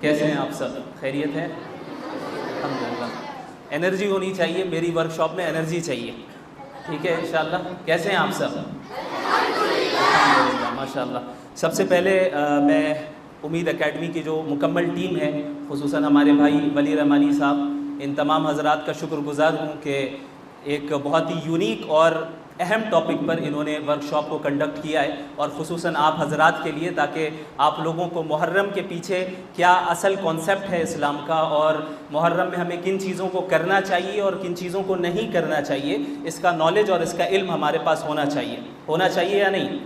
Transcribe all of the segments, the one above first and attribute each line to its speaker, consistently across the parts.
Speaker 1: کیسے ہیں آپ سب؟ خیریت ہے؟ الحمدللہ۔ انرجی ہونی چاہیے، میری ورکشاپ میں انرجی چاہیے، ٹھیک ہے انشاءاللہ۔ کیسے ہیں آپ سب؟ الحمدللہ ماشاءاللہ۔ سب سے پہلے میں امید اکیڈمی کی جو مکمل ٹیم ہے، خصوصاً ہمارے بھائی ولی رحمانی صاحب، ان تمام حضرات کا شکر گزار ہوں کہ ایک بہت ہی یونیک اور اہم ٹاپک پر انہوں نے ورکشاپ کو کنڈکٹ کیا ہے، اور خصوصاً آپ حضرات کے لیے، تاکہ آپ لوگوں کو محرم کے پیچھے کیا اصل کانسیپٹ ہے اسلام کا، اور محرم میں ہمیں کن چیزوں کو کرنا چاہیے اور کن چیزوں کو نہیں کرنا چاہیے، اس کا نالج اور اس کا علم ہمارے پاس ہونا چاہیے یا نہیں؟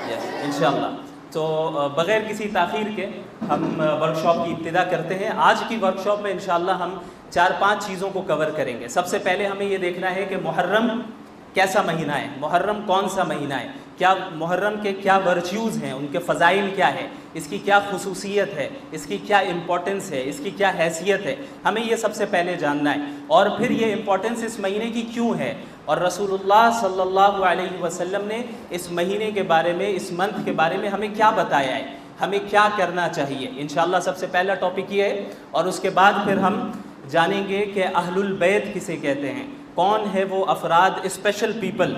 Speaker 1: یس انشاءاللہ۔ تو بغیر کسی تاخیر کے ہم ورکشاپ کی ابتدا کرتے ہیں۔ آج کی ورکشاپ میں انشاءاللہ ہم 4-5 چیزوں کو کور کریں گے۔ سب سے پہلے ہمیں یہ دیکھنا ہے کہ محرم کیسا مہینہ ہے، محرم کون سا مہینہ ہے، کیا محرم کے کیا ورچیوز ہیں، ان کے فضائل کیا ہے، اس کی کیا خصوصیت ہے، اس کی کیا امپورٹنس ہے، اس کی کیا حیثیت ہے، ہمیں یہ سب سے پہلے جاننا ہے۔ اور پھر یہ امپورٹنس اس مہینے کی کیوں ہے، اور رسول اللہ صلی اللہ علیہ وسلم نے اس مہینے کے بارے میں، اس منتھ کے بارے میں ہمیں کیا بتایا ہے، ہمیں کیا کرنا چاہیے۔ انشاءاللہ سب سے پہلا ٹاپک یہ ہے، اور اس کے بعد پھر ہم جانیں گے کہ اہل البیت کسے کہتے ہیں، کون ہے وہ افراد، اسپیشل پیپل،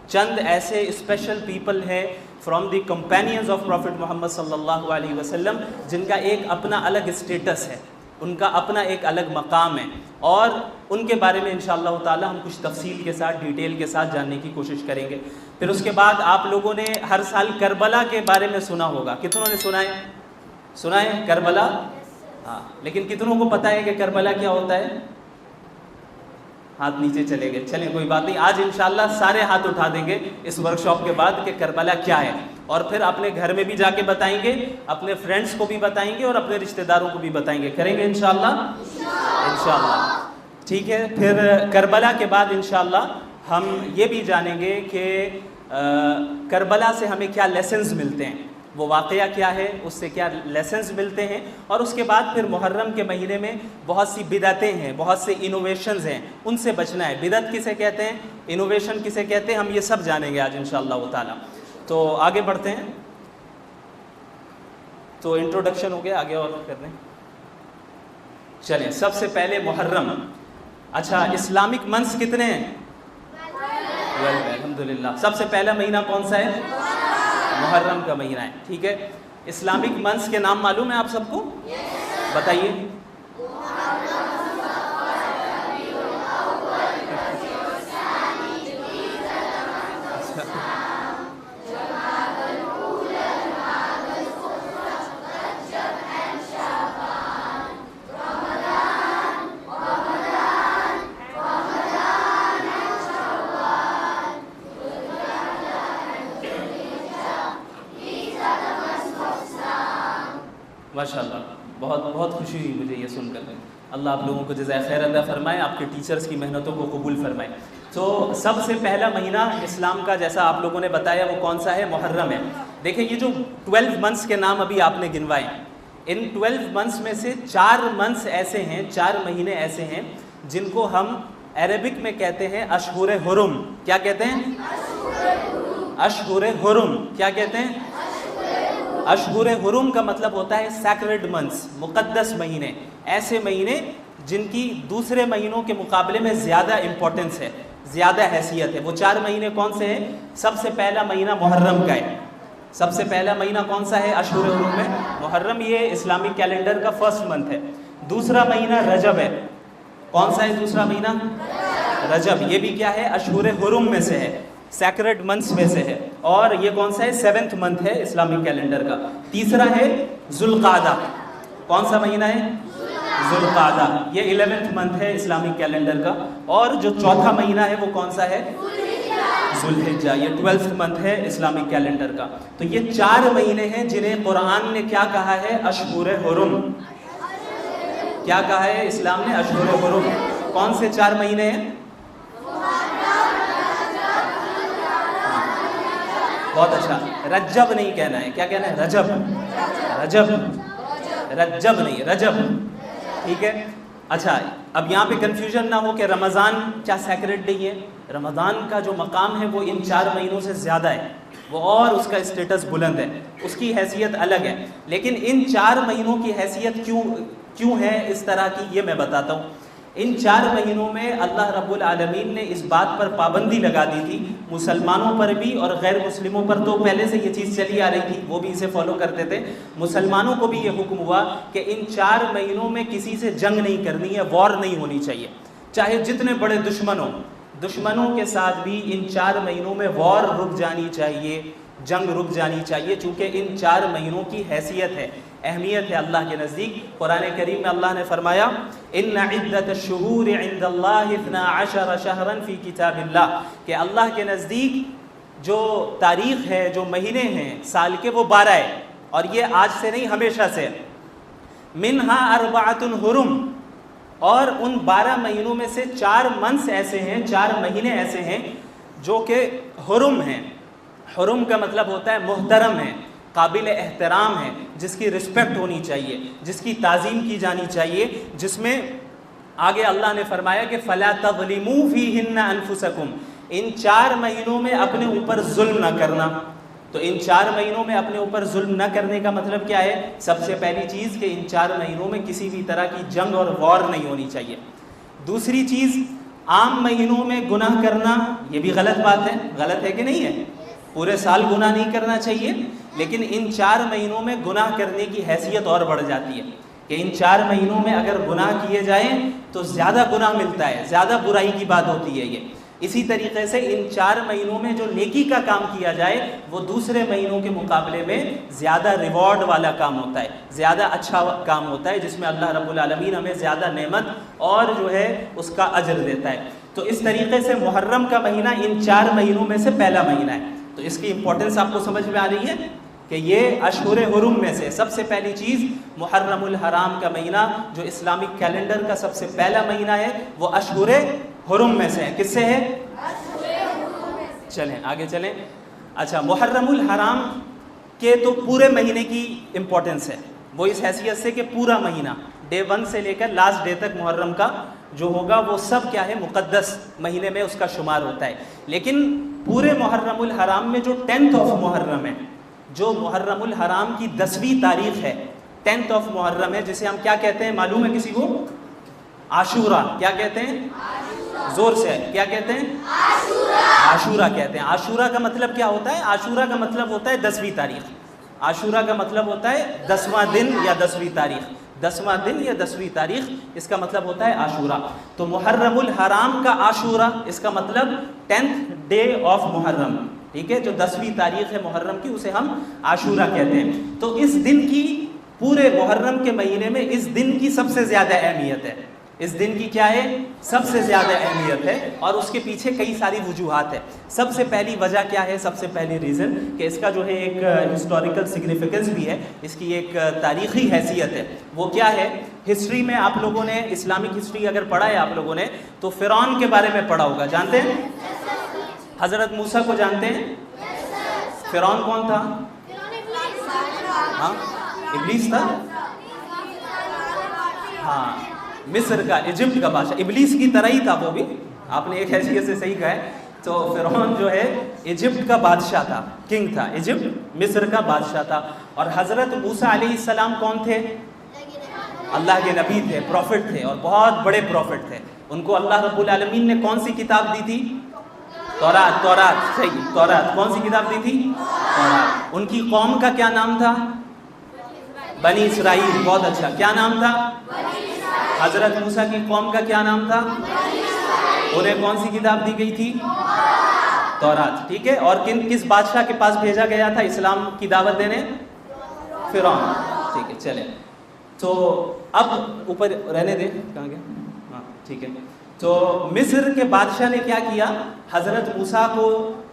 Speaker 1: چند ایسے اسپیشل پیپل ہیں from the companions of prophet Muhammad صلی اللہ علیہ وسلم، جن کا ایک اپنا الگ اسٹیٹس ہے، ان کا اپنا ایک الگ مقام ہے، اور ان کے بارے میں انشاءاللہ تعالی ہم کچھ تفصیل کے ساتھ، ڈیٹیل کے ساتھ جاننے کی کوشش کریں گے۔ پھر اس کے بعد آپ لوگوں نے ہر سال کربلا کے بارے میں سنا ہوگا، کتنوں نے سنا ہے کربلا؟ ہاں، لیکن کتنوں کو پتہ ہے کہ کربلا کیا ہوتا ہے؟ ہاتھ نیچے چلے گئے، چلیں کوئی بات نہیں، آج انشاءاللہ سارے ہاتھ اٹھا دیں گے اس ورکشاپ کے بعد کہ کربلا کیا ہے، اور پھر اپنے گھر میں بھی جا کے بتائیں گے، اپنے فرینڈز کو بھی بتائیں گے، اور اپنے رشتہ داروں کو بھی بتائیں گے، کریں گے انشاءاللہ؟ ٹھیک ہے۔ پھر کربلا کے بعد انشاءاللہ ہم یہ بھی جانیں گے کہ کربلا سے ہمیں کیا لیسنز ملتے ہیں، وہ واقعہ کیا ہے، اس سے کیا لیسنز ملتے ہیں، اور اس کے بعد پھر محرم کے مہینے میں بہت سی بدعتیں ہیں، بہت سے انوویشنز ہیں، ان سے بچنا ہے۔ بدعت کسے کہتے ہیں، انوویشن کسے کہتے ہیں، ہم یہ سب جانیں گے آج انشاءاللہ تعالی۔ تو آگے بڑھتے ہیں۔ تو انٹروڈکشن ہو گیا، آگے اور کر لیں۔ چلیں، سب سے پہلے محرم۔ اچھا، اسلامک منتھس کتنے ہیں؟ 12 الحمدللہ۔ سب سے پہلا مہینہ کون سا ہے؟ محرم کا مہینہ ہے، ٹھیک ہے۔ اسلامک منتھس کے نام معلوم ہے آپ سب کو؟ بتائیے۔ ماشاءاللہ، بہت بہت خوشی ہوئی مجھے یہ سن کر۔ اللہ آپ لوگوں کو جزائے خیر عطا فرمائے، آپ کے ٹیچرز کی محنتوں کو قبول فرمائے۔ تو سب سے پہلا مہینہ اسلام کا، جیسا آپ لوگوں نے بتایا، وہ کون سا ہے؟ محرم ہے۔ دیکھیں، یہ جو 12 منتھس کے نام ابھی آپ نے گنوائے، ان 12 منتھس میں سے 4 منتھس ایسے ہیں، 4 مہینے ایسے ہیں جن کو ہم عربک میں کہتے ہیں اشہر حرم۔ کیا کہتے ہیں؟ اشہر حرم۔ کیا کہتے ہیں؟ اشہر حرم کا مطلب ہوتا ہے سیکرڈ منتھس، مقدس مہینے، ایسے مہینے جن کی دوسرے مہینوں کے مقابلے میں زیادہ امپورٹنس ہے، زیادہ حیثیت ہے۔ وہ 4 مہینے کون سے ہیں؟ سب سے پہلا مہینہ محرم کا ہے۔ سب سے پہلا مہینہ کون سا ہے اشہر حرم میں؟ محرم، یہ اسلامی کیلنڈر کا فرسٹ منتھ ہے۔ دوسرا مہینہ رجب ہے۔ کون سا ہے دوسرا مہینہ؟ رجب، یہ بھی کیا ہے؟ اشہر حرم میں سے ہے، سیکرڈ منتھس میں سے ہے، اور یہ کون سا ہے؟ 7th منتھ ہے اسلامی کیلنڈر کا۔ تیسرا ہے ذوالقعدہ۔ کون سا مہینہ ہے؟ ذوالقعدہ، یہ 11th منتھ ہے اسلامی کیلنڈر کا، اور جو چوتھا مہینہ ہے وہ کون سا ہے؟ ذوالحجہ، یہ 12th منتھ ہے اسلامی کیلنڈر کا۔ تو یہ 4 مہینے ہیں جنہیں قرآن نے کیا کہا ہے؟ اشہر حرم۔ کیا کہا ہے اسلام نے؟ اشہر حرم۔ کون سے 4 مہینے ہیں؟ بہت اچھا، رجب نہیں کہنا ہے، کیا کہنا ہے؟ رجب۔ رجب نہیں، رجب، ٹھیک ہے۔ اچھا اب یہاں پہ کنفیوژن نہ ہو کہ رمضان کیا سیکریٹ ڈے ہے. رمضان کا جو مقام ہے وہ ان 4 مہینوں سے زیادہ ہے، وہ اور اس کا اسٹیٹس بلند ہے، اس کی حیثیت الگ ہے. لیکن ان 4 مہینوں کی حیثیت کیوں ہے اس طرح کی، یہ میں بتاتا ہوں. ان 4 مہینوں میں اللہ رب العالمین نے اس بات پر پابندی لگا دی تھی، مسلمانوں پر بھی اور غیر مسلموں پر تو پہلے سے یہ چیز چلی آ رہی تھی، وہ بھی اسے فالو کرتے تھے. مسلمانوں کو بھی یہ حکم ہوا کہ ان 4 مہینوں میں کسی سے جنگ نہیں کرنی ہے، وار نہیں ہونی چاہیے، چاہے جتنے بڑے دشمنوں کے ساتھ بھی ان 4 مہینوں میں وار رک جانی چاہیے، جنگ رک جانی چاہیے، چونکہ ان 4 مہینوں کی حیثیت ہے، اہمیت ہے اللہ کے نزدیک. قرآن کریم میں اللہ نے فرمایا ان عدت الشہور عند اللہ 12 شہرا فی کتاب اللہ، کہ اللہ کے نزدیک جو تاریخ ہے، جو مہینے ہیں سال کے، وہ 12 ہے، اور یہ آج سے نہیں ہمیشہ سے. منہا 4 حرم، اور ان 12 مہینوں میں سے 4 منث ایسے ہیں، 4 مہینے ایسے ہیں جو کہ حرم ہیں. حرم کا مطلب ہوتا ہے محترم ہے، قابل احترام ہے، جس کی رسپیکٹ ہونی چاہیے، جس کی تعظیم کی جانی چاہیے، جس میں آگے اللہ نے فرمایا کہ فَلَا تَظْلِمُوا فِيهِنَّ أَنفُسَكُمْ، ان 4 مہینوں میں اپنے اوپر ظلم نہ کرنا. تو ان 4 مہینوں میں اپنے اوپر ظلم نہ کرنے کا مطلب کیا ہے؟ سب سے پہلی چیز کہ ان 4 مہینوں میں کسی بھی طرح کی جنگ اور وار نہیں ہونی چاہیے. دوسری چیز، عام مہینوں میں گناہ کرنا یہ بھی غلط بات ہے، غلط ہے کہ نہیں ہے؟ پورے سال گناہ نہیں کرنا چاہیے، لیکن ان 4 مہینوں میں گناہ کرنے کی حیثیت اور بڑھ جاتی ہے کہ ان 4 مہینوں میں اگر گناہ کیے جائیں تو زیادہ گناہ ملتا ہے، زیادہ برائی کی بات ہوتی ہے یہ. اسی طریقے سے ان 4 مہینوں میں جو نیکی کا کام کیا جائے وہ دوسرے مہینوں کے مقابلے میں زیادہ ریوارڈ والا کام ہوتا ہے، زیادہ اچھا کام ہوتا ہے، جس میں اللہ رب العالمین ہمیں زیادہ نعمت اور جو ہے اس کا اجر دیتا ہے. تو اس طریقے سے محرم کا مہینہ ان 4 مہینوں میں سے پہلا مہینہ ہے. تو اس کی امپورٹنس آپ کو سمجھ میں آ رہی ہے کہ یہ اشہر حرم میں سے سب سے پہلی چیز محرم الحرام کا مہینہ، جو اسلامک کیلنڈر کا سب سے پہلا مہینہ ہے، وہ اشہر حرم میں سے ہے. کس سے ہے؟ چلیں آگے چلیں. اچھا، محرم الحرام کے تو پورے مہینے کی امپورٹنس ہے، وہ اس حیثیت سے کہ پورا مہینہ ڈے 1 سے لے کر لاسٹ ڈے تک محرم کا جو ہوگا وہ سب کیا ہے؟ مقدس مہینے میں اس کا شمار ہوتا ہے. لیکن پورے محرم الحرام میں جو 10th آف محرم ہے، جو محرم الحرام کی 10ویں تاریخ ہے، 10th آف محرم ہے، جسے ہم کیا کہتے ہیں معلوم ہے کسی کو؟ عاشورہ. کیا کہتے ہیں؟ زور سے کیا کہتے ہیں؟ عاشورہ کہتے ہیں. عاشورہ کا مطلب کیا ہوتا ہے؟ عاشورہ کا مطلب ہوتا ہے 10ویں تاریخ. عاشورہ کا مطلب ہوتا ہے 10واں دن یا 10ویں تاریخ. 10واں دن یا 10ویں تاریخ، اس کا مطلب ہوتا ہے عاشورہ. تو محرم الحرام کا عاشورہ، اس کا مطلب 10th ڈے آف محرم، ٹھیک ہے، جو 10ویں تاریخ ہے محرم کی، اسے ہم عاشورہ کہتے ہیں. تو اس دن کی، پورے محرم کے مہینے میں اس دن کی سب سے زیادہ اہمیت ہے. اس دن کی کیا ہے؟ سب سے زیادہ اہمیت ہے، اور اس کے پیچھے کئی ساری وجوہات ہیں. سب سے پہلی وجہ کیا ہے؟ سب سے پہلی ریزن کہ اس کا جو ہے ایک ہسٹوریکل سگنیفیکنس بھی ہے، اس کی ایک تاریخی حیثیت ہے. وہ کیا ہے؟ ہسٹری میں آپ لوگوں نے، اسلامک ہسٹری اگر پڑھا ہے آپ لوگوں نے تو فرعون کے بارے میں پڑھا ہوگا. جانتے ہیں حضرت موسیٰ کو؟ جانتے ہیں فرعون کون تھا؟ ہاں، ابلیس تھا. ہاں، مصر کا، ایجپٹ کا بادشاہ، ابلیس کی طرح ہی تھا وہ بھی، آپ نے ایک حیثیت سے صحیح کہا ہے. تو فرعون جو ہے ایجپٹ کا بادشاہ تھا، کنگ تھا، ایجپٹ مصر کا بادشاہ تھا. اور حضرت موسیٰ علیہ السلام کون تھے؟ اللہ کے نبی تھے، پروفٹ تھے، اور بہت بڑے پروفٹ تھے. ان کو اللہ رب العالمین نے کون سی کتاب دی تھی؟ تورات. صحیح، تورات. کون سی کتاب دی تھی؟ تورات. ان کی قوم کا کیا نام تھا؟ بنی اسرائیل. بہت اچھا. کیا نام تھا؟ حضرت موسیٰ کی قوم کا کیا نام تھا؟ انہیں کون سی کتاب دی گئی تھی؟ تورات. ٹھیک ہے. اور کس بادشاہ کے پاس بھیجا گیا تھا اسلام کی دعوت دینے؟ فرعون. ٹھیک ہے، چلیں. تو اب اوپر رہنے دیں، کہاں گیا؟ ہاں ٹھیک ہے. تو مصر کے بادشاہ نے کیا کیا؟ حضرت موسیٰ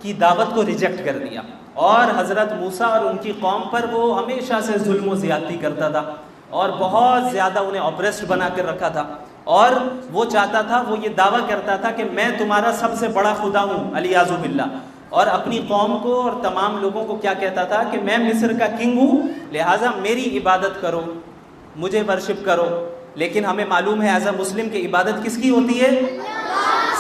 Speaker 1: کی دعوت کو ریجیکٹ کر دیا، اور حضرت موسیٰ اور ان کی قوم پر وہ ہمیشہ سے ظلم و زیادتی کرتا تھا، اور بہت زیادہ انہیں اپریسڈ بنا کر رکھا تھا. اور وہ چاہتا تھا، وہ یہ دعویٰ کرتا تھا کہ میں تمہارا سب سے بڑا خدا ہوں، علیاذ باللہ. اور اپنی قوم کو اور تمام لوگوں کو کیا کہتا تھا کہ میں مصر کا کنگ ہوں، لہٰذا میری عبادت کرو، مجھے ورشپ کرو. لیکن ہمیں معلوم ہے ایز اے مسلم کہ عبادت کس کی ہوتی ہے؟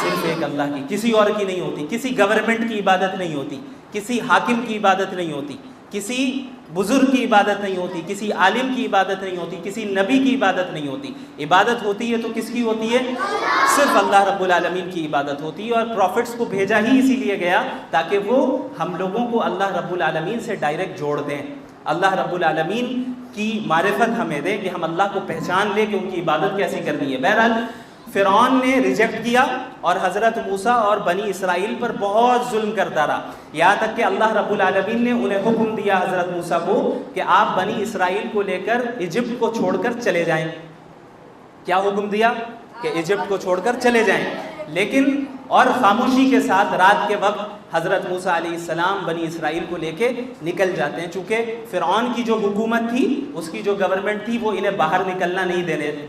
Speaker 1: صرف ایک اللہ کی، کسی اور کی نہیں ہوتی. کسی گورنمنٹ کی عبادت نہیں ہوتی، کسی حاکم کی عبادت نہیں ہوتی، کسی بزرگ کی عبادت نہیں ہوتی، کسی عالم کی عبادت نہیں ہوتی، کسی نبی کی عبادت نہیں ہوتی. عبادت ہوتی ہے تو کس کی ہوتی ہے؟ صرف اللہ رب العالمین کی عبادت ہوتی ہے. اور پروفٹس کو بھیجا ہی اسی لیے گیا تاکہ وہ ہم لوگوں کو اللہ رب العالمین سے ڈائریکٹ جوڑ دیں، اللہ رب العالمین کی معرفت ہمیں دیں کہ ہم اللہ کو پہچان لیں کہ ان کی عبادت کیسی کرنی ہے. بہرحال فرعون نے ریجیکٹ کیا اور حضرت موسیٰ اور بنی اسرائیل پر بہت ظلم کرتا رہا، یہاں تک کہ اللہ رب العالمین نے انہیں حکم دیا حضرت موسیٰ کو کہ آپ بنی اسرائیل کو لے کر ایجپٹ کو چھوڑ کر چلے جائیں. کیا حکم دیا؟ کہ ایجپٹ کو چھوڑ کر چلے جائیں. لیکن اور خاموشی کے ساتھ رات کے وقت حضرت موسیٰ علیہ السلام بنی اسرائیل کو لے کے نکل جاتے ہیں. چونکہ فرعون کی جو حکومت تھی، اس کی جو گورنمنٹ تھی، وہ انہیں باہر نکلنا نہیں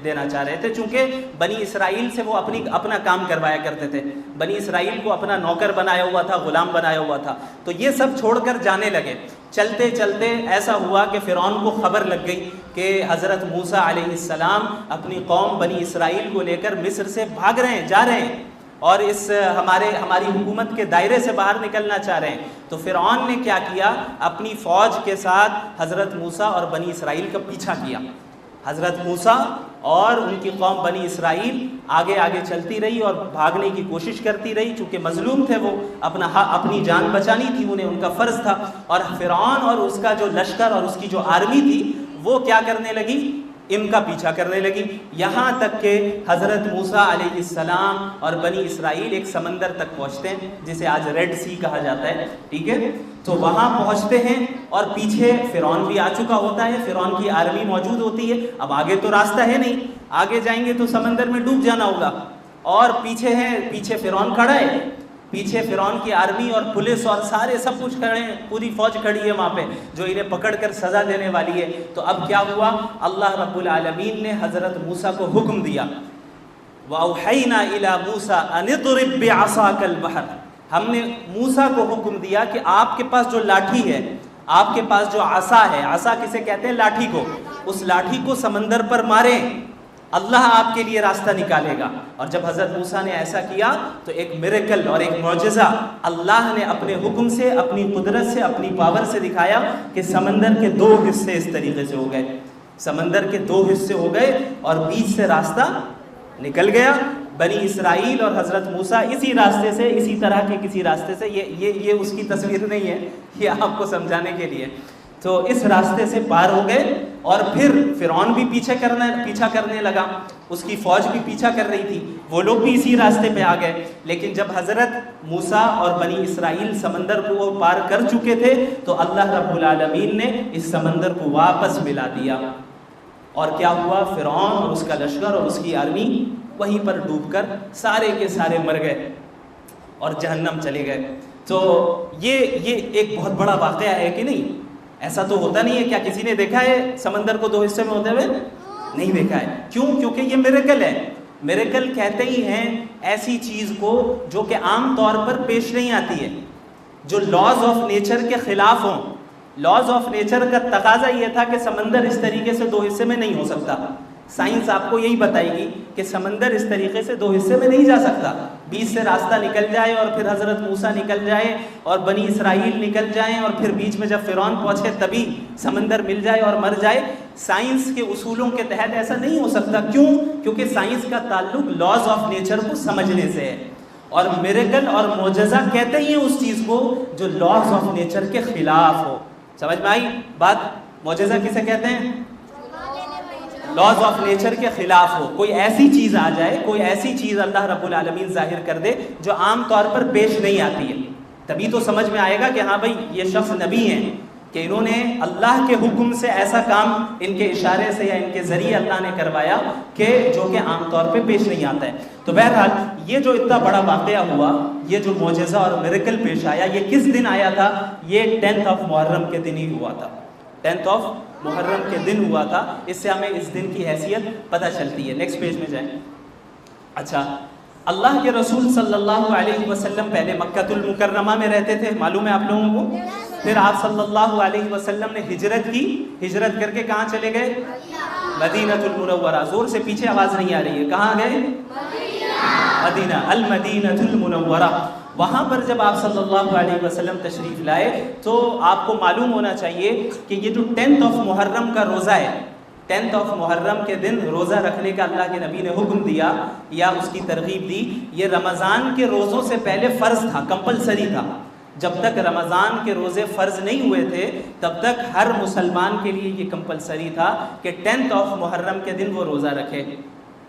Speaker 1: دینا چاہ رہے تھے. چونکہ بنی اسرائیل سے وہ اپنا کام کروایا کرتے تھے، بنی اسرائیل کو اپنا نوکر بنایا ہوا تھا، غلام بنایا ہوا تھا. تو یہ سب چھوڑ کر جانے لگے. چلتے چلتے ایسا ہوا کہ فرعون کو خبر لگ گئی کہ حضرت موسیٰ علیہ السلام اپنی قوم بنی اسرائیل کو لے کر مصر سے بھاگ رہے ہیں، جا رہے ہیں اور اس ہماری حکومت کے دائرے سے باہر نکلنا چاہ رہے ہیں. تو فرعون نے کیا کیا؟ اپنی فوج کے ساتھ حضرت موسیٰ اور بنی اسرائیل کا پیچھا کیا. حضرت موسیٰ اور ان کی قوم بنی اسرائیل آگے آگے چلتی رہی اور بھاگنے کی کوشش کرتی رہی. چونکہ مظلوم تھے وہ، اپنی جان بچانی تھی انہیں، ان کا فرض تھا. اور فرعون اور اس کا جو لشکر اور اس کی جو آرمی تھی وہ کیا کرنے لگی؟ ان کا پیچھا کرنے لگی. یہاں تک کہ حضرت موسیٰ علیہ السلام اور بنی اسرائیل ایک سمندر تک پہنچتے ہیں جسے آج ریڈ سی کہا جاتا ہے. ٹھیک ہے، تو وہاں پہنچتے ہیں اور پیچھے فرعون بھی آ چکا ہوتا ہے، فرعون کی آرمی موجود ہوتی ہے. اب آگے تو راستہ ہے نہیں، آگے جائیں گے تو سمندر میں ڈوب جانا ہوگا. اور پیچھے فرعون کھڑا ہے، پیچھے فرعون کی آرمی اور پولیس اور سارے سب کچھ کھڑے ہیں، پوری فوج کھڑی ہے وہاں پہ جو انہیں پکڑ کر سزا دینے والی ہے. تو اب کیا ہوا؟ اللہ رب العالمین نے حضرت موسیٰ کو حکم دیا، وَأَوْحَيْنَا إِلَى مُوسَىٰ أَنِ اضْرِب بِّعَصَاكَ الْبَحْرَ. ہم نے موسیٰ کو حکم دیا کہ آپ کے پاس جو لاٹھی ہے، آپ کے پاس جو عصا ہے، عصا کسے کہتے ہیں؟ لاٹھی کو. اس لاٹھی کو سمندر پر ماریں، اللہ آپ کے لیے راستہ نکالے گا. اور جب حضرت موسیٰ نے ایسا کیا تو ایک میریکل اور ایک معجزہ اللہ نے اپنے حکم سے، اپنی قدرت سے، اپنی پاور سے دکھایا کہ سمندر کے 2 حصے اس طریقے سے ہو گئے. سمندر کے 2 حصے ہو گئے اور بیچ سے راستہ نکل گیا. بنی اسرائیل اور حضرت موسیٰ اسی راستے سے، اسی طرح کے کسی راستے سے، یہ اس کی تصویر نہیں ہے، یہ آپ کو سمجھانے کے لیے. تو اس راستے سے پار ہو گئے. اور پھر فرعون بھی پیچھا کرنے لگا، اس کی فوج بھی پیچھا کر رہی تھی، وہ لوگ بھی اسی راستے پہ آ گئے. لیکن جب حضرت موسیٰ اور بنی اسرائیل سمندر کو پار کر چکے تھے تو اللہ رب العالمین نے اس سمندر کو واپس ملا دیا. اور کیا ہوا؟ فرعون اور اس کا لشکر اور اس کی آرمی وہیں پر ڈوب کر سارے کے سارے مر گئے اور جہنم چلے گئے. تو یہ ایک بہت بڑا واقعہ ہے کہ نہیں؟ ایسا تو ہوتا نہیں ہے. کیا کسی نے دیکھا ہے سمندر کو 2 حصے میں ہوتے ہوئے؟ نہیں دیکھا ہے. کیوں؟ کیونکہ یہ میریکل ہے. میریکل کہتے ہی ہیں ایسی چیز کو جو کہ عام طور پر پیش نہیں آتی ہے، جو لاز آف نیچر کے خلاف ہوں. لاز آف نیچر کا تقاضا یہ تھا کہ سمندر اس طریقے سے 2 حصے میں نہیں ہو سکتا. سائنس آپ کو یہی بتائے گی کہ سمندر اس طریقے سے 2 حصے میں نہیں جا سکتا. بیچ سے راستہ نکل جائے اور پھر حضرت موسیٰ نکل جائے اور بنی اسرائیل نکل جائیں اور پھر بیچ میں جب فرعون پہنچے تبھی سمندر مل جائے اور مر جائے. سائنس کے اصولوں کے تحت ایسا نہیں ہو سکتا. کیوں؟ کیونکہ سائنس کا تعلق لاز آف نیچر کو سمجھنے سے ہے. اور میریکل اور معجزہ کہتے ہی ہیں اس چیز کو جو لاز آف نیچر کے خلاف ہو. سمجھ میں آئی بات؟ معجزہ کسے کہتے ہیں؟ لاز آف نیچر کے خلاف ہو. کوئی ایسی چیز آ جائے، کوئی ایسی چیز اللہ رب العالمین ظاہر کر دے جو عام طور پر پیش نہیں آتی ہے. تبھی تو سمجھ میں آئے گا کہ ہاں بھائی یہ شخص نبی ہیں، کہ انہوں نے اللہ کے حکم سے ایسا کام ان کے اشارے سے یا ان کے ذریعے اللہ نے کروایا کہ جو کہ عام طور پہ پیش نہیں آتا ہے. تو بہرحال یہ جو اتنا بڑا واقعہ ہوا، یہ جو معجزہ اور میریکل پیش آیا، یہ کس دن آیا تھا؟ یہ 10 محرم کے دن ہی ہوا تھا. 10 محرم کے دن ہوا تھا. اس سے ہمیں اس دن کی حیثیت پتہ چلتی ہے. نیکسٹ پیج میں جائیں. اچھا، اللہ کے رسول صلی اللہ علیہ وسلم پہلے مکہ المکرمہ میں رہتے تھے، معلوم ہے آپ لوگوں کو؟ پھر آپ صلی اللہ علیہ وسلم نے ہجرت کی، ہجرت کر کے کہاں چلے گئے؟ مدینہ المنورہ. زور سے پیچھے آواز نہیں آ رہی ہے، کہاں گئے؟ مدینہ، المدینہ المنورہ. وہاں پر جب آپ صلی اللہ علیہ وسلم تشریف لائے تو آپ کو معلوم ہونا چاہیے کہ یہ جو 10 محرم کا روزہ ہے، 10 محرم کے دن روزہ رکھنے کا اللہ کے نبی نے حکم دیا یا اس کی ترغیب دی، یہ رمضان کے روزوں سے پہلے فرض تھا، کمپلسری تھا. جب تک رمضان کے روزے فرض نہیں ہوئے تھے تب تک ہر مسلمان کے لیے یہ کمپلسری تھا کہ 10 محرم کے دن وہ روزہ رکھے.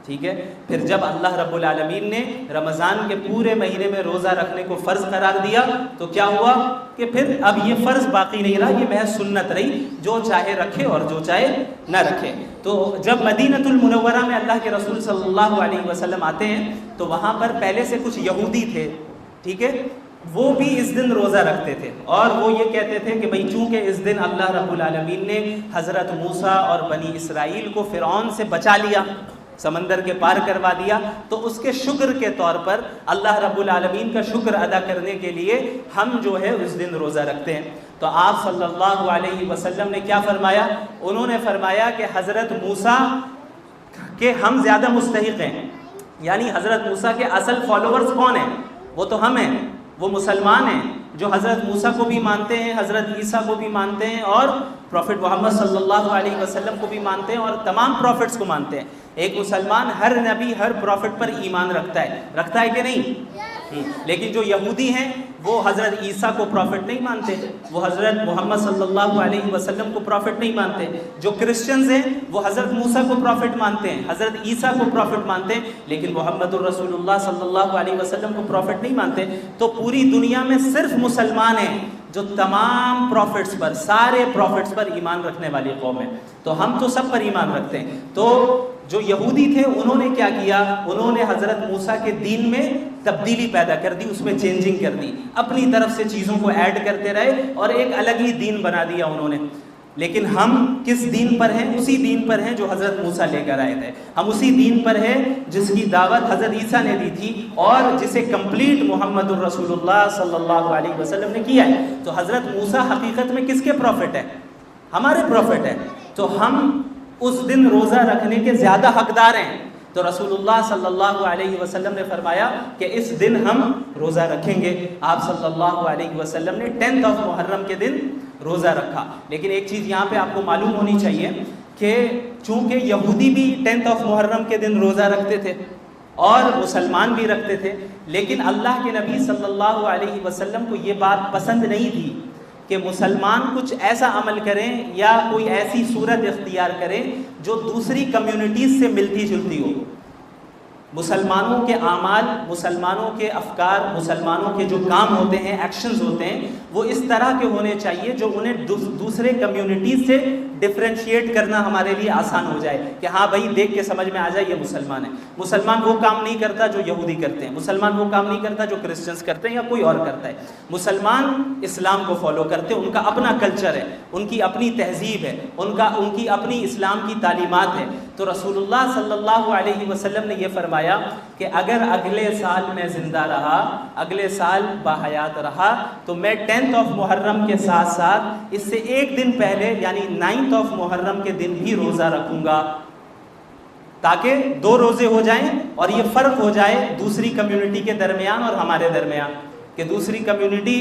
Speaker 1: ٹھیک ہے. پھر جب اللہ رب العالمین نے رمضان کے پورے مہینے میں روزہ رکھنے کو فرض قرار دیا تو کیا ہوا کہ پھر اب یہ فرض باقی نہیں رہا، یہ محض سنت رہی، جو چاہے رکھے اور جو چاہے نہ رکھے. تو جب مدینۃ المنورہ میں اللہ کے رسول صلی اللہ علیہ وسلم آتے ہیں تو وہاں پر پہلے سے کچھ یہودی تھے، ٹھیک ہے، وہ بھی اس دن روزہ رکھتے تھے اور وہ یہ کہتے تھے کہ بھئی چونکہ اس دن اللہ رب العالمین نے حضرت موسیٰ اور بنی اسرائیل کو فرعون سے بچا لیا، سمندر کے پار کروا دیا، تو اس کے شکر کے طور پر اللہ رب العالمین کا شکر ادا کرنے کے لیے ہم جو ہے اس دن روزہ رکھتے ہیں. تو آپ صلی اللہ علیہ وسلم نے کیا فرمایا؟ انہوں نے فرمایا کہ حضرت موسیٰ کے ہم زیادہ مستحق ہیں، یعنی حضرت موسیٰ کے اصل فالوورز کون ہیں؟ وہ تو ہم ہیں، وہ مسلمان ہیں جو حضرت موسیٰ کو بھی مانتے ہیں، حضرت عیسیٰ کو بھی مانتے ہیں اور پروفٹ محمد صلی اللہ علیہ وسلم کو بھی مانتے ہیں اور تمام پروفٹس کو مانتے ہیں. ایک مسلمان ہر نبی ہر پروفٹ پر ایمان رکھتا ہے کہ نہیں؟ لیکن جو یہودی ہیں وہ حضرت عیسیٰ کو پروفٹ نہیں مانتے، وہ حضرت محمد صلی اللہ علیہ وسلم کو پروفٹ نہیں مانتے. جو کرسچنز ہیں وہ حضرت موسیٰ کو پروفٹ مانتے ہیں، حضرت عیسیٰ کو پروفٹ مانتے ہیں، لیکن محمد الرسول اللہ صلی اللہ علیہ وسلم کو پروفٹ نہیں مانتے. تو پوری دنیا میں صرف مسلمان ہیں جو تمام پروفٹس پر، سارے پروفٹس پر ایمان رکھنے والی قوم ہے. تو ہم تو سب پر ایمان رکھتے ہیں. تو جو یہودی تھے انہوں نے کیا کیا؟ انہوں نے حضرت موسیٰ کے دین میں تبدیلی پیدا کر دی، اس میں چینجنگ کر دی، اپنی طرف سے چیزوں کو ایڈ کرتے رہے اور ایک الگ ہی دین بنا دیا انہوں نے. لیکن ہم کس دین پر ہیں؟ اسی دین پر ہیں جو حضرت موسیٰ لے کر آئے تھے. ہم اسی دین پر ہیں جس کی دعوت حضرت عیسیٰ نے دی تھی اور جسے کمپلیٹ محمد الرسول اللہ صلی اللہ علیہ وسلم نے کیا ہے. تو حضرت موسیٰ حقیقت میں کس کے پروفٹ ہیں؟ ہمارے پروفٹ ہیں. تو ہم اس دن روزہ رکھنے کے زیادہ حقدار ہیں. تو رسول اللہ صلی اللہ علیہ وسلم نے فرمایا کہ اس دن ہم روزہ رکھیں گے. آپ صلی اللہ علیہ وسلم نے 10 محرم کے دن روزہ رکھا. لیکن ایک چیز یہاں پہ آپ کو معلوم ہونی چاہیے کہ چونکہ یہودی بھی 10 محرم کے دن روزہ رکھتے تھے اور مسلمان بھی رکھتے تھے، لیکن اللہ کے نبی صلی اللہ علیہ وسلم کو یہ بات پسند نہیں تھی کہ مسلمان کچھ ایسا عمل کریں یا کوئی ایسی صورت اختیار کریں جو دوسری کمیونٹیز سے ملتی جلتی ہو. مسلمانوں کے اعمال، مسلمانوں کے افکار، مسلمانوں کے جو کام ہوتے ہیں، ایکشنز ہوتے ہیں، وہ اس طرح کے ہونے چاہیے جو انہیں دوسرے کمیونٹیز سے ڈفرینشیٹ کرنا ہمارے لیے آسان ہو جائے کہ ہاں بھائی دیکھ کے سمجھ میں آ جائے یہ مسلمان ہے. مسلمان وہ کام نہیں کرتا جو یہودی کرتے ہیں، مسلمان وہ کام نہیں کرتا جو کرسچنز کرتے ہیں یا کوئی اور کرتا ہے. مسلمان اسلام کو فالو کرتے ہیں، ان کا اپنا کلچر ہے، ان کی اپنی تہذیب ہے، ان کی اپنی اسلام کی تعلیمات ہے. تو رسول اللہ صلی اللہ علیہ وسلم نے یہ فرمایا کہ اگر اگلے سال میں زندہ رہا، اگلے سال باحیات رہا، تو میں 10 محرم کے ساتھ ساتھ اس سے ایک دن پہلے یعنی 9 محرم کے دن بھی روزہ رکھوں گا، تاکہ 2 روزے ہو جائیں اور یہ فرق ہو جائے دوسری کمیونٹی کے درمیان اور ہمارے درمیان کہ دوسری کمیونٹی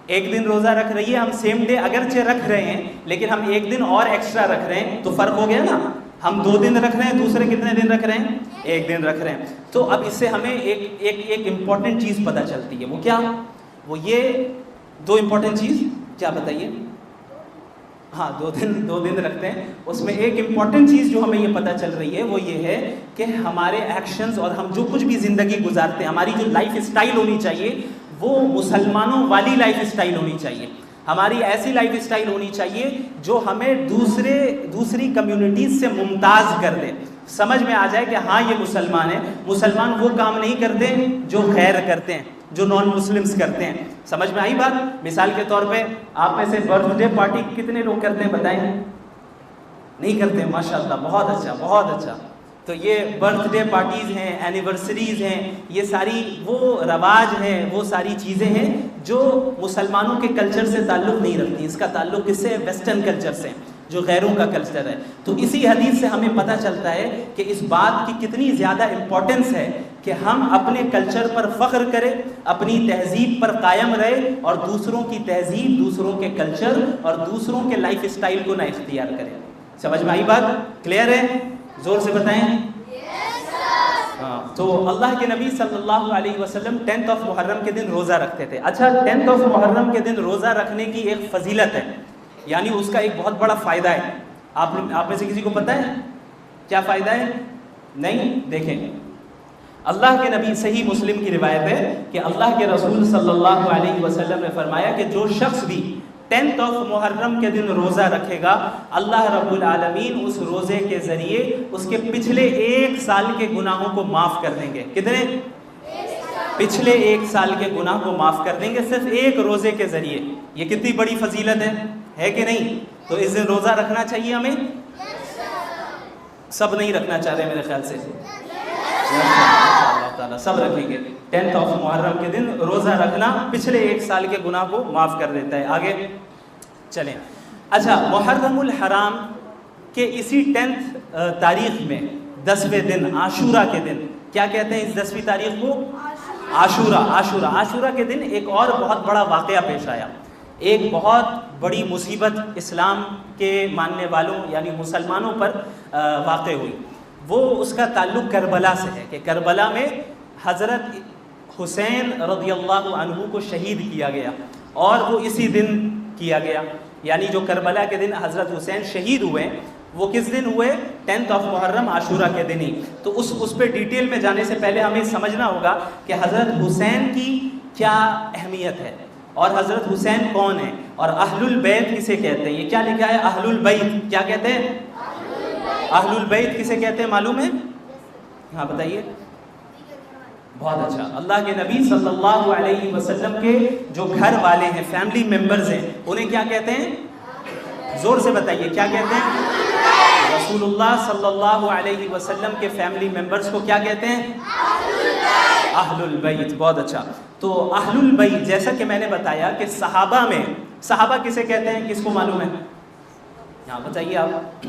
Speaker 1: ایک دن روزہ رکھ رہی ہے، ہم سیم ڈے اگرچہ رکھ رہے ہیں لیکن ہم ایک دن اور ایکسٹرا رکھ رہے ہیں، تو فرق ہو گیا نا. ہم 2 دن رکھ رہے ہیں، دوسرے کتنے دن رکھ رہے ہیں؟ ایک دن رکھ رہے ہیں. تو اب اس سے ہمیں ایک امپورٹنٹ چیز پتہ چلتی ہے. وہ کیا؟ وہ یہ 2 امپورٹنٹ چیز کیا بتائیے؟ ہاں 2 دن رکھتے ہیں. اس میں ایک امپورٹنٹ چیز جو ہمیں یہ پتہ چل رہی ہے وہ یہ ہے کہ ہمارے ایکشنز اور ہم جو کچھ بھی زندگی گزارتے ہیں، ہماری جو لائف اسٹائل ہونی چاہیے وہ مسلمانوں والی لائف اسٹائل ہونی چاہیے. ہماری ایسی لائف اسٹائل ہونی چاہیے جو ہمیں دوسری کمیونٹیز سے ممتاز کر دے. سمجھ میں آ جائے کہ ہاں یہ مسلمان ہے. مسلمان وہ کام نہیں کرتے جو غیر کرتے ہیں، جو نان مسلمز کرتے ہیں. سمجھ میں آئی بات؟ مثال کے طور پہ آپ میں سے برتھ ڈے پارٹی کتنے لوگ کرتے ہیں بتائیں؟ نہیں کرتے. ماشاءاللہ، بہت اچھا بہت اچھا. تو یہ برتھ ڈے پارٹیز ہیں، اینیورسریز ہیں، یہ ساری وہ رواج ہیں، وہ ساری چیزیں ہیں جو مسلمانوں کے کلچر سے تعلق نہیں رکھتی. اس کا تعلق کس سے ہے؟ ویسٹرن کلچر سے، جو غیروں کا کلچر ہے. تو اسی حدیث سے ہمیں پتہ چلتا ہے کہ اس بات کی کتنی زیادہ امپورٹنس ہے کہ ہم اپنے کلچر پر فخر کریں، اپنی تہذیب پر قائم رہے، اور دوسروں کی تہذیب، دوسروں کے کلچر اور دوسروں کے لائف اسٹائل کو نہ اختیار کریں. سمجھ میں آئی بات؟ کلیئر ہے؟ زور سے بتائیں. ہاں. تو اللہ کے نبی صلی اللہ علیہ وسلم 10 محرم کے دن روزہ رکھتے تھے. اچھا، 10 محرم کے دن روزہ رکھنے کی ایک فضیلت ہے، یعنی اس کا ایک بہت بڑا فائدہ ہے. آپ میں سے کسی کو پتہ ہے کیا فائدہ ہے؟ نہیں؟ دیکھیں، اللہ کے نبی، صحیح مسلم کی روایت ہے کہ اللہ کے رسول صلی اللہ علیہ وسلم نے فرمایا کہ جو شخص بھی 10 محرم کے دن روزہ رکھے گا، اللہ رب العالمین اس روزے کے ذریعے اس کے پچھلے 1 سال کے گناہوں کو معاف کر دیں گے. کتنے؟ پچھلے 1 سال کے گناہ کو معاف کر دیں گے، صرف ایک روزے کے ذریعے. یہ کتنی بڑی فضیلت ہے کہ نہیں؟ تو اس دن روزہ رکھنا چاہیے ہمیں. سب نہیں رکھنا چاہ رہے میرے خیال سے. اللہ تعالیٰ سب رکھیں گے. 10 محرم کے دن روزہ رکھنا پچھلے 1 سال کے گناہ کو معاف کر دیتا ہے. آگے چلیں. اچھا، محرم الحرام کے اسی 10 تاریخ میں 10ویں دن عاشورہ کے دن کیا کہتے ہیں اس 10ویں تاریخ کو؟ عاشورہ کے دن ایک اور بہت بڑا واقعہ پیش آیا. ایک بہت بڑی مصیبت اسلام کے ماننے والوں یعنی مسلمانوں پر واقع ہوئی. وہ اس کا تعلق کربلا سے ہے کہ کربلا میں حضرت حسین رضی اللہ عنہ کو شہید کیا گیا، اور وہ اسی دن کیا گیا. یعنی جو کربلا کے دن حضرت حسین شہید ہوئے وہ کس دن ہوئے؟ 10 محرم عاشورہ کے دن ہی. تو اس پہ ڈیٹیل میں جانے سے پہلے ہمیں سمجھنا ہوگا کہ حضرت حسین کی کیا اہمیت ہے اور حضرت حسین کون ہے اور اہل البیت کسے کہتے ہیں. یہ کیا لکھا ہے؟ اہل البیت. کیا کہتے ہیں؟ اہل البیت کسے کہتے ہیں معلوم ہے؟ ہاں بتائیے. بہت اچھا. اللہ کے نبی صلی اللہ علیہ وسلم کے جو گھر والے ہیں، فیملی ممبرز ہیں، انہیں کیا کہتے ہیں؟ زور سے بتائیے کیا کہتے ہیں؟ رسول اللہ صلی اللہ علیہ وسلم کے فیملی ممبرز کو کیا کہتے ہیں؟ اہل البیت. بہت اچھا. تو اہل البیت، جیسا کہ میں نے بتایا کہ صحابہ کسے کہتے ہیں؟ کس کو معلوم ہے؟ ہاں بتائیے آپ.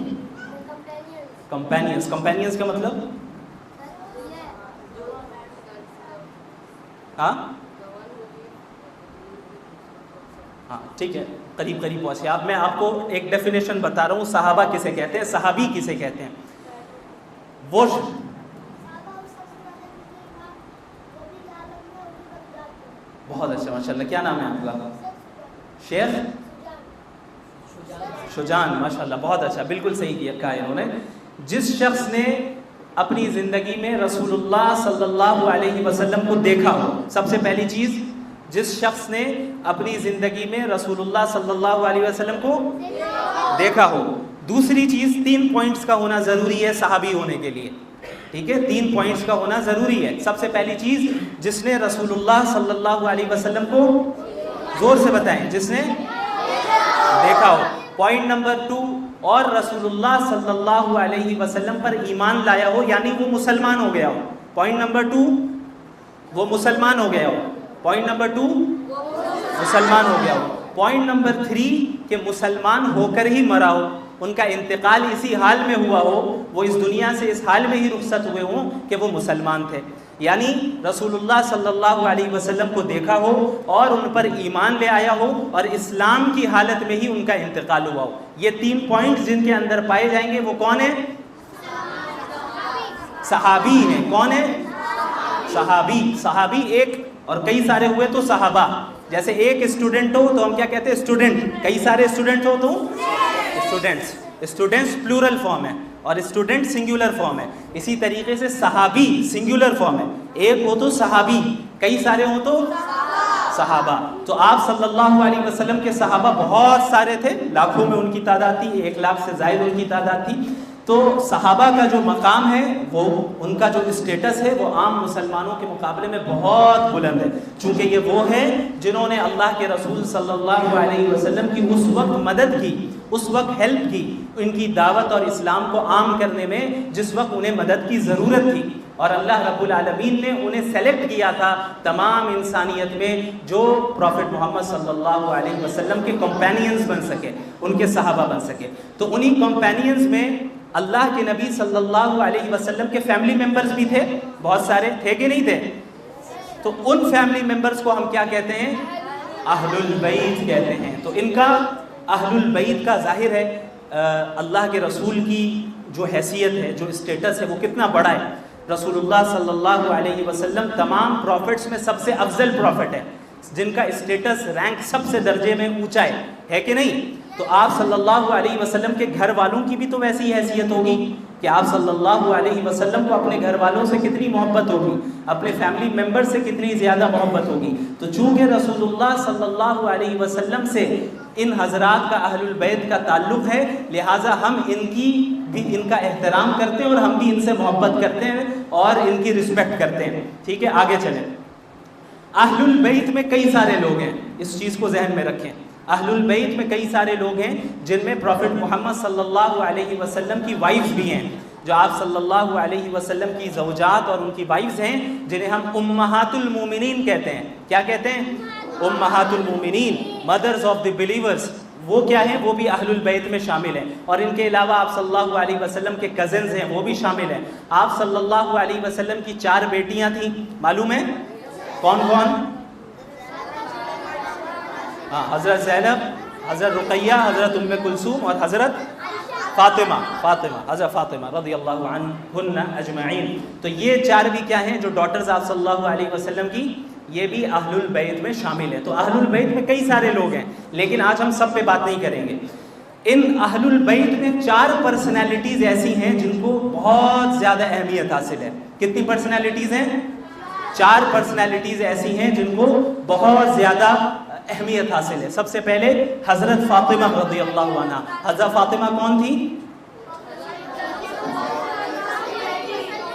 Speaker 1: کمپینینز کا مطلب؟ ہاں ٹھیک ہے، قریب پہنچے آپ. میں آپ کو ایک ڈیفینیشن بتا رہا ہوں. صحابہ کسے کہتے ہیں؟ صحابی کسے کہتے ہیں؟ وہ بہت اچھا، ماشاءاللہ. کیا نام ہے آپ کا؟ شیخ شجان. ماشاءاللہ بہت اچھا، بالکل صحیح کہا انہوں نے. جس شخص نے اپنی زندگی میں رسول اللہ صلی اللہ علیہ وسلم کو دیکھا ہو، سب سے پہلی چیز، جس شخص نے اپنی زندگی میں رسول اللہ صلی اللہ علیہ وسلم کو دیکھا ہو. دوسری چیز، 3 پوائنٹس کا ہونا ضروری ہے صحابی ہونے کے لیے. ٹھیک ہے، 3 پوائنٹس کا ہونا ضروری ہے. سب سے پہلی چیز، جس نے رسول اللہ صلی اللہ علیہ وسلم کو، زور سے بتائیں، جس نے دیکھا ہو. پوائنٹ نمبر 2، اور رسول اللہ صلی اللہ علیہ وسلم پر ایمان لایا ہو، یعنی وہ مسلمان ہو گیا ہو. پوائنٹ نمبر 2، وہ مسلمان ہو گیا ہو. پوائنٹ نمبر 2، مسلمان ہو گیا ہو. پوائنٹ نمبر 3، کہ مسلمان ہو کر ہی مرا ہو، ان کا انتقال اسی حال میں ہوا ہو، وہ اس دنیا سے اس حال میں ہی رخصت ہوئے ہوں کہ وہ مسلمان تھے. یعنی رسول اللہ صلی اللہ علیہ وسلم کو دیکھا ہو اور ان پر ایمان لے آیا ہو اور اسلام کی حالت میں ہی ان کا انتقال ہوا ہو. یہ 3 پوائنٹ جن کے اندر پائے جائیں گے وہ کون ہیں؟ صحابی ہیں. کون ہے؟ صحابی ایک اور کئی سارے ہوئے تو صحابہ. جیسے ایک اسٹوڈنٹ ہو تو ہم کیا کہتے ہیں؟ اسٹوڈنٹ. کئی سارے اسٹوڈنٹ ہو تو اسٹوڈنٹس پلورل فارم ہے اور اسٹوڈنٹ سنگولر فارم ہے. اسی طریقے سے صحابی سنگولر فارم ہے. ایک ہو تو صحابی، کئی سارے ہو تو صحابہ. تو آپ صلی اللہ علیہ وسلم کے صحابہ بہت سارے تھے، لاکھوں میں ان کی تعداد تھی، 1 لاکھ سے زائد ان کی تعداد تھی. تو صحابہ کا جو مقام ہے، وہ ان کا جو اسٹیٹس ہے، وہ عام مسلمانوں کے مقابلے میں بہت بلند ہے، چونکہ یہ وہ ہیں جنہوں نے اللہ کے رسول صلی اللہ علیہ وسلم کی اس وقت مدد کی، اس وقت ہیلپ کی ان کی دعوت اور اسلام کو عام کرنے میں جس وقت انہیں مدد کی ضرورت تھی، اور اللہ رب العالمین نے انہیں سلیکٹ کیا تھا تمام انسانیت میں جو پروفٹ محمد صلی اللہ علیہ وسلم کے کمپینینز بن سکے، ان کے صحابہ بن سکے۔ تو انہی کمپینینز میں اللہ کے نبی صلی اللہ علیہ وسلم کے فیملی ممبرز بھی تھے، بہت سارے تھے کہ نہیں تھے؟ تو ان فیملی ممبرز کو ہم کیا کہتے ہیں؟ اہل البیت کہتے ہیں۔ تو ان کا اہل البیت کا ظاہر ہے اللہ کے رسول کی جو حیثیت ہے، جو اسٹیٹس ہے، وہ کتنا بڑا ہے۔ رسول اللہ صلی اللہ علیہ وسلم تمام پروفٹس میں سب سے افضل پروفٹ ہے، جن کا اسٹیٹس رینک سب سے درجے میں اونچا ہے کہ نہیں؟ تو آپ صلی اللہ علیہ وسلم کے گھر والوں کی بھی تو ویسی حیثیت ہوگی کہ آپ صلی اللہ علیہ وسلم کو اپنے گھر والوں سے کتنی محبت ہوگی، اپنے فیملی ممبر سے کتنی زیادہ محبت ہوگی۔ تو چونکہ رسول اللہ صلی اللہ علیہ وسلم سے ان حضرات کا اہل البیت کا تعلق ہے، لہٰذا ہم ان کا احترام کرتے ہیں اور ہم بھی ان سے محبت کرتے ہیں اور ان کی رسپیکٹ کرتے ہیں۔ ٹھیک ہے، آگے چلیں۔ اہل البیت میں کئی سارے لوگ ہیں، اس چیز کو ذہن میں رکھیں۔ اہل البیت میں کئی سارے لوگ ہیں جن میں پروفٹ محمد صلی اللہ علیہ وسلم کی وائفز بھی ہیں، جو آپ صلی اللہ علیہ وسلم کی زوجات اور ان کی وائفز ہیں، جنہیں ہم امہات المومنین کہتے ہیں۔ کیا کہتے ہیں؟ امہات المومنین، مدرز آف دی بلیورز۔ وہ کیا ہیں؟ وہ بھی اہل البیت میں شامل ہیں، اور ان کے علاوہ آپ صلی اللہ علیہ وسلم کے کزنز ہیں، وہ بھی شامل ہیں۔ آپ صلی اللہ علیہ وسلم کی 4 بیٹیاں تھیں، معلوم ہے کون کون؟ حضرت زینب، حضرت رقیہ، حضرت ام کلثوم اور حضرت فاطمہ، حضرت فاطمہ رضی اللہ عنہن اجمعین۔ تو یہ 4 بھی کیا ہیں؟ جو ڈاٹرز آپ صلی اللہ علیہ وسلم کی، یہ بھی اہل البیت میں شامل ہے۔ تو اہل البیت میں کئی سارے لوگ ہیں، لیکن آج ہم سب پہ بات نہیں کریں گے۔ ان اہل البیت میں 4 پرسنالٹیز ایسی ہیں جن کو بہت زیادہ اہمیت حاصل ہے۔ کتنی پرسنالٹیز ہیں؟ 4 پرسنالٹیز ایسی ہیں جن کو بہت زیادہ اہمیت حاصل ہے۔ سب سے پہلے حضرت فاطمہ رضی اللہ عنہ۔ حضرت فاطمہ کون تھی؟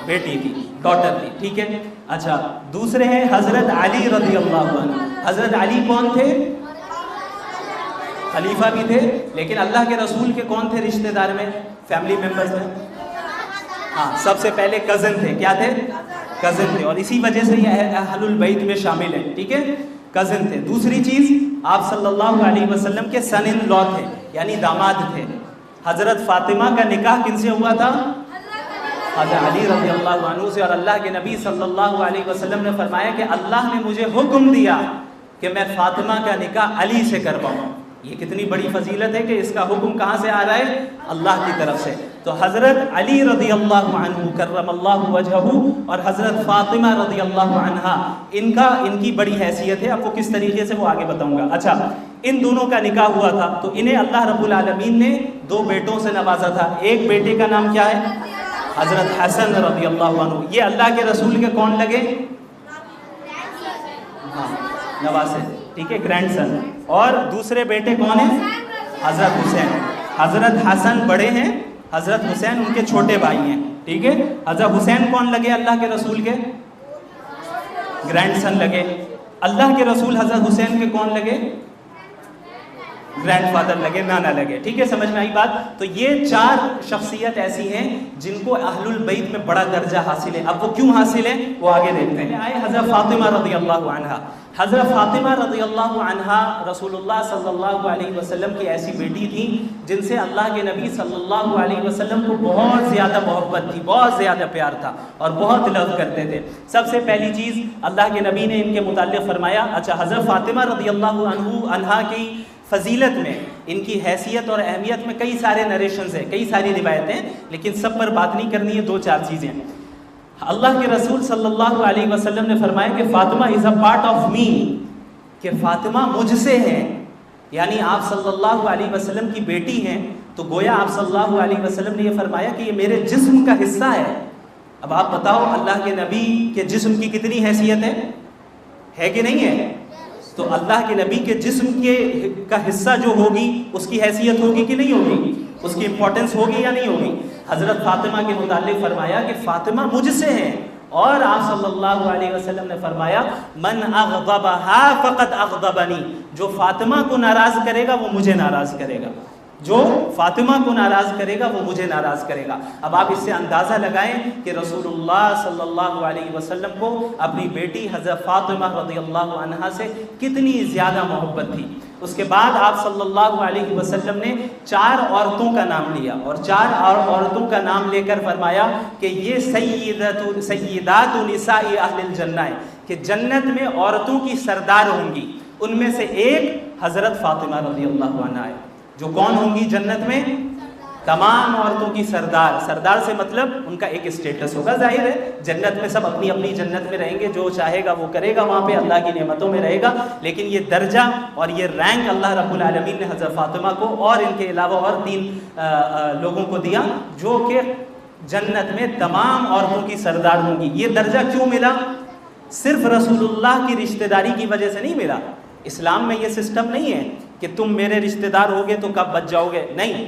Speaker 1: بیٹی تھی، ڈاٹر تھی، ٹھیک ہے۔ اچھا، دوسرے ہیں حضرت علی رضی اللہ عنہ۔ حضرت علی کون تھے؟ خلیفہ بھی تھے، لیکن اللہ کے رسول کے کون تھے رشتہ دار میں، فیملی ممبرز میں؟ ہاں، سب سے پہلے کزن تھے۔ کیا تھے؟ کزن تھے، اور اسی وجہ سے یہ اہل البیت میں شامل ہیں، ٹھیک ہے، کزن تھے۔ دوسری چیز، آپ صلی اللہ علیہ وسلم کے سن ان لا تھے، یعنی داماد تھے۔ حضرت فاطمہ کا نکاح کن سے ہوا تھا؟ حضرت علی رضی اللہ عنہ سے، اور اللہ کے نبی صلی اللہ علیہ وسلم نے فرمایا کہ اللہ نے مجھے حکم دیا کہ میں فاطمہ کا نکاح علی سے کرواؤں۔ یہ کتنی بڑی فضیلت ہے کہ اس کا حکم کہاں سے آ رہا ہے؟ اللہ کی طرف سے۔ تو حضرت علی رضی اللہ عنہ کرم اللہ وجہہ اور حضرت فاطمہ رضی اللہ عنہا، ان کی بڑی حیثیت ہے۔ آپ کو کس طریقے سے وہ آگے بتاؤں گا۔ اچھا، ان دونوں کا نکاح ہوا تھا، تو انہیں اللہ رب العالمین نے 2 بیٹوں سے نوازا تھا۔ ایک بیٹے کا نام کیا ہے؟ حضرت حسن رضی اللہ عنہ۔ یہ اللہ کے رسول کے کون لگے؟ ہاں، نواسے، ٹھیک ہے، گرینڈ سن۔ اور دوسرے بیٹے کون ہیں؟ حضرت حسین۔ حضرت حسن بڑے ہیں، حضرت حسین ان کے چھوٹے بھائی ہیں، ٹھیک ہے۔ حضرت حسین کون لگے اللہ کے رسول کے؟ گرینڈ سن لگے۔ اللہ کے رسول حضرت حسین کے کون لگے؟ گرینڈ فادر لگے، نانا لگے، ٹھیک ہے، سمجھ میں آئی بات؟ تو یہ 4 شخصیت ایسی ہیں جن کو اہل البیت میں بڑا درجہ حاصل ہے۔ اب وہ کیوں حاصل ہے وہ آگے دیکھتے ہیں۔ آئے حضرت فاطمہ رضی اللہ عنہا۔ حضرت فاطمہ رضی اللہ عنہا رسول اللہ صلی اللہ علیہ وسلم کی ایسی بیٹی تھی جن سے اللہ کے نبی صلی اللہ علیہ وسلم کو بہت زیادہ محبت تھی، بہت زیادہ پیار تھا اور بہت لو کرتے تھے۔ سب سے پہلی چیز اللہ کے نبی نے ان کے متعلق فرمایا۔ اچھا، حضرت فاطمہ رضی اللہ عنہا کی فضیلت میں، ان کی حیثیت اور اہمیت میں کئی سارے نریشنز ہیں، کئی ساری روایتیں، لیکن سب پر بات نہیں کرنی ہے۔ 2-4 چیزیں۔ اللہ کے رسول صلی اللہ علیہ وسلم نے فرمایا کہ فاطمہ از اے پارٹ آف می، کہ فاطمہ مجھ سے ہے، یعنی آپ صلی اللہ علیہ وسلم کی بیٹی ہیں، تو گویا آپ صلی اللہ علیہ وسلم نے یہ فرمایا کہ یہ میرے جسم کا حصہ ہے۔ اب آپ بتاؤ اللہ کے نبی کے جسم کی کتنی حیثیت ہے کہ نہیں ہے؟ تو اللہ کے نبی کے جسم کا حصہ جو ہوگی اس کی حیثیت ہوگی کہ نہیں ہوگی؟ اس کی امپورٹنس ہوگی یا نہیں ہوگی؟ حضرت فاطمہ کے متعلق فرمایا کہ فاطمہ مجھ سے ہیں، اور آپ صلی اللہ علیہ وسلم نے فرمایا من اغضبها فقد اغضبنی، جو فاطمہ کو ناراض کرے گا وہ مجھے ناراض کرے گا۔ جو فاطمہ کو ناراض کرے گا وہ مجھے ناراض کرے گا۔ اب آپ اس سے اندازہ لگائیں کہ رسول اللہ صلی اللہ علیہ وسلم کو اپنی بیٹی حضرت فاطمہ رضی اللہ عنہا سے کتنی زیادہ محبت تھی۔ اس کے بعد آپ صلی اللہ علیہ وسلم نے 4 عورتوں کا نام لیا، اور 4 عورتوں کا نام لے کر فرمایا کہ یہ سیدات نساء اہل الجنہ ہے، کہ جنت میں عورتوں کی سردار ہوں گی، ان میں سے ایک حضرت فاطمہ رضی اللہ عنہا ہے، جو کون ہوں گی جنت میں؟ تمام عورتوں کی سردار۔ سردار سے مطلب ان کا ایک اسٹیٹس ہوگا، ظاہر ہے جنت میں سب اپنی اپنی جنت میں رہیں گے، جو چاہے گا وہ کرے گا، وہاں پہ اللہ کی نعمتوں میں رہے گا، لیکن یہ درجہ اور یہ رینک اللہ رب العالمین نے حضرت فاطمہ کو اور ان کے علاوہ اور 3 لوگوں کو دیا جو کہ جنت میں تمام عورتوں کی سردار ہوں گی۔ یہ درجہ کیوں ملا؟ صرف رسول اللہ کی رشتہ داری کی وجہ سے نہیں ملا۔ اسلام میں یہ سسٹم نہیں ہے کہ تم میرے رشتہ دار ہوگے تو کب بچ جاؤ گے، نہیں،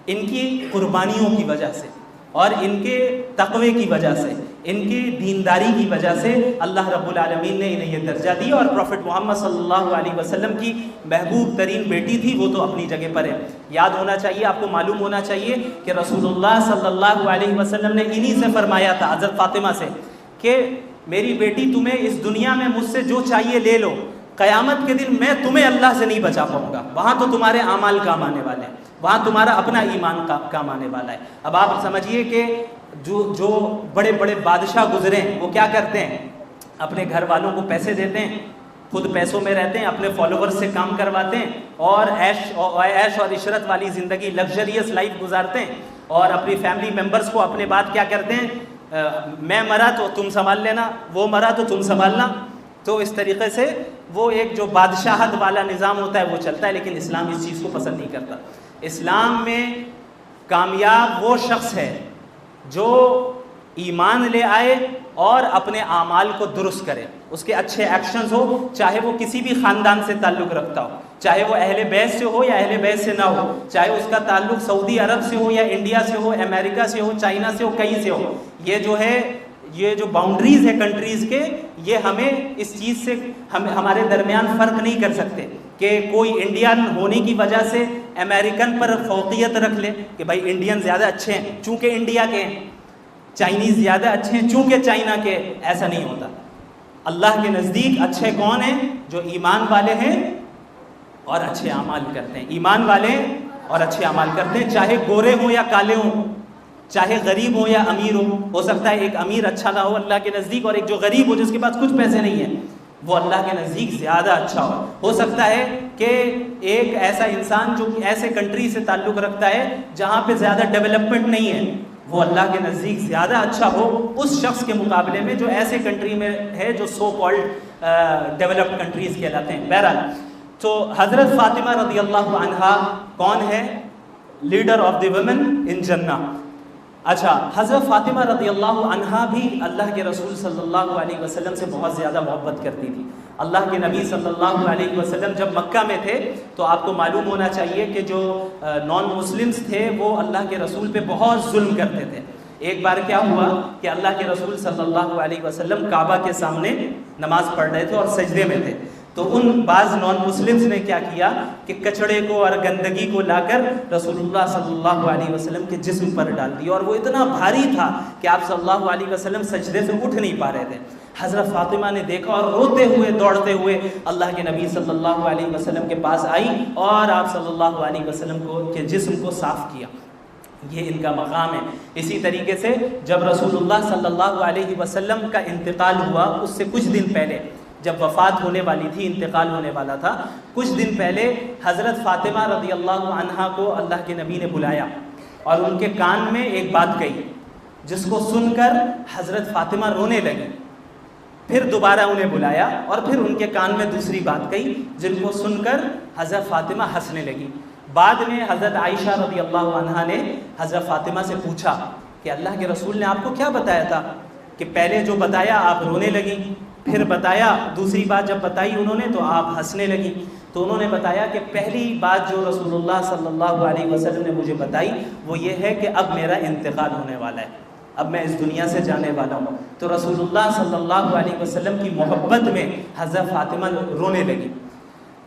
Speaker 1: ان کی قربانیوں کی وجہ سے اور ان کے تقوی کی وجہ سے، ان کی دینداری کی وجہ سے اللہ رب العالمین نے انہیں یہ درجہ دیا۔ اور پروفٹ محمد صلی اللہ علیہ وسلم کی محبوب ترین بیٹی تھی، وہ تو اپنی جگہ پر ہے۔ یاد ہونا چاہیے، آپ کو معلوم ہونا چاہیے کہ رسول اللہ صلی اللہ علیہ وسلم نے انہی سے فرمایا تھا حضرت فاطمہ سے کہ میری بیٹی تمہیں اس دنیا میں مجھ سے جو چاہیے لے لو، قیامت کے دن میں تمہیں اللہ سے نہیں بچا پاؤں گا، وہاں تو تمہارے اعمال کام آنے والے ہیں، وہاں تمہارا اپنا ایمان کام آنے والا ہے۔ اب آپ سمجھیے کہ جو بڑے بڑے بادشاہ گزرے ہیں وہ کیا کرتے ہیں؟ اپنے گھر والوں کو پیسے دیتے ہیں، خود پیسوں میں رہتے ہیں، اپنے فالوورز سے کام کرواتے ہیں، اور عیش اور عشرت والی زندگی، لگژریس لائف گزارتے ہیں، اور اپنی فیملی ممبرز کو اپنے بات کیا کرتے ہیں؟ میں مرا تو تم سنبھال لینا، وہ مرا تو تم سنبھالنا۔ تو اس طریقے سے وہ ایک جو بادشاہت والا نظام ہوتا ہے وہ چلتا ہے، لیکن اسلام اس چیز کو پسند نہیں کرتا۔ اسلام میں کامیاب وہ شخص ہے جو ایمان لے آئے اور اپنے اعمال کو درست کرے، اس کے اچھے ایکشنز ہو، چاہے وہ کسی بھی خاندان سے تعلق رکھتا ہو، چاہے وہ اہل بیت سے ہو یا اہل بیت سے نہ ہو، چاہے اس کا تعلق سعودی عرب سے ہو یا انڈیا سے ہو، امریکہ سے ہو، چائنا سے ہو، کہیں سے ہو۔ یہ جو باؤنڈریز ہے کنٹریز کے، یہ ہمیں اس چیز سے ہمارے درمیان فرق نہیں کر سکتے کہ کوئی انڈین ہونے کی وجہ سے امریکن پر فوقیت رکھ لے کہ بھائی انڈین زیادہ اچھے ہیں چونکہ انڈیا کے ہیں، چائنیز زیادہ اچھے ہیں چونکہ چائنا کے۔ ایسا نہیں ہوتا۔ اللہ کے نزدیک اچھے کون ہیں؟ جو ایمان والے ہیں اور اچھے اعمال کرتے ہیں۔ ایمان والے اور اچھے اعمال کرتے ہیں، چاہے گورے ہوں یا کالے ہوں، چاہے غریب ہو یا امیر ہو سکتا ہے ایک امیر اچھا نہ ہو اللہ کے نزدیک، اور ایک جو غریب ہو جس کے پاس کچھ پیسے نہیں ہیں وہ اللہ کے نزدیک زیادہ اچھا ہو سکتا ہے کہ ایک ایسا انسان جو ایسے کنٹری سے تعلق رکھتا ہے جہاں پہ زیادہ ڈیولپمنٹ نہیں ہے وہ اللہ کے نزدیک زیادہ اچھا ہو اس شخص کے مقابلے میں جو ایسے کنٹری میں ہے جو سو کالڈ ڈیولپڈ کنٹریز کہلاتے ہیں۔ بہرحال تو حضرت فاطمہ رضی اللہ عنہا کون ہے؟ Leader of the women in جنہ۔ اچھا، حضرت فاطمہ رضی اللہ عنہا بھی اللہ کے رسول صلی اللہ علیہ وسلم سے بہت زیادہ محبت کرتی تھی۔ اللہ کے نبی صلی اللہ علیہ وسلم جب مکہ میں تھے تو آپ کو معلوم ہونا چاہیے کہ جو نان مسلمز تھے وہ اللہ کے رسول پہ بہت ظلم کرتے تھے۔ ایک بار کیا ہوا کہ اللہ کے رسول صلی اللہ علیہ وسلم کعبہ کے سامنے نماز پڑھ رہے تھے اور سجدے میں تھے، تو ان بعض نان مسلمز نے کیا کیا کہ کچڑے کو اور گندگی کو لا کر رسول اللہ صلی اللہ علیہ وسلم کے جسم پر ڈال دیا، اور وہ اتنا بھاری تھا کہ آپ صلی اللہ علیہ وسلم سجدے سے اٹھ نہیں پا رہے تھے۔ حضرت فاطمہ نے دیکھا اور روتے ہوئے دوڑتے ہوئے اللہ کے نبی صلی اللہ علیہ وسلم کے پاس آئی اور آپ صلی اللہ علیہ وسلم کے جسم کو صاف کیا۔ یہ ان کا مقام ہے۔ اسی طریقے سے جب رسول اللہ صلی اللہ علیہ وسلم کا انتقال ہوا، اس سے کچھ دن پہلے جب وفات ہونے والی تھی، انتقال ہونے والا تھا، کچھ دن پہلے حضرت فاطمہ رضی اللہ عنہا کو اللہ کے نبی نے بلایا اور ان کے کان میں ایک بات کہی جس کو سن کر حضرت فاطمہ رونے لگی۔ پھر دوبارہ انہیں بلایا اور پھر ان کے کان میں دوسری بات کہی جن کو سن کر حضرت فاطمہ ہنسنے لگی۔ بعد میں حضرت عائشہ رضی اللہ عنہا نے حضرت فاطمہ سے پوچھا کہ اللہ کے رسول نے آپ کو کیا بتایا تھا؟ کہ پہلے جو بتایا آپ رونے لگی، پھر بتایا دوسری بات جب بتائی انہوں نے تو آپ ہنسنے لگی۔ تو انہوں نے بتایا کہ پہلی بات جو رسول اللہ صلی اللہ علیہ وسلم نے مجھے بتائی وہ یہ ہے کہ اب میرا انتقال ہونے والا ہے، اب میں اس دنیا سے جانے والا ہوں۔ تو رسول اللہ صلی اللہ علیہ وسلم کی محبت میں حضرت فاطمہ رونے لگی۔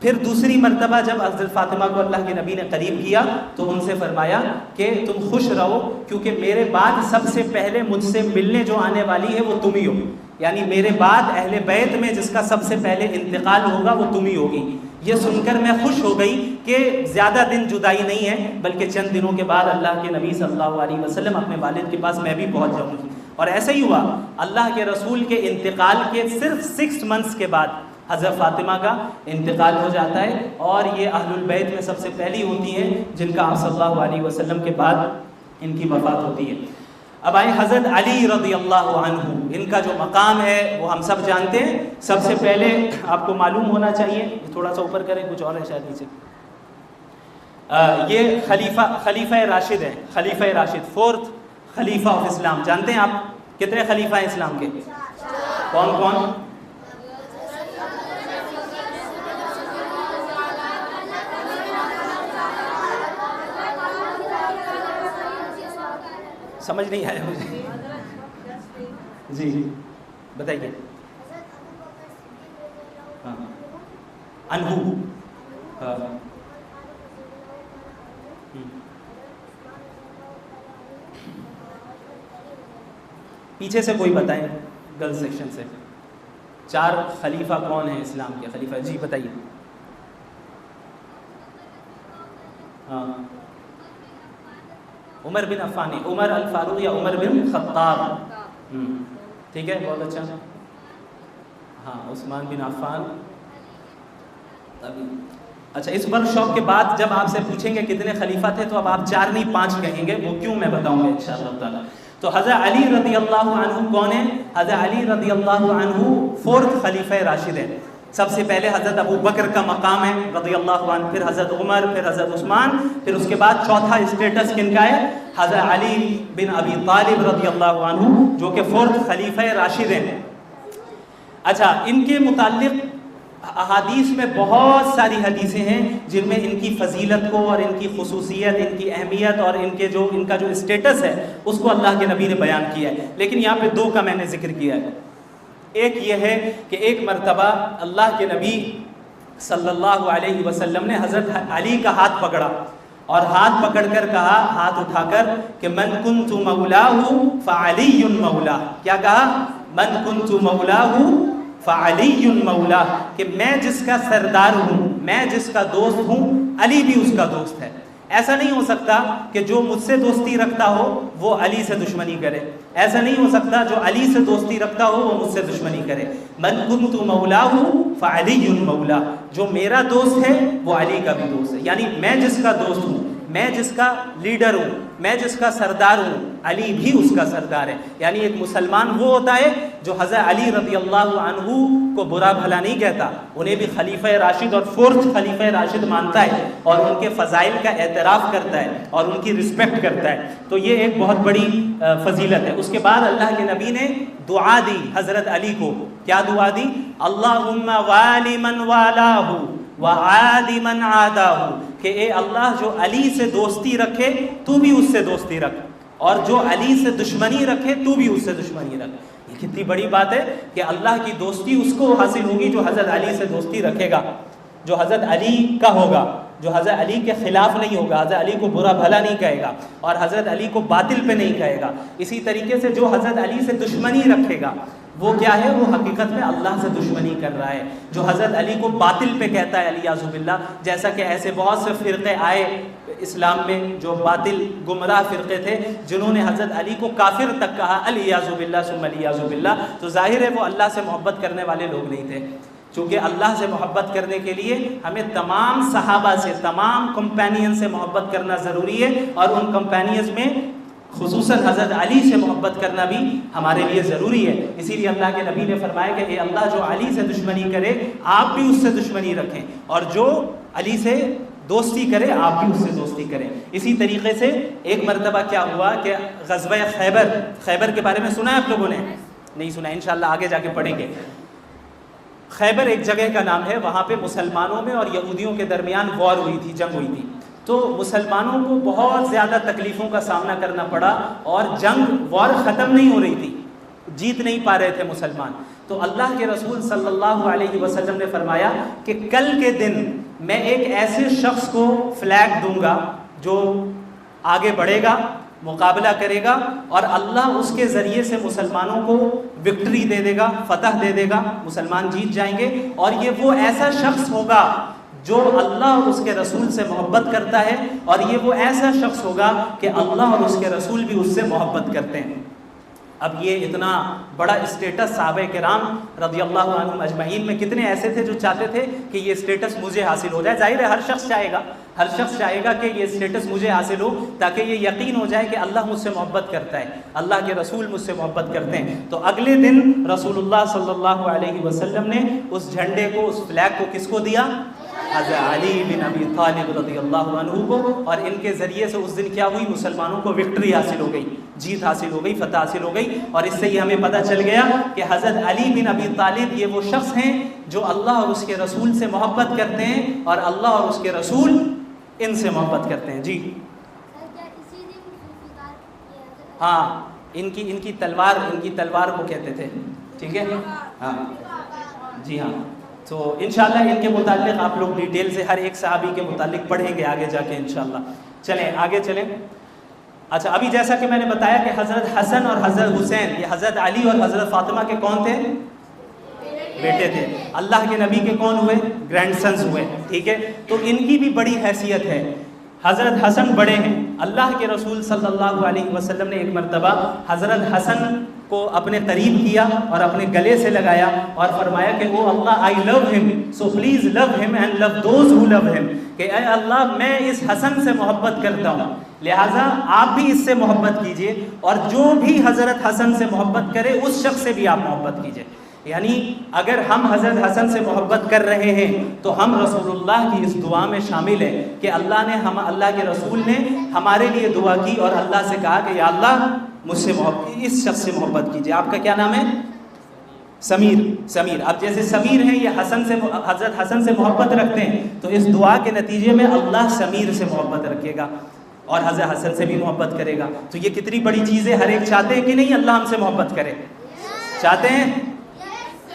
Speaker 1: پھر دوسری مرتبہ جب حضرت فاطمہ کو اللہ کے نبی نے قریب کیا تو ان سے فرمایا کہ تم خوش رہو، کیونکہ میرے بعد سب سے پہلے مجھ سے ملنے جو آنے والی ہے وہ تم ہی ہو، یعنی میرے بعد اہل بیت میں جس کا سب سے پہلے انتقال ہوگا وہ تم ہی ہوگی۔ یہ سن کر میں خوش ہو گئی کہ زیادہ دن جدائی نہیں ہے، بلکہ چند دنوں کے بعد اللہ کے نبی صلی اللہ علیہ وسلم اپنے والد کے پاس میں بھی پہنچ جاؤں گی۔ اور ایسا ہی ہوا، اللہ کے رسول کے انتقال کے صرف 6 منتھس کے بعد حضرت فاطمہ کا انتقال ہو جاتا ہے، اور یہ اہل البیت میں سب سے پہلی ہوتی ہیں جن کا آپ صلی اللہ علیہ وسلم کے بعد ان کی وفات ہوتی ہے۔ اب آئے حضرت علی رضی اللہ عنہ، ان کا جو مقام ہے وہ ہم سب جانتے ہیں۔ سب سے پہلے آپ کو معلوم ہونا چاہیے، تھوڑا سا اوپر کریں، کچھ اور ہے شاید نیچے، یہ خلیفہ راشد ہے، خلیفہ راشد، 4th خلیفہ آف اسلام۔ جانتے ہیں آپ کتنے خلیفہ ہیں اسلام کے؟ کون کون؟ سمجھ نہیں آیا مجھے، جی بتائیے۔ ہاں انہو، ہاں پیچھے سے کوئی بتائیں، گرل سیکشن سے 4 خلیفہ کون ہیں اسلام کے خلیفہ؟ جی بتائیے۔ ہاں عمر بن عفان، عمر الفاروق یا عمر بن خطاب؟ ٹھیک ہے، بہت اچھا۔ ہاں عثمان بن عفان۔ اچھا، اس ورک شاپ کے بعد جب آپ سے پوچھیں گے کتنے خلیفہ تھے تو اب آپ 4 نہیں 5 کہیں گے، وہ کیوں میں بتاؤں گا انشاءاللہ تعالی۔ تو حضرت علی رضی اللہ عنہ کون ہیں؟ حضرت علی رضی اللہ عنہ 4th خلیفہ راشد ہیں۔ سب سے پہلے حضرت ابو بکر کا مقام ہے رضی اللہ عنہ، پھر حضرت عمر، پھر حضرت عثمان، پھر اس کے بعد چوتھا اسٹیٹس کن کا ہے؟ حضرت علی بن ابی طالب رضی اللہ عنہ، جو کہ 4th خلیفہ راشد ہیں۔ اچھا، ان کے متعلق احادیث میں بہت ساری حدیثیں ہیں جن میں ان کی فضیلت کو اور ان کی خصوصیت، ان کی اہمیت اور ان کا جو اسٹیٹس ہے اس کو اللہ کے نبی نے بیان کیا ہے، لیکن یہاں پہ 2 کا میں نے ذکر کیا ہے۔ ایک یہ ہے کہ ایک مرتبہ اللہ کے نبی صلی اللہ علیہ وسلم نے حضرت علی کا ہاتھ پکڑا اور ہاتھ پکڑ کر کہا، ہاتھ اٹھا کر، کہ من کنت مولاہ فعلی مولا۔ کیا کہا؟ من کنت مولاہ فعلی مولا، کہ میں جس کا سردار ہوں، میں جس کا دوست ہوں، علی بھی اس کا دوست ہے۔ ایسا نہیں ہو سکتا کہ جو مجھ سے دوستی رکھتا ہو وہ علی سے دشمنی کرے، ایسا نہیں ہو سکتا جو علی سے دوستی رکھتا ہو وہ مجھ سے دشمنی کرے۔ من کنت مولاہ فعلی مولا، جو میرا دوست ہے وہ علی کا بھی دوست ہے، یعنی میں جس کا دوست ہوں، میں جس کا لیڈر ہوں، میں جس کا سردار ہوں، علی بھی اس کا سردار ہے۔ یعنی ایک مسلمان وہ ہوتا ہے جو حضرت علی رضی اللہ عنہ کو برا بھلا نہیں کہتا، انہیں بھی خلیفہ راشد اور 4th خلیفہ راشد مانتا ہے اور ان کے فضائل کا اعتراف کرتا ہے اور ان کی رسپیکٹ کرتا ہے۔ تو یہ ایک بہت بڑی فضیلت ہے۔ اس کے بعد اللہ کے نبی نے دعا دی حضرت علی کو، کیا دعا دی؟ اللہم والی من والاہ وعاد من عاداہ، کہ اے اللہ جو علی سے دوستی رکھے تو بھی اس سے دوستی رکھ، اور جو علی سے دشمنی رکھے تو بھی اس سے دشمنی رکھ۔ یہ کتنی بڑی بات ہے کہ اللہ کی دوستی اس کو حاصل ہوگی جو حضرت علی سے دوستی رکھے گا، جو حضرت علی کا ہوگا، جو حضرت علی کے خلاف نہیں ہوگا، حضرت علی کو برا بھلا نہیں کہے گا اور حضرت علی کو باطل پہ نہیں کہے گا۔ اسی طریقے سے جو حضرت علی سے دشمنی رکھے گا وہ کیا ہے؟ وہ حقیقت میں اللہ سے دشمنی کر رہا ہے۔ جو حضرت علی کو باطل پہ کہتا ہے علیہ باللہ، جیسا کہ ایسے بہت سے فرقے آئے اسلام میں جو باطل گمراہ فرقے تھے جنہوں نے حضرت علی کو کافر تک کہا علیہ باللہ ثم علیہ باللہ، تو ظاہر ہے وہ اللہ سے محبت کرنے والے لوگ نہیں تھے۔ چونکہ اللہ سے محبت کرنے کے لیے ہمیں تمام صحابہ سے، تمام کمپینین سے محبت کرنا ضروری ہے، اور ان کمپینینز میں خصوصاً حضرت علی سے محبت کرنا بھی ہمارے لیے ضروری ہے۔ اسی لیے اللہ کے نبی نے فرمایا کہ اے اللہ جو علی سے دشمنی کرے آپ بھی اس سے دشمنی رکھیں، اور جو علی سے دوستی کرے آپ بھی اس سے دوستی کریں۔ اسی طریقے سے ایک مرتبہ کیا ہوا کہ غزوہ خیبر کے بارے میں سنا ہے آپ لوگوں نے؟ نہیں سنا، انشاءاللہ آگے جا کے پڑھیں گے۔ خیبر ایک جگہ کا نام ہے، وہاں پہ مسلمانوں میں اور یہودیوں کے درمیان وار ہوئی تھی، جنگ ہوئی تھی، تو مسلمانوں کو بہت زیادہ تکلیفوں کا سامنا کرنا پڑا اور وار ختم نہیں ہو رہی تھی، جیت نہیں پا رہے تھے مسلمان. تو اللہ کے رسول صلی اللہ علیہ وسلم نے فرمایا کہ کل کے دن میں ایک ایسے شخص کو فلیگ دوں گا جو آگے بڑھے گا, مقابلہ کرے گا, اور اللہ اس کے ذریعے سے مسلمانوں کو وکٹری دے دے گا, فتح دے دے گا, مسلمان جیت جائیں گے. اور یہ وہ ایسا شخص ہوگا جو اللہ اور اس کے رسول سے محبت کرتا ہے, اور یہ وہ ایسا شخص ہوگا کہ اللہ اور اس کے رسول بھی اس سے محبت کرتے ہیں. اب یہ اتنا بڑا اسٹیٹس صحابہ کرام رضی اللہ عنہم اجمعین میں کتنے ایسے تھے جو چاہتے تھے کہ یہ اسٹیٹس مجھے حاصل ہو جائے. ظاہر ہے ہر شخص چاہے گا کہ یہ اسٹیٹس مجھے حاصل ہو, تاکہ یہ یقین ہو جائے کہ اللہ مجھ سے محبت کرتا ہے, اللہ کے رسول مجھ سے محبت کرتے ہیں. تو اگلے دن رسول اللہ صلی اللہ علیہ وسلم نے اس جھنڈے کو, اس فلیگ کو کس کو دیا؟ حضرت علی بن ابی طالب رضی اللہ عنہ کو. اور ان کے ذریعے سے اس دن کیا ہوئی؟ مسلمانوں کو وکٹری حاصل ہو گئی, جیت حاصل ہو گئی, فتح حاصل ہو گئی. اور اس سے یہ ہمیں پتہ چل گیا کہ حضرت علی بن ابی طالب یہ وہ شخص ہیں جو اللہ اور اس کے رسول سے محبت کرتے ہیں, اور اللہ اور اس کے رسول ان سے محبت کرتے ہیں. جی ہاں, ان کی تلوار کو کہتے تھے. ٹھیک ہے, ہاں جی ہاں. تو انشاءاللہ ان کے متعلق آپ لوگ ڈیٹیل سے ہر ایک صحابی کے متعلق پڑھیں گے آگے جا کے انشاءاللہ. چلیں آگے چلیں. اچھا, ابھی جیسا کہ میں نے بتایا کہ حضرت حسن اور حضرت حسین یہ حضرت علی اور حضرت فاطمہ کے کون تھے؟ بیٹے تھے. اللہ کے نبی کے کون ہوئے؟ گرینڈ سنز ہوئے. ٹھیک ہے, تو ان کی بھی بڑی حیثیت ہے. حضرت حسن بڑے ہیں. اللہ کے رسول صلی اللہ علیہ وسلم نے ایک مرتبہ حضرت حسن کو اپنے قریب کیا اور اپنے گلے سے لگایا اور فرمایا کہ او اللہ, I love him, so please love him and love those who love him. کہ اے اللہ, میں اس حسن سے محبت کرتا ہوں, لہٰذا آپ بھی اس سے محبت کیجئے, اور جو بھی حضرت حسن سے محبت کرے اس شخص سے بھی آپ محبت کیجئے. یعنی اگر ہم حضرت حسن سے محبت کر رہے ہیں تو ہم رسول اللہ کی اس دعا میں شامل ہیں کہ اللہ کے رسول نے ہمارے لیے دعا کی اور اللہ سے کہا کہ یا اللہ مجھ سے اس شخص سے محبت کیجئے. آپ کا کیا نام ہے؟ سمیر. اب جیسے سمیر ہیں یہ حضرت حسن سے محبت رکھتے ہیں, تو اس دعا کے نتیجے میں اللہ سمیر سے محبت رکھے گا اور حضرت حسن سے بھی محبت کرے گا. تو یہ کتنی بڑی چیز ہے. ہر ایک چاہتے ہیں کہ نہیں اللہ ہم سے محبت کرے؟ چاہتے ہیں؟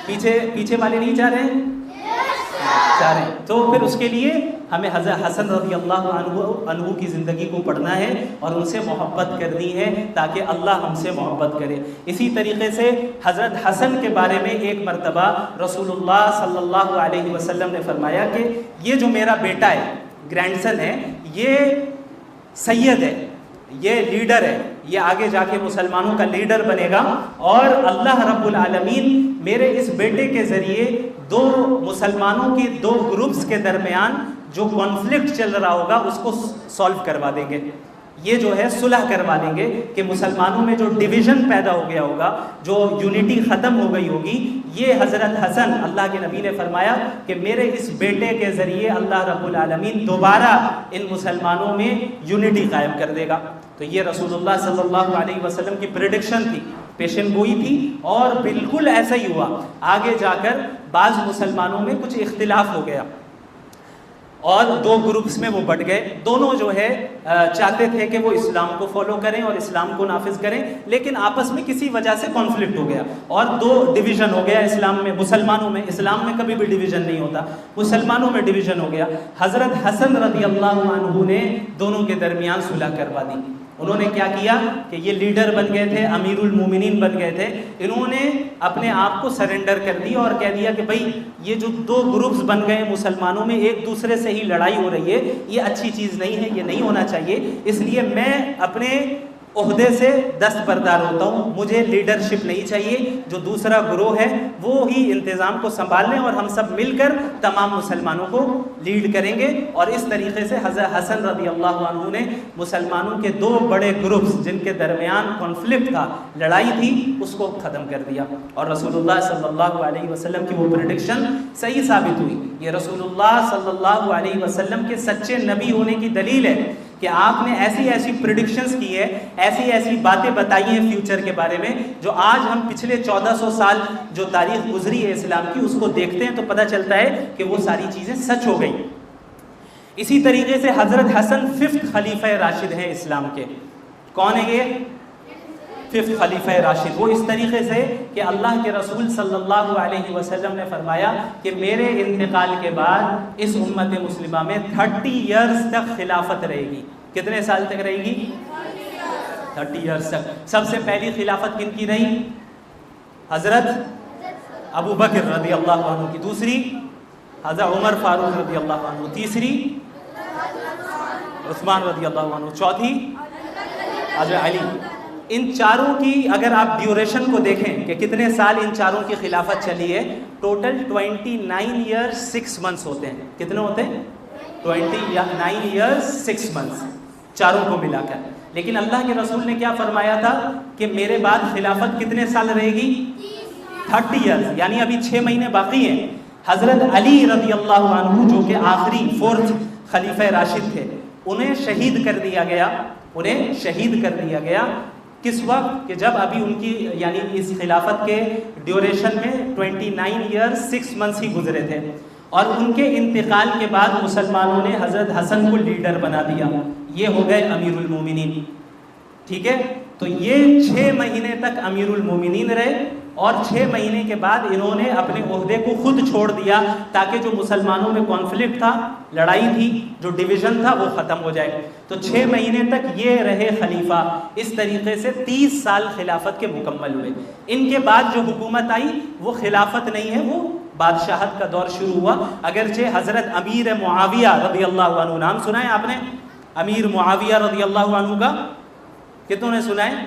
Speaker 1: پیچھے والے نہیں چاہ رہے ہیں؟ چاہ رہے ہیں. تو پھر اس کے لیے ہمیں حضرت حسن رضی اللہ عنہ کی زندگی کو پڑھنا ہے اور ان سے محبت کرنی ہے تاکہ اللہ ہم سے محبت کرے. اسی طریقے سے حضرت حسن کے بارے میں ایک مرتبہ رسول اللہ صلی اللہ علیہ وسلم نے فرمایا کہ یہ جو میرا بیٹا ہے, گرینڈ سن ہے, یہ سید ہے, یہ لیڈر ہے, یہ آگے جا کے مسلمانوں کا لیڈر بنے گا, اور اللہ رب العالمین میرے اس بیٹے کے ذریعے دو مسلمانوں کے دو گروپس کے درمیان جو کانفلکٹ چل رہا ہوگا اس کو سولو کروا دیں گے. یہ جو ہے صلح کروا دیں گے کہ مسلمانوں میں جو ڈویژن پیدا ہو گیا ہوگا, جو یونٹی ختم ہو گئی ہوگی, یہ حضرت حسن, اللہ کے نبی نے فرمایا کہ میرے اس بیٹے کے ذریعے اللہ رب العالمین دوبارہ ان مسلمانوں میں یونٹی قائم کر دے گا. تو یہ رسول اللہ صلی اللہ علیہ وسلم کی پریڈکشن تھی, پیشن گوئی تھی, اور بالکل ایسا ہی ہوا. آگے جا کر بعض مسلمانوں میں کچھ اختلاف ہو گیا اور دو گروپس میں وہ بٹ گئے. دونوں جو ہے چاہتے تھے کہ وہ اسلام کو فالو کریں اور اسلام کو نافذ کریں, لیکن آپس میں کسی وجہ سے کانفلکٹ ہو گیا اور دو ڈویژن ہو گیا اسلام میں, مسلمانوں میں. اسلام میں کبھی بھی ڈویژن نہیں ہوتا, مسلمانوں میں ڈویژن ہو گیا. حضرت حسن رضی اللہ عنہ نے دونوں کے درمیان صلح کروا دی. انہوں نے کیا کیا کہ یہ لیڈر بن گئے تھے, امیر المومنین بن گئے تھے, انہوں نے اپنے آپ کو سرنڈر کر دیا اور کہہ دیا کہ بھائی یہ جو دو گروپس بن گئے مسلمانوں میں, ایک دوسرے سے ہی لڑائی ہو رہی ہے, یہ اچھی چیز نہیں ہے, یہ نہیں ہونا چاہیے, اس لیے میں اپنے عہدے سے دستبردار ہوتا ہوں, مجھے لیڈرشپ نہیں چاہیے, جو دوسرا گروہ ہے وہ ہی انتظام کو سنبھال لیں اور ہم سب مل کر تمام مسلمانوں کو لیڈ کریں گے. اور اس طریقے سے حضرت حسن رضی اللہ عنہ نے مسلمانوں کے دو بڑے گروپس جن کے درمیان کانفلکٹ تھا, لڑائی تھی, اس کو ختم کر دیا. اور رسول اللہ صلی اللہ علیہ وسلم کی وہ پریڈکشن صحیح ثابت ہوئی. یہ رسول اللہ صلی اللہ علیہ وسلم کے سچے نبی ہونے کی دلیل ہے کہ آپ نے ایسی ایسی پریڈکشنز کی ہے, ایسی ایسی باتیں بتائی ہیں فیوچر کے بارے میں, جو آج ہم پچھلے 1400 سال جو تاریخ گزری ہے اسلام کی اس کو دیکھتے ہیں تو پتہ چلتا ہے کہ وہ ساری چیزیں سچ ہو گئی. اسی طریقے سے حضرت حسن 5th خلیفہ راشد ہیں اسلام کے. کون ہے یہ؟ 5th خلیفہ راشد۔ وہ اس طریقے سے کہ اللہ کے رسول صلی اللہ علیہ وسلم نے فرمایا کہ میرے انتقال کے بعد اس امت مسلمہ میں 30 ایئرز تک خلافت رہے گی۔ کتنے سال تک رہے گی؟ 30 ایئرز تک۔ سب سے پہلی خلافت کن کی رہی؟ حضرت ابو بکر رضی اللہ عنہ کی، دوسری حضرت عمر فاروق رضی اللہ عنہ، تیسری عثمان رضی اللہ عنہ، چوتھی حضرت علی۔ ان چاروں کی اگر آپ ڈیوریشن کو دیکھیں کہ کتنے سال ان چاروں کی خلافت چلی ہے، ٹوٹل 29 ایئرز 6 منتھس ہوتے ہیں۔ کتنے ہوتے ہیں؟ 29 ایئرز 6 منتھس چاروں کو ملا کر۔ لیکن اللہ کے رسول نے کیا فرمایا تھا کہ میرے بعد خلافت کتنے سال رہے گی؟ 30 ایئرز، یعنی ابھی 6 مہینے باقی ہیں۔ حضرت علی رضی اللہ عنہ جو کہ آخری 4th خلیفہ راشد تھے، انہیں شہید کر دیا گیا۔ کس وقت؟ کہ جب ابھی ان کی یعنی اس خلافت کے ڈیوریشن میں 29 ایئرز 6 منتھس ہی گزرے تھے، اور ان کے انتقال کے بعد مسلمانوں نے حضرت حسن کو لیڈر بنا دیا، یہ ہو گئے امیر المومنین۔ ٹھیک ہے، تو یہ 6 مہینے تک امیر المومنین رہے، اور 6 مہینے کے بعد انہوں نے اپنے عہدے کو خود چھوڑ دیا تاکہ جو مسلمانوں میں کانفلکٹ تھا، لڑائی تھی، جو ڈویژن تھا، وہ ختم ہو جائے۔ تو 6 مہینے تک یہ رہے خلیفہ۔ اس طریقے سے 30 سال خلافت کے مکمل ہوئے۔ ان کے بعد جو حکومت آئی وہ خلافت نہیں ہے، وہ بادشاہت کا دور شروع ہوا۔ اگرچہ حضرت امیر معاویہ رضی اللہ عنہ، نام سنا ہے آپ نے امیر معاویہ رضی اللہ عنہ کا؟ کتنوں نے سنا ہے؟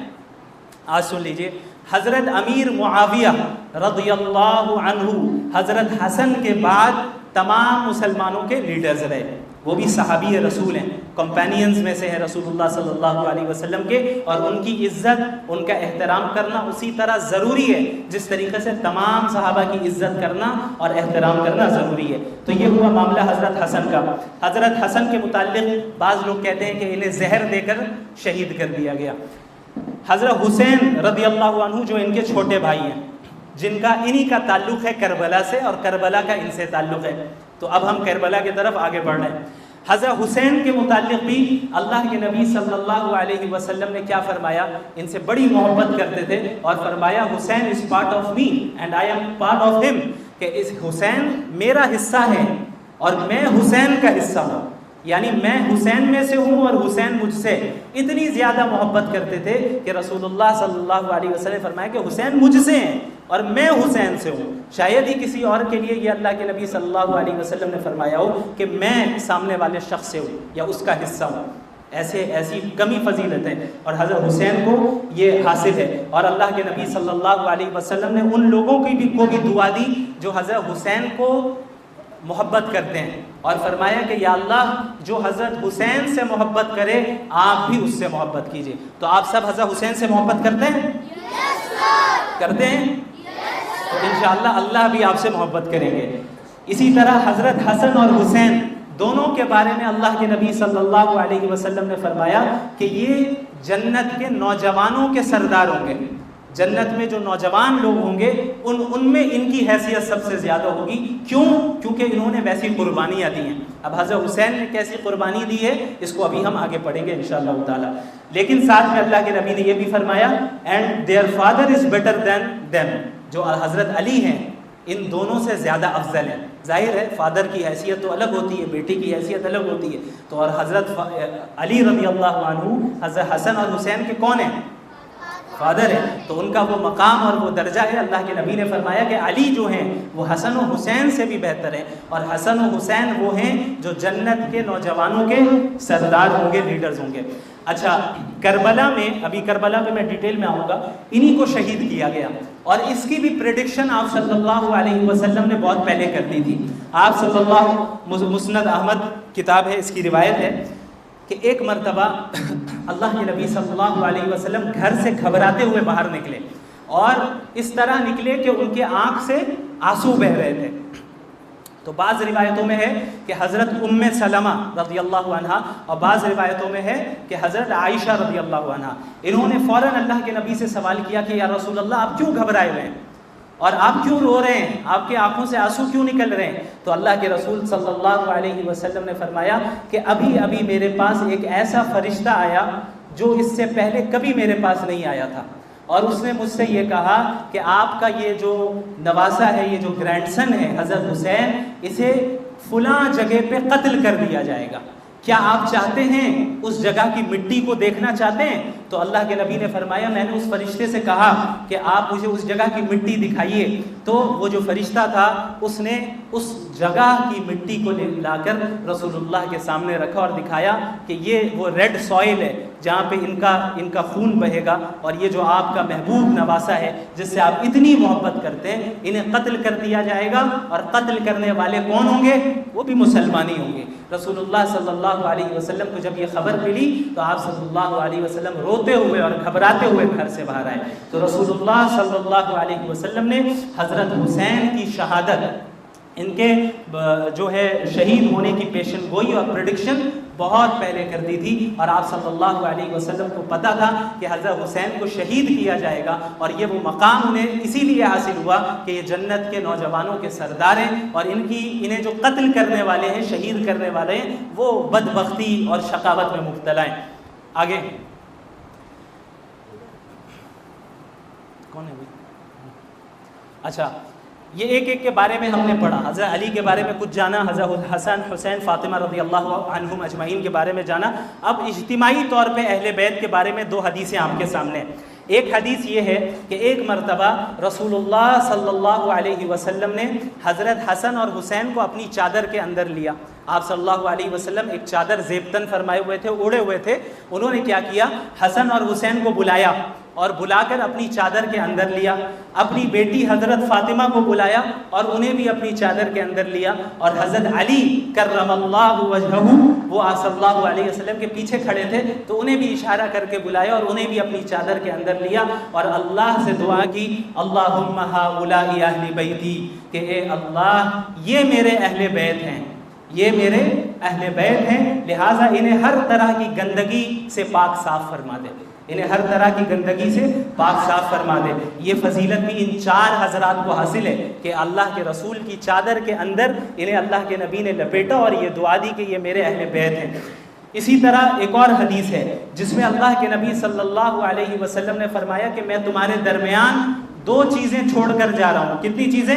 Speaker 1: آج سن لیجئے۔ حضرت امیر معاویہ رضی اللہ عنہ حضرت حسن کے بعد تمام مسلمانوں کے لیڈرز رہے۔ وہ بھی صحابی رسول ہیں، کمپینینز میں سے ہیں رسول اللہ صلی اللہ علیہ وسلم کے، اور ان کی عزت، ان کا احترام کرنا اسی طرح ضروری ہے جس طریقے سے تمام صحابہ کی عزت کرنا اور احترام کرنا ضروری ہے۔ تو یہ ہوا معاملہ حضرت حسن کا۔ حضرت حسن کے متعلق بعض لوگ کہتے ہیں کہ انہیں زہر دے کر شہید کر دیا گیا۔ حضرت حسین رضی اللہ عنہ جو ان کے چھوٹے بھائی ہیں، جن کا انہی کا تعلق ہے کربلا سے، اور کربلا کا ان سے تعلق ہے، تو اب ہم کربلا کی طرف آگے بڑھ رہے ہیں۔ حضرت حسین کے متعلق بھی اللہ کے نبی صلی اللہ علیہ وسلم نے کیا فرمایا؟ ان سے بڑی محبت کرتے تھے، اور فرمایا Hussain is part of me and I am part of him, کہ اس حسین میرا حصہ ہے اور میں حسین کا حصہ ہوں، یعنی میں حسین میں سے ہوں اور حسین مجھ سے۔ اتنی زیادہ محبت کرتے تھے کہ رسول اللہ صلی اللہ علیہ وسلم نے فرمایا کہ حسین مجھ سے ہیں اور میں حسین سے ہوں۔ شاید ہی کسی اور کے لیے یہ اللہ کے نبی صلی اللہ علیہ وسلم نے فرمایا ہو کہ میں سامنے والے شخص سے ہوں یا اس کا حصہ ہوں۔ ایسی کمی فضیلت ہے، اور حضرت حسین کو یہ حاصل ہے۔ اور اللہ کے نبی صلی اللہ علیہ وسلم نے ان لوگوں کو بھی دعا دی جو حضرت حسین کو محبت کرتے ہیں، اور فرمایا کہ یا اللہ جو حضرت حسین سے محبت کرے آپ بھی اس سے محبت کیجئے۔ تو آپ سب حضرت حسین سے محبت کرتے ہیں؟ کرتے ہیں؟ تو انشاءاللہ اللہ بھی آپ سے محبت کریں گے۔ اسی طرح حضرت حسن اور حسین دونوں کے بارے میں اللہ کے نبی صلی اللہ علیہ وسلم نے فرمایا کہ یہ جنت کے نوجوانوں کے سردار ہوں گے۔ جنت میں جو نوجوان لوگ ہوں گے ان میں ان کی حیثیت سب سے زیادہ ہوگی۔ کیوں؟ کیونکہ انہوں نے ویسی قربانیاں دی ہیں۔ اب حضرت حسین نے کیسی قربانی دی ہے اس کو ابھی ہم آگے پڑھیں گے انشاءاللہ تعالی۔ لیکن ساتھ میں اللہ کے نبی نے یہ بھی فرمایا and their father is better than them, جو حضرت علی ہیں ان دونوں سے زیادہ افضل ہیں۔ ظاہر ہے فادر کی حیثیت تو الگ ہوتی ہے، بیٹی کی حیثیت الگ ہوتی ہے، تو اور حضرت علی رضی اللہ عنہ حضرت حسن اور حسین کے کون ہیں؟ فادر ہے، تو ان کا وہ مقام اور وہ درجہ ہے۔ اللہ کے نبی نے فرمایا کہ علی جو ہیں وہ حسن و حسین سے بھی بہتر ہیں، اور حسن و حسین وہ ہیں جو جنت کے نوجوانوں کے سردار ہوں گے، لیڈرز ہوں گے۔ اچھا، کربلا میں، ابھی کربلا پہ میں ڈیٹیل میں آؤں گا، انہی کو شہید کیا گیا، اور اس کی بھی پریڈکشن آپ صلی اللہ علیہ وسلم نے بہت پہلے کر دی تھی۔ آپ صلی اللہ، مسند احمد کتاب ہے، اس کی روایت ہے کہ ایک مرتبہ اللہ کے نبی صلی اللہ علیہ وسلم گھر سے گھبراتے ہوئے باہر نکلے، اور اس طرح نکلے کہ ان کے آنکھ سے آنسو بہہ رہے تھے۔ تو بعض روایتوں میں ہے کہ حضرت ام سلمہ رضی اللہ عنہا، اور بعض روایتوں میں ہے کہ حضرت عائشہ رضی اللہ عنہا، انہوں نے فوراً اللہ کے نبی سے سوال کیا کہ یا رسول اللہ آپ کیوں گھبرائے ہوئے ہیں اور آپ کیوں رو رہے ہیں، آپ کے آنکھوں سے آنسو کیوں نکل رہے ہیں؟ تو اللہ کے رسول صلی اللہ علیہ وسلم نے فرمایا کہ ابھی میرے پاس ایک ایسا فرشتہ آیا جو اس سے پہلے کبھی میرے پاس نہیں آیا تھا، اور اس نے مجھ سے یہ کہا کہ آپ کا یہ جو نواسا ہے، یہ جو گرینڈ سن ہے حضرت حسین، اسے فلاں جگہ پہ قتل کر دیا جائے گا، کیا آپ چاہتے ہیں اس جگہ کی مٹی کو دیکھنا چاہتے ہیں؟ تو اللہ کے نبی نے فرمایا میں نے اس فرشتے سے کہا کہ آپ مجھے اس جگہ کی مٹی دکھائیے، تو وہ جو فرشتہ تھا اس نے اس جگہ کی مٹی کو لا کر رسول اللہ کے سامنے رکھا اور دکھایا کہ یہ وہ ریڈ سوئل ہے جہاں پہ ان کا خون بہے گا، اور یہ جو آپ کا محبوب نواسا ہے جس سے آپ اتنی محبت کرتے ہیں، انہیں قتل کر دیا جائے گا، اور قتل کرنے والے کون ہوں گے؟ وہ بھی مسلمان ہی ہوں گے۔ رسول اللہ صلی اللہ علیہ وسلم کو جب یہ خبر ملی تو آپ صلی اللہ علیہ وسلم روتے ہوئے اور گھبراتے ہوئے گھر سے باہر آئے، تو رسول اللہ صلی اللہ علیہ وسلم نے حضرت حسین کی شہادت، ان کے جو ہے شہید ہونے کی پیشن گوئی اور پریڈکشن بہت پہلے کر دی تھی، اور آپ صلی اللہ علیہ وسلم کو پتہ تھا کہ حضرت حسین کو شہید کیا جائے گا، اور یہ وہ مقام انہیں اسی لیے حاصل ہوا کہ یہ جنت کے نوجوانوں کے سردار ہیں، اور انہیں جو قتل کرنے والے ہیں، شہید کرنے والے ہیں، وہ بدبختی اور شقاوت میں مبتلا ہیں۔ آگے کون ہے بھائی؟ اچھا، یہ ایک ایک کے بارے میں ہم نے پڑھا، حضرت علی کے بارے میں کچھ جانا، حضرت حسن، حسین، فاطمہ رضی اللہ عنہم اجمعین کے بارے میں جانا۔ اب اجتماعی طور پہ اہل بیت کے بارے میں دو حدیثیں آپ کے سامنے ہیں۔ ایک حدیث یہ ہے کہ ایک مرتبہ رسول اللہ صلی اللہ علیہ وسلم نے حضرت حسن اور حسین کو اپنی چادر کے اندر لیا۔ آپ صلی اللہ علیہ وسلم ایک چادر زیبتن فرمائے ہوئے تھے، اوڑے ہوئے تھے، انہوں نے کیا کیا، حسن اور حسین کو بلایا اور بلا کر اپنی چادر کے اندر لیا، اپنی بیٹی حضرت فاطمہ کو بلایا اور انہیں بھی اپنی چادر کے اندر لیا، اور حضرت علی کرم اللہ وجہہ وہ آپ صلی اللہ علیہ وسلم کے پیچھے کھڑے تھے تو انہیں بھی اشارہ کر کے بلایا اور انہیں بھی اپنی چادر کے اندر لیا، اور اللہ سے دعا کی اللہم ہؤلاء اہل بیتی، کہ اے اللہ یہ میرے اہل بیت ہیں، یہ میرے اہل بیت ہیں، لہٰذا انہیں ہر طرح کی گندگی سے پاک صاف فرما دے، انہیں ہر طرح کی گندگی سے پاک صاف فرما دے۔ یہ فضیلت بھی ان چار حضرات کو حاصل ہے کہ اللہ کے رسول کی چادر کے اندر انہیں اللہ کے نبی نے لپیٹا اور یہ دعا دی کہ یہ میرے اہل بیت ہیں۔ اسی طرح ایک اور حدیث ہے جس میں اللہ کے نبی صلی اللہ علیہ وسلم نے فرمایا کہ میں تمہارے درمیان دو چیزیں چھوڑ کر جا رہا ہوں۔ کتنی چیزیں؟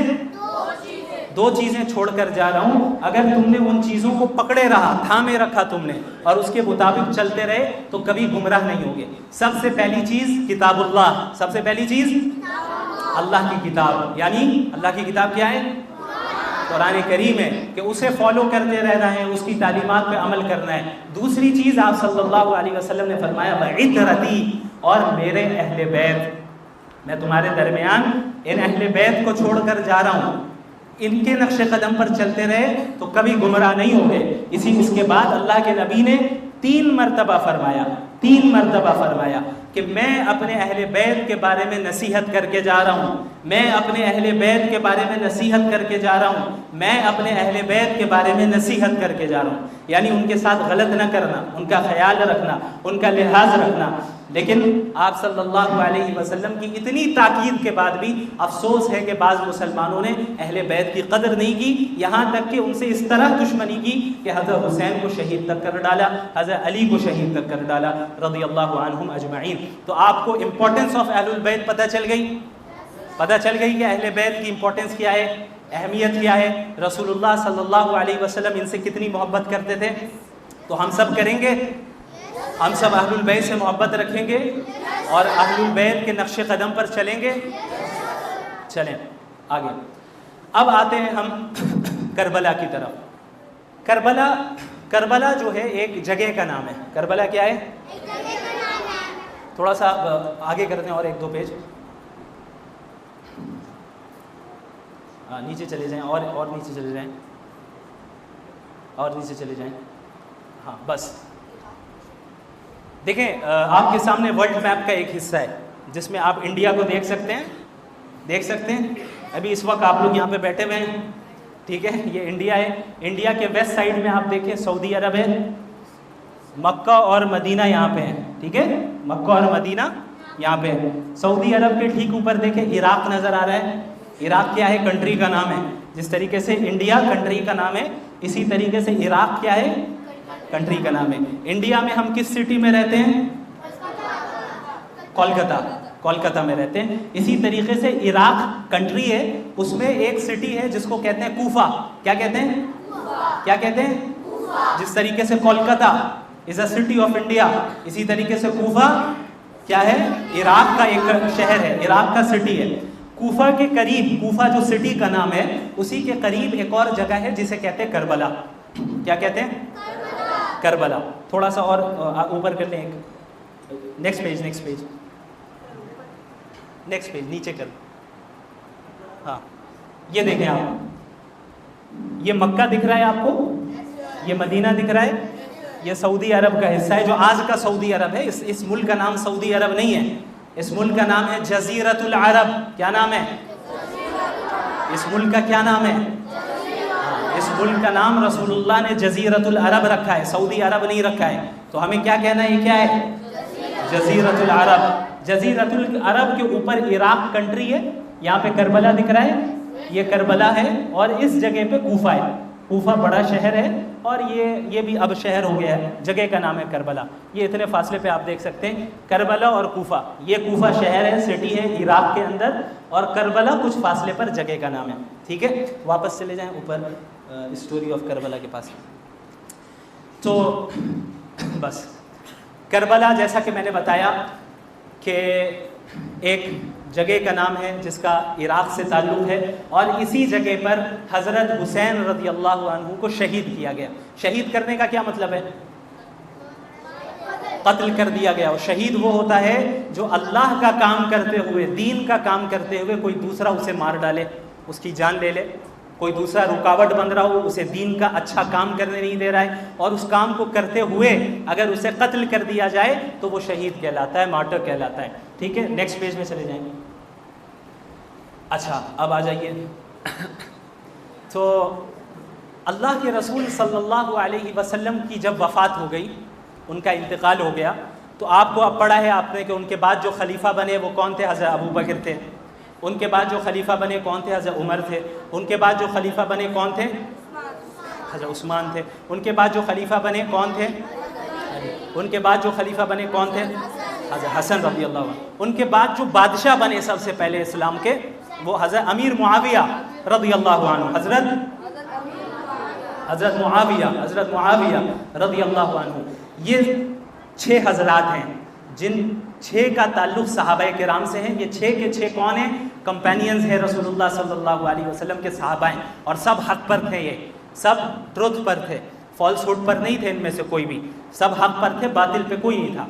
Speaker 1: دو چیزیں چھوڑ کر جا رہا ہوں، اگر تم نے ان چیزوں کو پکڑے رہا، تھامے رکھا تم نے اور اس کے مطابق چلتے رہے تو کبھی گمراہ نہیں ہوگے۔ سب سے پہلی چیز کتاب اللہ، سب سے پہلی چیز اللہ کی کتاب، یعنی اللہ کی کتاب کیا ہے؟ قرآن کریم ہے، کہ اسے فالو کرتے رہنا ہے، اس کی تعلیمات پہ عمل کرنا ہے۔ دوسری چیز آپ صلی اللہ علیہ وسلم نے فرمایا وعترتی، اور میرے اہل بیت، میں تمہارے درمیان ان اہل بیت کو چھوڑ کر جا رہا ہوں، ان کے نقش قدم پر چلتے رہے تو کبھی گمراہ نہیں ہوں گے۔ اس کے بعد اللہ کے نبی نے تین مرتبہ فرمایا کہ میں اپنے اہل بیت کے بارے میں نصیحت کر کے جا رہا ہوں، میں اپنے اہل بیت کے بارے میں نصیحت کر کے جا رہا ہوں، میں اپنے اہل بیت کے بارے میں نصیحت کر کے جا رہا ہوں، یعنی ان کے ساتھ غلط نہ کرنا، ان کا خیال رکھنا، ان کا لحاظ رکھنا۔ لیکن آپ صلی اللہ علیہ وسلم کی اتنی تاکید کے بعد بھی افسوس ہے کہ بعض مسلمانوں نے اہل بیت کی قدر نہیں کی، یہاں تک کہ ان سے اس طرح دشمنی کی کہ حضرت حسین کو شہید تک کر ڈالا، حضرت علی کو شہید تک کر ڈالا رضی اللہ عنہم اجمعین۔ تو آپ کو امپورٹنس آف اہل البیت پتہ چل گئی کہ اہل بیت کی امپورٹنس کیا ہے، اہمیت کیا ہے، رسول اللہ صلی اللہ علیہ وسلم ان سے کتنی محبت کرتے تھے۔ تو ہم سب کریں گے، ہم سب اہل البیت سے محبت رکھیں گے اور اہل البیت کے نقش قدم پر چلیں گے۔ چلیں آگے، اب آتے ہیں ہم کربلا کی طرف۔ کربلا جو ہے ایک جگہ کا نام ہے۔ کربلا کیا ہے؟ تھوڑا سا آگے کرتے ہیں اور ایک دو پیج نیچے چلے جائیں، اور نیچے چلے جائیں، اور نیچے چلے جائیں، ہاں بس۔ دیکھیں آپ کے سامنے ورلڈ میپ کا ایک حصہ ہے جس میں آپ انڈیا کو دیکھ سکتے ہیں۔ ابھی اس وقت آپ لوگ یہاں پہ بیٹھے ہوئے ہیں، ٹھیک ہے، یہ انڈیا ہے۔ انڈیا کے ویسٹ سائڈ میں آپ دیکھیں سعودی عرب ہے، مکہ اور مدینہ یہاں پہ ہے، ٹھیک ہے، مکہ اور مدینہ یہاں پہ ہے۔ سعودی عرب کے ٹھیک اوپر دیکھیں عراق نظر آ رہا ہے۔ عراق کیا ہے؟ کنٹری کا نام ہے۔ جس طریقے سے انڈیا کنٹری کا نام ہے، اسی طریقے سے عراق کیا ہے؟ کنٹری کا نام ہے۔ انڈیا میں ہم کس سٹی میں رہتے ہیں؟ کولکتہ۔ کولکتہ میں رہتے ہیں. اسی طریقے سے عراق کنٹری ہے, اس میں ایک سٹی ہے جس کو کہتے ہیں کوفہ. کیا کہتے ہیں؟ کیا کہتے ہیں؟ جس طریقے سے کولکتہ از اے سٹی آف انڈیا, اسی طریقے سے کوفہ کیا ہے؟ عراق کا ایک شہر ہے, عراق کا سٹی ہے. کوفہ کے قریب, کوفہ جو سٹی کا نام ہے, اسی کے قریب ایک اور جگہ ہے جسے کہتے ہیں کربلا. کیا کہتے ہیں؟ کربلا. تھوڑا سا اور اوپر کر لیں, ایک next page, next page, next page نیچے کر. ہاں یہ دیکھیں آپ, یہ مکہ دکھ رہا ہے آپ کو, یہ مدینہ دکھ رہا ہے, یہ سعودی عرب کا حصہ ہے جو آج کا سعودی عرب ہے. اس ملک کا نام سعودی عرب نہیں ہے, اس ملک کا نام ہے جزیرۃ العرب. کیا نام ہے اس ملک کا؟ کیا نام ہے اس ملک کا؟ نام رسول اللہ نے جزیرۃ العرب رکھا ہے, سعودی عرب نہیں رکھا ہے. تو ہمیں کیا کہنا ہے, یہ کیا ہے؟ جزیرۃ العرب. جزیرۃ العرب کے اوپر عراق کنٹری ہے, یہاں پہ کربلا دکھ رہا ہے, یہ کربلا ہے, اور اس جگہ پہ کوفہ ہے. کوفہ بڑا شہر ہے, اور یہ بھی اب شہر ہو گیا ہے. جگہ کا نام ہے کربلا. یہ اتنے فاصلے پہ آپ دیکھ سکتے ہیں, کربلا اور کوفہ. یہ کوفہ شہر ہے, سٹی ہے عراق کے اندر, اور کربلا کچھ فاصلے پر جگہ کا نام ہے. ٹھیک ہے, واپس چلے جائیں اوپر اسٹوری آف کربلا کے پاس. تو بس کربلا, جیسا کہ میں نے بتایا کہ ایک جگہ کا نام ہے جس کا عراق سے تعلق ہے, اور اسی جگہ پر حضرت حسین رضی اللہ عنہ کو شہید کیا گیا. شہید کرنے کا کیا مطلب ہے؟ قتل کر دیا گیا. اور شہید وہ ہوتا ہے جو اللہ کا کام کرتے ہوئے, دین کا کام کرتے ہوئے کوئی دوسرا اسے مار ڈالے, اس کی جان لے لے. کوئی دوسرا رکاوٹ بن رہا ہو, اسے دین کا اچھا کام کرنے نہیں دے رہا ہے, اور اس کام کو کرتے ہوئے اگر اسے قتل کر دیا جائے تو وہ شہید کہلاتا ہے, مارٹر کہلاتا ہے. ٹھیک ہے, نیکسٹ پیج میں چلے جائیں. اچھا اب آ جائیے. تو اللہ کے رسول صلی اللہ علیہ وسلم کی جب وفات ہو گئی, ان کا انتقال ہو گیا, تو آپ کو اب پڑھا ہے آپ نے کہ ان کے بعد جو خلیفہ بنے وہ کون تھے؟ حضرت ابو بکر تھے. ان کے بعد جو خلیفہ بنے کون تھے؟ حضرت عمر تھے. ان کے بعد جو خلیفہ بنے کون تھے؟ حضرت عثمان تھے. ان کے بعد جو خلیفہ بنے کون تھے؟ ان کے بعد جو خلیفہ بنے کون تھے؟ حضرت حسن رضی اللہ عنہ. ان کے بعد جو بادشاہ بنے سب سے پہلے اسلام کے, وہ حضرت امیر معاویہ رضی اللہ عنہ. حضرت معاویہ رضی اللہ عنہ. یہ 6 حضرات ہیں جن 6 کا تعلق صحابہ کرام سے ہیں. یہ 6 کے 6 کون ہیں؟ کمپینینز ہیں رسول اللہ صلی اللہ علیہ وسلم کے صحابہ ہیں, اور سب حق پر تھے. یہ سب ٹروتھ پر تھے, فالس ہوڈ پر نہیں تھے ان میں سے کوئی بھی. سب حق پر تھے, باطل پہ کوئی نہیں تھا.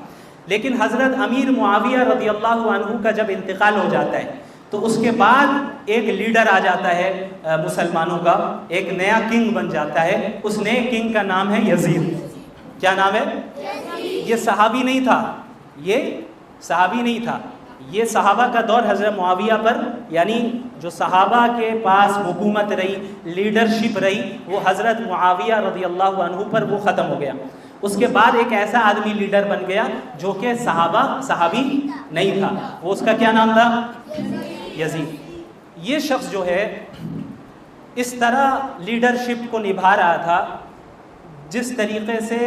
Speaker 1: لیکن حضرت امیر معاویہ رضی اللہ عنہ کا جب انتقال ہو جاتا ہے تو اس کے بعد ایک لیڈر آ جاتا ہے مسلمانوں کا, ایک نیا کنگ بن جاتا ہے. اس نئے کنگ کا نام ہے یزید. کیا نام ہے؟ یہ صحابی نہیں تھا, یہ صحابی نہیں تھا. یہ صحابہ کا دور حضرت معاویہ پر, یعنی جو صحابہ کے پاس حکومت رہی, لیڈرشپ رہی, وہ حضرت معاویہ رضی اللہ عنہ پر وہ ختم ہو گیا. اس کے بعد ایک ایسا آدمی لیڈر بن گیا جو کہ صحابی نہیں تھا. وہ اس کا کیا نام تھا؟ یزید. یہ شخص جو ہے اس طرح لیڈرشپ کو نبھا رہا تھا جس طریقے سے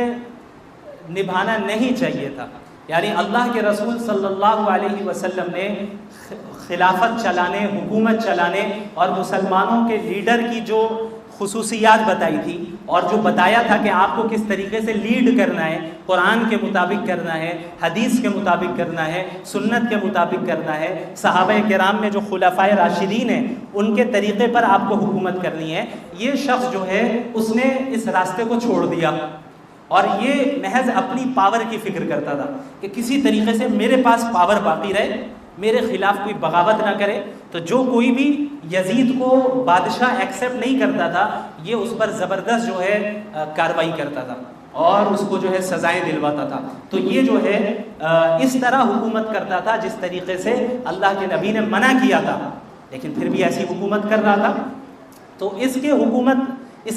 Speaker 1: نبھانا نہیں چاہیے تھا. یعنی اللہ کے رسول صلی اللہ علیہ وسلم نے خلافت چلانے, حکومت چلانے اور مسلمانوں کے لیڈر کی جو خصوصیات بتائی تھی, اور جو بتایا تھا کہ آپ کو کس طریقے سے لیڈ کرنا ہے, قرآن کے مطابق کرنا ہے, حدیث کے مطابق کرنا ہے, سنت کے مطابق کرنا ہے, صحابہ کرام میں جو خلفائے راشدین ہیں ان کے طریقے پر آپ کو حکومت کرنی ہے. یہ شخص جو ہے اس نے اس راستے کو چھوڑ دیا, اور یہ محض اپنی پاور کی فکر کرتا تھا کہ کسی طریقے سے میرے پاس پاور باقی رہے, میرے خلاف کوئی بغاوت نہ کرے. تو جو کوئی بھی یزید کو بادشاہ ایکسیپٹ نہیں کرتا تھا, یہ اس پر زبردست جو ہے کارروائی کرتا تھا اور اس کو جو ہے سزائیں دلواتا تھا. تو یہ جو ہے اس طرح حکومت کرتا تھا جس طریقے سے اللہ کے نبی نے منع کیا تھا, لیکن پھر بھی ایسی حکومت کر رہا تھا. تو اس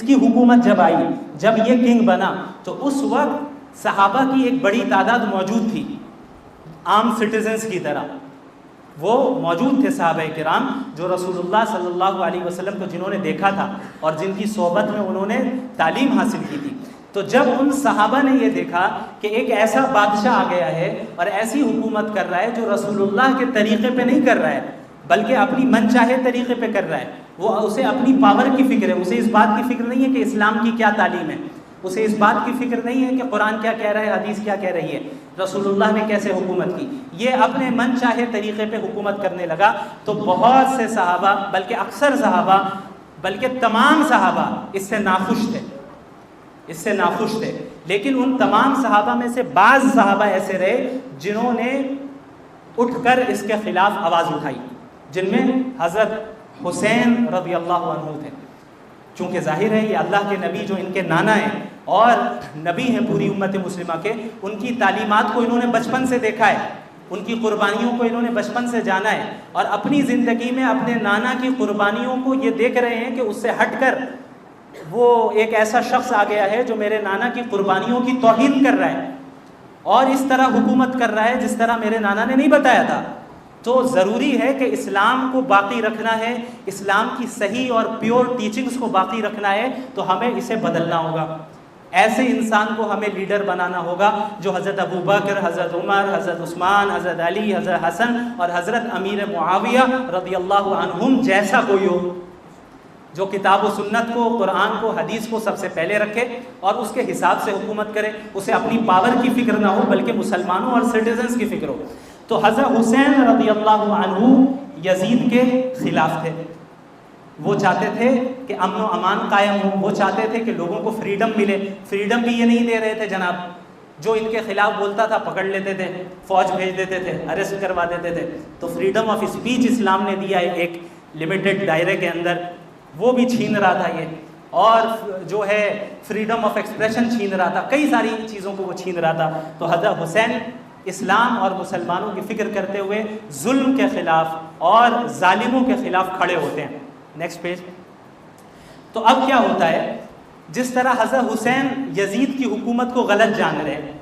Speaker 1: کی حکومت جب آئی, جب یہ کنگ بنا, تو اس وقت صحابہ کی ایک بڑی تعداد موجود تھی, عام سٹیزنز کی طرح وہ موجود تھے. صحابہ کرام جو رسول اللہ صلی اللہ علیہ وسلم کو جنہوں نے دیکھا تھا اور جن کی صحبت میں انہوں نے تعلیم حاصل کی تھی. تو جب ان صحابہ نے یہ دیکھا کہ ایک ایسا بادشاہ آ گیا ہے اور ایسی حکومت کر رہا ہے جو رسول اللہ کے طریقے پہ نہیں کر رہا ہے بلکہ اپنی من چاہے طریقے پہ کر رہا ہے، وہ اسے اپنی پاور کی فکر ہے، اسے اس بات کی فکر نہیں ہے کہ اسلام کی کیا تعلیم ہے، اسے اس بات کی فکر نہیں ہے کہ قرآن کیا کہہ رہا ہے، حدیث کیا کہہ رہی ہے، رسول اللہ نے کیسے حکومت کی، یہ اپنے من چاہے طریقے پہ حکومت کرنے لگا۔ تو بہت سے صحابہ، بلکہ اکثر صحابہ، بلکہ تمام صحابہ اس سے ناخوش تھے، لیکن ان تمام صحابہ میں سے بعض صحابہ ایسے رہے جنہوں نے اٹھ کر اس کے خلاف آواز اٹھائی، جن میں حضرت حسین رضی اللہ عنہ تھے۔ چونکہ ظاہر ہے یہ اللہ کے نبی جو ان کے نانا ہیں اور نبی ہیں پوری امت مسلمہ کے، ان کی تعلیمات کو انہوں نے بچپن سے دیکھا ہے، ان کی قربانیوں کو انہوں نے بچپن سے جانا ہے، اور اپنی زندگی میں اپنے نانا کی قربانیوں کو یہ دیکھ رہے ہیں کہ اس سے ہٹ کر وہ ایک ایسا شخص آ گیا ہے جو میرے نانا کی قربانیوں کی توہین کر رہا ہے اور اس طرح حکومت کر رہا ہے جس طرح میرے نانا نے نہیں بتایا تھا۔ تو ضروری ہے کہ اسلام کو باقی رکھنا ہے، اسلام کی صحیح اور پیور ٹیچنگز کو باقی رکھنا ہے، تو ہمیں اسے بدلنا ہوگا۔ ایسے انسان کو ہمیں لیڈر بنانا ہوگا جو حضرت ابو بکر، حضرت عمر، حضرت عثمان، حضرت علی، حضرت حسن اور حضرت امیر معاویہ رضی اللہ عنہم جیسا کوئی ہو، جو کتاب و سنت کو، قرآن کو، حدیث کو سب سے پہلے رکھے اور اس کے حساب سے حکومت کرے، اسے اپنی پاور کی فکر نہ ہو بلکہ مسلمانوں اور سٹیزنز کی فکر ہو۔ تو حضرت حسین رضی اللہ عنہ یزید کے خلاف تھے، وہ چاہتے تھے کہ امن و امان قائم ہو، وہ چاہتے تھے کہ لوگوں کو فریڈم ملے، فریڈم بھی یہ نہیں دے رہے تھے جناب، جو ان کے خلاف بولتا تھا پکڑ لیتے تھے، فوج بھیج دیتے تھے، اریسٹ کروا دیتے تھے۔ تو فریڈم آف اسپیچ اسلام نے دیا ہے ایک لمیٹڈ دائرے کے اندر، وہ بھی چھین رہا تھا یہ، اور جو ہے فریڈم آف ایکسپریشن چھین رہا تھا، کئی ساری چیزوں کو وہ چھین رہا تھا۔ تو حضرت حسین اسلام اور مسلمانوں کی فکر کرتے ہوئے ظلم کے خلاف اور ظالموں کے خلاف کھڑے ہوتے ہیں۔ Next page. تو اب کیا ہوتا ہے، جس طرح حضرت حسین یزید کی حکومت کو غلط جان رہے ہیں،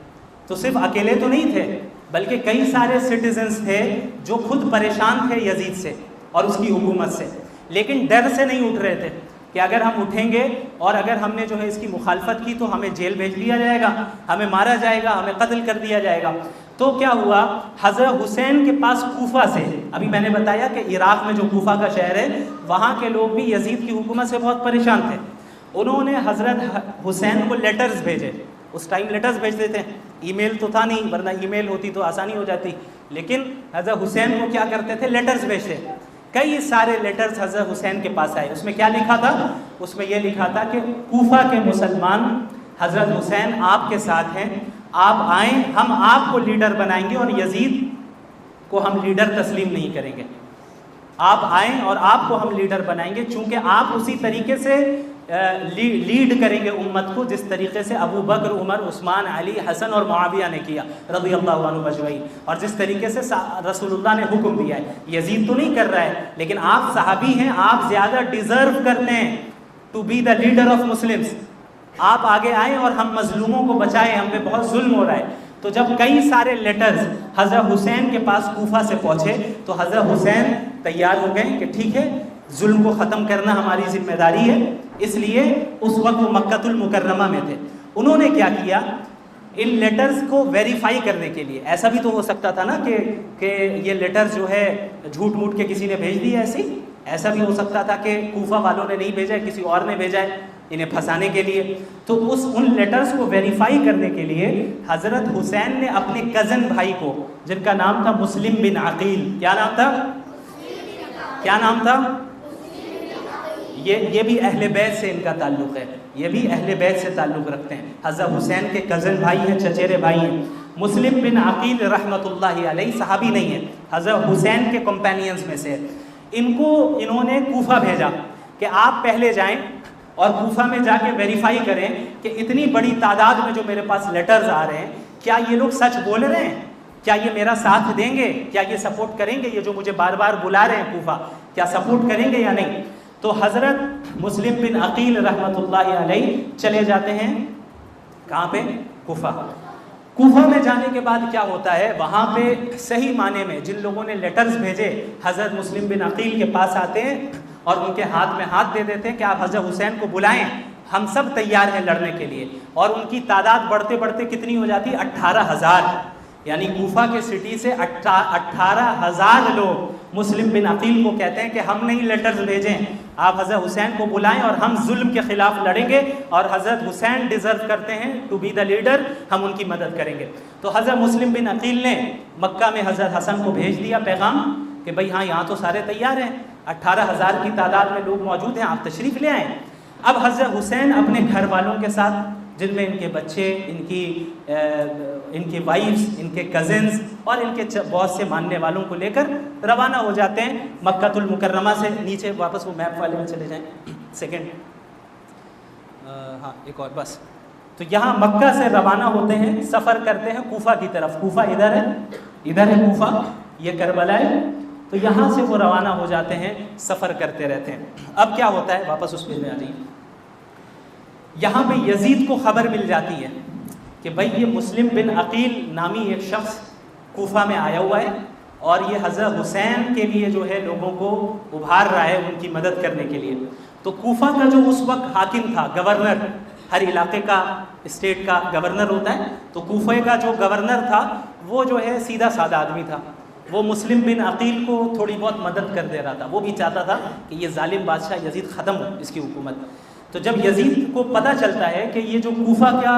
Speaker 1: تو صرف اکیلے تو نہیں تھے بلکہ کئی سارے سٹیزنز تھے جو خود پریشان تھے یزید سے اور اس کی حکومت سے، لیکن ڈر سے نہیں اٹھ رہے تھے کہ اگر ہم اٹھیں گے اور اگر ہم نے جو ہے اس کی مخالفت کی تو ہمیں جیل بھیج دیا جائے گا، ہمیں مارا جائے گا، ہمیں قتل کر دیا جائے گا۔ تو کیا ہوا، حضرت حسین کے پاس کوفہ سے، ابھی میں نے بتایا کہ عراق میں جو کوفہ کا شہر ہے وہاں کے لوگ بھی یزید کی حکومت سے بہت پریشان تھے، انہوں نے حضرت حسین کو لیٹرز بھیجے۔ اس ٹائم لیٹرز بھیجتے تھے، ای میل تو تھا نہیں، ورنہ ای میل ہوتی تو آسانی ہو جاتی، لیکن حضرت حسین کو کیا کرتے تھے، لیٹرز بھیجتے۔ کئی سارے لیٹرز حضرت حسین کے پاس آئے، اس میں کیا لکھا تھا، اس میں یہ لکھا تھا کہ کوفہ کے مسلمان حضرت حسین آپ کے ساتھ ہیں، آپ آئیں، ہم آپ کو لیڈر بنائیں گے اور یزید کو ہم لیڈر تسلیم نہیں کریں گے، آپ آئیں اور آپ کو ہم لیڈر بنائیں گے، چونکہ آپ اسی طریقے سے لیڈ کریں گے امت کو جس طریقے سے ابو بکر، عمر، عثمان، علی، حسن اور معاویہ نے کیا رضی اللہ عنہ اجمعین، اور جس طریقے سے رسول اللہ نے حکم دیا ہے۔ یزید تو نہیں کر رہا ہے، لیکن آپ صحابی ہیں، آپ زیادہ ڈیزرو کرتے ہیں to be the leader of Muslims, آپ آگے آئیں اور ہم مظلوموں کو بچائیں، ہم پہ بہت ظلم ہو رہا ہے۔ تو جب کئی سارے لیٹرز حضرت حسین کے پاس کوفہ سے پہنچے تو حضرت حسین تیار ہو گئے کہ ٹھیک ہے، ظلم کو ختم کرنا ہماری ذمہ داری ہے، اس لیے اس وقت وہ مکہ المکرمہ میں تھے۔ انہوں نے کیا کیا، ان لیٹرز کو ویریفائی کرنے کے لیے، ایسا بھی تو ہو سکتا تھا نا کہ یہ لیٹرز جو ہے جھوٹ موٹ کے کسی نے بھیج دی ہے، ایسا بھی ہو سکتا تھا کہ کوفہ والوں نے نہیں بھیجا ہے، کسی اور نے بھیجا ہے انہیں پھنسانے کے لیے۔ تو ان لیٹرز کو ویریفائی کرنے کے لیے حضرت حسین نے اپنے کزن بھائی کو، جن کا نام تھا مسلم بن عقیل، کیا نام تھا، کیا نام تھا، یہ بھی اہل بیت سے ان کا تعلق ہے، یہ بھی اہل بیت سے تعلق رکھتے ہیں، حضرت حسین کے کزن بھائی ہیں، چچیرے بھائی ہیں۔ مسلم بن عقیل رحمۃ اللہ علیہ صحابی نہیں ہے، حضرت حسین کے کمپینینز میں سے، ان کو انہوں نے کوفہ بھیجا کہ آپ پہلے جائیں اور کوفہ میں جا کے ویریفائی کریں کہ اتنی بڑی تعداد میں جو میرے پاس لیٹرز آ رہے ہیں، کیا یہ لوگ سچ بول رہے ہیں، کیا یہ میرا ساتھ دیں گے، کیا یہ سپورٹ کریں گے، یہ جو مجھے بار بار بلا رہے ہیں کوفہ، کیا سپورٹ کریں گے یا نہیں۔ تو حضرت مسلم بن عقیل رحمۃ اللہ علیہ چلے جاتے ہیں کہاں پہ، کوفہ۔ کوفہ میں جانے کے بعد کیا ہوتا ہے، وہاں پہ صحیح معنی میں جن لوگوں نے لیٹرز بھیجے حضرت مسلم بن عقیل کے پاس آتے ہیں اور ان کے ہاتھ میں ہاتھ دے دیتے ہیں کہ آپ حضرت حسین کو بلائیں، ہم سب تیار ہیں لڑنے کے لیے. اور ان کی تعداد بڑھتے بڑھتے کتنی ہو جاتی ہے؟ 18,000. یعنی کوفہ کے سٹی سے 18,000 لوگ مسلم بن عقیل کو کہتے ہیں کہ ہم نے ہی لیٹرز بھیجیں, آپ حضرت حسین کو بلائیں اور ہم ظلم کے خلاف لڑیں گے, اور حضرت حسین ڈیزرو کرتے ہیں ٹو بی دا لیڈر, ہم ان کی مدد کریں گے. تو حضرت مسلم بن عقیل نے مکہ میں حضرت حسن کو بھیج دیا پیغام کہ بھئی ہاں یہاں تو سارے تیار ہیں, 18,000 کی تعداد میں لوگ موجود ہیں, آپ تشریف لے آئیں. اب حضرت حسین اپنے گھر والوں کے ساتھ, جن میں ان کے بچے, ان کی وائفز, ان کے کزنز اور ان کے بہت سے ماننے والوں کو لے کر روانہ ہو جاتے ہیں مکہ المکرمہ سے. نیچے واپس وہ میپ والے میں چلے جائیں, سیکنڈ, ہاں ایک اور بس. تو یہاں مکہ سے روانہ ہوتے ہیں, سفر کرتے ہیں کوفہ کی طرف. کوفہ ادھر ہے کوفہ, یہ کربلا ہے. تو یہاں سے وہ روانہ ہو جاتے ہیں, سفر کرتے رہتے ہیں. اب کیا ہوتا ہے, واپس اس پہ میں آ جائیے. یہاں پہ یزید کو خبر مل جاتی ہے کہ بھئی یہ مسلم بن عقیل نامی ایک شخص کوفہ میں آیا ہوا ہے اور یہ حضرت حسین کے لیے جو ہے لوگوں کو ابھار رہا ہے ان کی مدد کرنے کے لیے. تو کوفہ کا جو اس وقت حاکم تھا, گورنر, ہر علاقے کا اسٹیٹ کا گورنر ہوتا ہے, تو کوفہ کا جو گورنر تھا وہ جو ہے سیدھا سادہ آدمی تھا. وہ مسلم بن عقیل کو تھوڑی بہت مدد کر دے رہا تھا. وہ بھی چاہتا تھا کہ یہ ظالم بادشاہ یزید ختم ہو, اس کی حکومت. تو جب یزید کو پتہ چلتا ہے کہ یہ جو کوفہ کا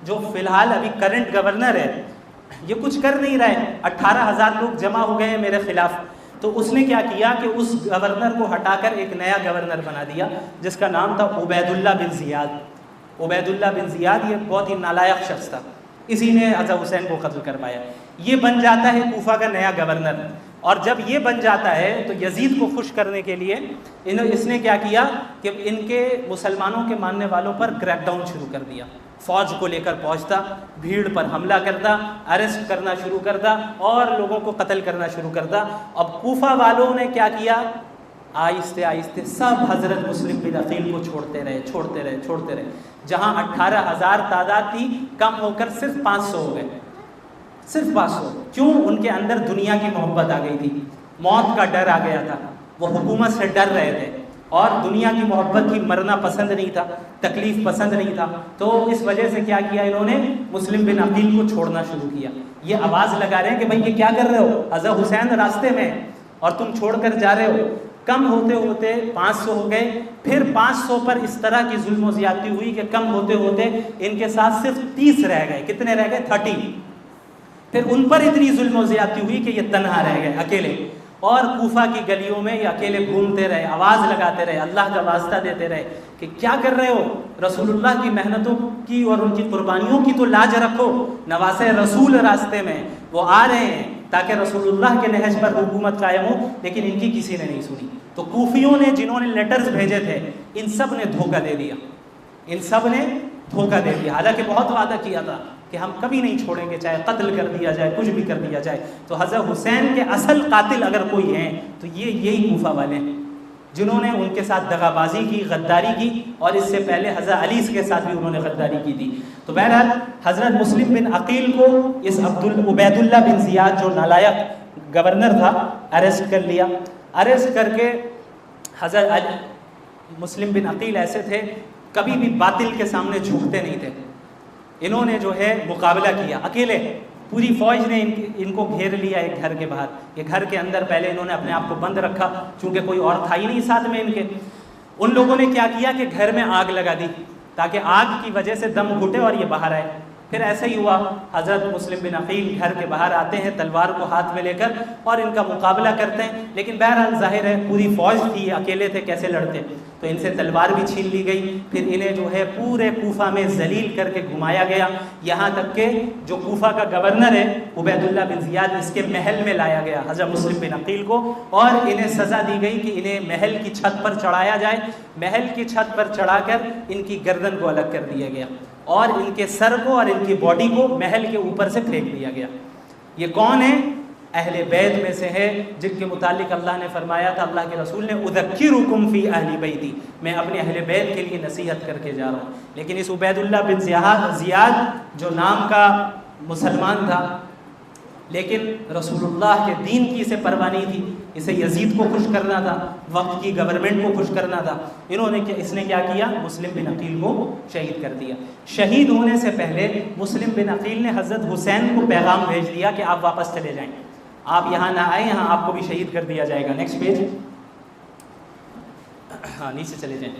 Speaker 1: جو فی الحال ابھی کرنٹ گورنر ہے یہ کچھ کر نہیں رہا ہے, 18,000 لوگ جمع ہو گئے ہیں میرے خلاف, تو اس نے کیا کیا کہ اس گورنر کو ہٹا کر ایک نیا گورنر بنا دیا جس کا نام تھا عبید اللہ بن زیاد. عبید اللہ بن زیاد یہ بہت ہی نالائق شخص تھا, اسی نے حضرت حسین کو قتل کروایا. یہ بن جاتا ہے کوفہ کا نیا گورنر. اور جب یہ بن جاتا ہے تو یزید کو خوش کرنے کے لیے اس نے کیا کیا کہ ان کے مسلمانوں کے ماننے والوں پر کریک ڈاؤن شروع کر دیا. فوج کو لے کر پہنچتا, بھیڑ پر حملہ کرتا, اریسٹ کرنا شروع کرتا اور لوگوں کو قتل کرنا شروع کرتا. اب کوفہ والوں نے کیا کیا, آہستہ آہستہ سب حضرت مسلم بن عقیل کو چھوڑتے رہے. جہاں 18,000 تعداد تھی کم ہو کر صرف 500 ہو گئے, صرف 500. کیوں؟ ان کے اندر دنیا کی محبت آ گئی تھی, موت کا ڈر آ گیا تھا, وہ حکومت سے ڈر رہے تھے اور دنیا کی محبت کی مرنا پسند نہیں تھا, تکلیف پسند نہیں تھا. تو اس وجہ سے کیا کیا انہوں نے, مسلم بن عقیل کو چھوڑنا شروع کیا. یہ آواز لگا رہے ہیں کہ بھئی یہ کیا کر رہے ہو, حضرت حسین راستے میں اور تم چھوڑ کر جا رہے ہو. کم ہوتے ہوتے 500 ہو گئے, پھر 500 پر اس طرح کی ظلم و زیادتی ہوئی کہ کم ہوتے ہوتے ان کے ساتھ صرف 30 رہ گئے. کتنے رہ گئے؟ 30. پھر ان پر اتنی ظلم و زیادتی ہوئی کہ یہ تنہا رہ گئے, اکیلے, اور کوفہ کی گلیوں میں یہ اکیلے گھومتے رہے, آواز لگاتے رہے, اللہ کا واسطہ دیتے رہے کہ کیا کر رہے ہو, رسول اللہ کی محنتوں کی اور ان کی قربانیوں کی تو لاج رکھو. نواسے رسول راستے میں وہ آ رہے ہیں تاکہ رسول اللہ کے نہج پر حکومت قائم ہو, لیکن ان کی کسی نے نہیں سنی. تو کوفیوں نے, جنہوں نے لیٹرز بھیجے تھے, ان سب نے دھوکہ دے دیا, حالانکہ بہت وعدہ کیا تھا کہ ہم کبھی نہیں چھوڑیں گے, چاہے قتل کر دیا جائے, کچھ بھی کر دیا جائے. تو حضرت حسین کے اصل قاتل اگر کوئی ہیں تو یہی کوفہ والے ہیں جنہوں نے ان کے ساتھ دغا بازی کی, غداری کی, اور اس سے پہلے حضرت علی کے ساتھ بھی انہوں نے غداری کی تھی. تو بہرحال حضرت مسلم بن عقیل کو اس عبید اللہ بن زیاد جو نالائق گورنر تھا اریسٹ کر لیا. اریسٹ کر کے حضرت مسلم بن عقیل ایسے تھے کبھی بھی باطل کے سامنے جھکتے نہیں تھے. انہوں نے جو ہے مقابلہ کیا اکیلے, پوری فوج نے ان کو گھیر لیا ایک گھر کے باہر. یہ گھر کے اندر پہلے انہوں نے اپنے آپ کو بند رکھا چونکہ کوئی اور تھا ہی نہیں ساتھ میں ان کے. ان لوگوں نے کیا کیا کہ گھر میں آگ لگا دی تاکہ آگ کی وجہ سے دم گھٹے اور یہ باہر آئے. پھر ایسا ہی ہوا, حضرت مسلم بن عقیل گھر کے باہر آتے ہیں تلوار کو ہاتھ میں لے کر اور ان کا مقابلہ کرتے ہیں, لیکن بہرحال ظاہر ہے پوری فوج تھی, اکیلے تھے, کیسے لڑتے. تو ان سے تلوار بھی چھین لی گئی. پھر انہیں جو ہے پورے کوفہ میں ذلیل کر کے گھمایا گیا, یہاں تک کہ جو کوفہ کا گورنر ہے عبید اللہ بن زیاد, اس کے محل میں لایا گیا حضرت مسلم بن عقیل کو, اور انہیں سزا دی گئی کہ انہیں محل کی چھت پر چڑھایا جائے. محل کی چھت پر چڑھا کر ان کی گردن کو الگ کر دیا گیا اور ان کے سر کو اور ان کی باڈی کو محل کے اوپر سے پھینک دیا گیا. یہ کون ہے؟ اہل بیت میں سے ہے جن کے متعلق اللہ نے فرمایا تھا, اللہ کے رسول نے, اذکرکم فی اہل بیتی, میں اپنے اہل بیت کے لیے نصیحت کر کے جا رہا ہوں. لیکن اس عبید اللہ بن زیاد جو نام کا مسلمان تھا لیکن رسول اللہ کے دین کی اسے پرواہ نہیں تھی, اسے یزید کو خوش کرنا تھا، وقت کی گورنمنٹ کو خوش کرنا تھا، اس نے کیا کیا؟ مسلم بن عقیل کو شہید کر دیا۔ شہید ہونے سے پہلے مسلم بن عقیل نے حضرت حسین کو پیغام بھیج دیا کہ آپ واپس چلے جائیں، آپ یہاں نہ آئیں، یہاں آپ کو بھی شہید کر دیا جائے گا۔ نیکسٹ پیج، ہاں نیچے چلے جائیں۔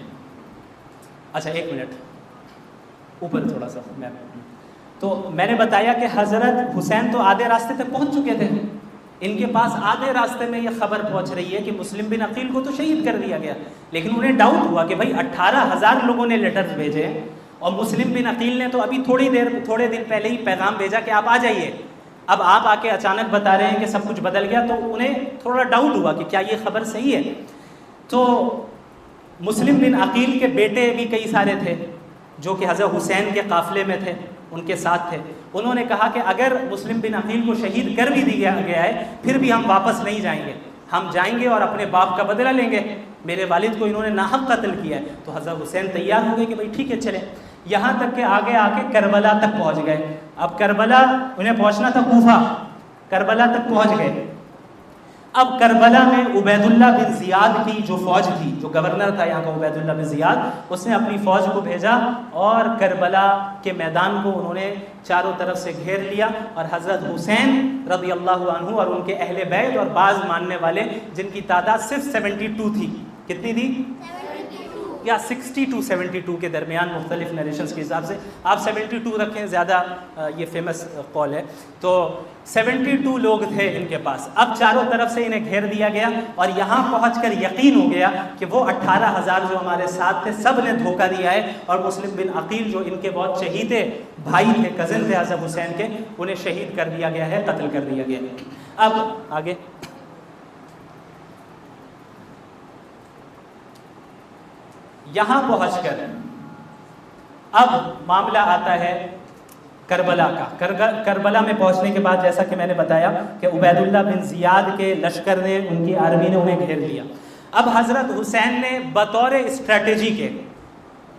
Speaker 1: اچھا ایک منٹ اوپر تھوڑا سا تو میں نے بتایا کہ حضرت حسین تو آدھے راستے تک پہنچ چکے تھے، ان کے پاس آدھے راستے میں یہ خبر پہنچ رہی ہے کہ مسلم بن عقیل کو تو شہید کر دیا گیا، لیکن انہیں ڈاؤٹ ہوا کہ بھائی 18,000 لوگوں نے لیٹرز بھیجے اور مسلم بن عقیل نے تو ابھی تھوڑے دن پہلے ہی پیغام بھیجا کہ آپ آ جائیے، اب آپ آ کے اچانک بتا رہے ہیں کہ سب کچھ بدل گیا، تو انہیں تھوڑا ڈاؤٹ ہوا کہ کیا یہ خبر صحیح ہے۔ تو مسلم بن عقیل کے بیٹے بھی کئی سارے تھے جو کہ حضرت حسین کے قافلے میں تھے، ان کے ساتھ تھے، انہوں نے کہا کہ اگر مسلم بن عقیل کو شہید کر بھی دیا گیا ہے پھر بھی ہم واپس نہیں جائیں گے، ہم جائیں گے اور اپنے باپ کا بدلہ لیں گے، میرے والد کو انہوں نے ناحق قتل کیا ہے۔ تو حضرت حسین تیار ہو گئے کہ بھائی ٹھیک ہے چلیں، یہاں تک کہ آگے آ کے کربلا تک پہنچ گئے۔ اب کربلا انہیں پہنچنا تھا کوفہ، کربلا تک پہنچ گئے۔ اب کربلا میں عبید اللہ بن زیاد کی جو فوج تھی، جو گورنر تھا یہاں کا عبید اللہ بن زیاد، اس نے اپنی فوج کو بھیجا اور کربلا کے میدان کو انہوں نے چاروں طرف سے گھیر لیا، اور حضرت حسین رضی اللہ عنہ اور ان کے اہل بیت اور بعض ماننے والے جن کی تعداد صرف 72 تھی، کتنی تھی؟ یا 60 to 72 کے درمیان، مختلف نریشنز کے حساب سے، آپ 72 رکھیں، زیادہ یہ فیمس قول ہے۔ تو 72 لوگ تھے ان کے پاس۔ اب چاروں طرف سے انہیں گھیر دیا گیا اور یہاں پہنچ کر یقین ہو گیا کہ وہ 18,000 جو ہمارے ساتھ تھے سب نے دھوکہ دیا ہے، اور مسلم بن عقیل جو ان کے بہت چہیتے بھائی تھے، کزن تھے حضرت حسین کے، انہیں شہید کر دیا گیا ہے، قتل کر دیا گیا ہے۔ اب آگے یہاں پہنچ کر اب معاملہ آتا ہے کربلا کا۔ کربلا میں پہنچنے کے بعد جیسا کہ میں نے بتایا کہ عبید اللہ بن زیاد کے لشکر نے، ان کی آرمی نے انہیں گھیر لیا۔ اب حضرت حسین نے بطور اسٹریٹجی کے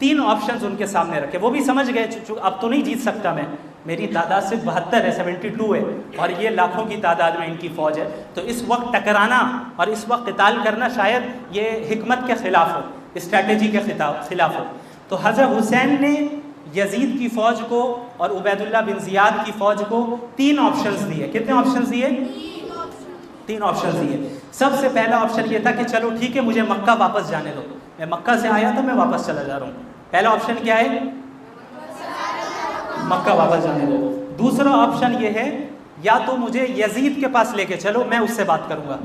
Speaker 1: 3 آپشنز ان کے سامنے رکھے، وہ بھی سمجھ گئے اب تو نہیں جیت سکتا میں، میری تعداد صرف 72 ہے، 72 ہے، اور یہ لاکھوں کی تعداد میں ان کی فوج ہے، تو اس وقت ٹکرانا اور اس وقت قتال کرنا شاید یہ حکمت کے خلاف ہو، اسٹریٹجی کے خلاف ہو۔ تو حضرت حسین نے یزید کی فوج کو اور عبید اللہ بن زیاد کی فوج کو 3 آپشنز دیے۔ کتنے آپشنز دیے؟ 3 آپشنز دیے۔ سب سے پہلا آپشن یہ تھا کہ چلو ٹھیک ہے، مجھے مکہ واپس جانے دو، میں مکہ سے آیا تھا، میں واپس چلا جا رہا ہوں۔ پہلا آپشن کیا ہے؟ مکہ واپس جانے دو۔ دوسرا آپشن یہ ہے یا تو مجھے یزید کے پاس لے کے چلو، میں اس سے بات کروں گا،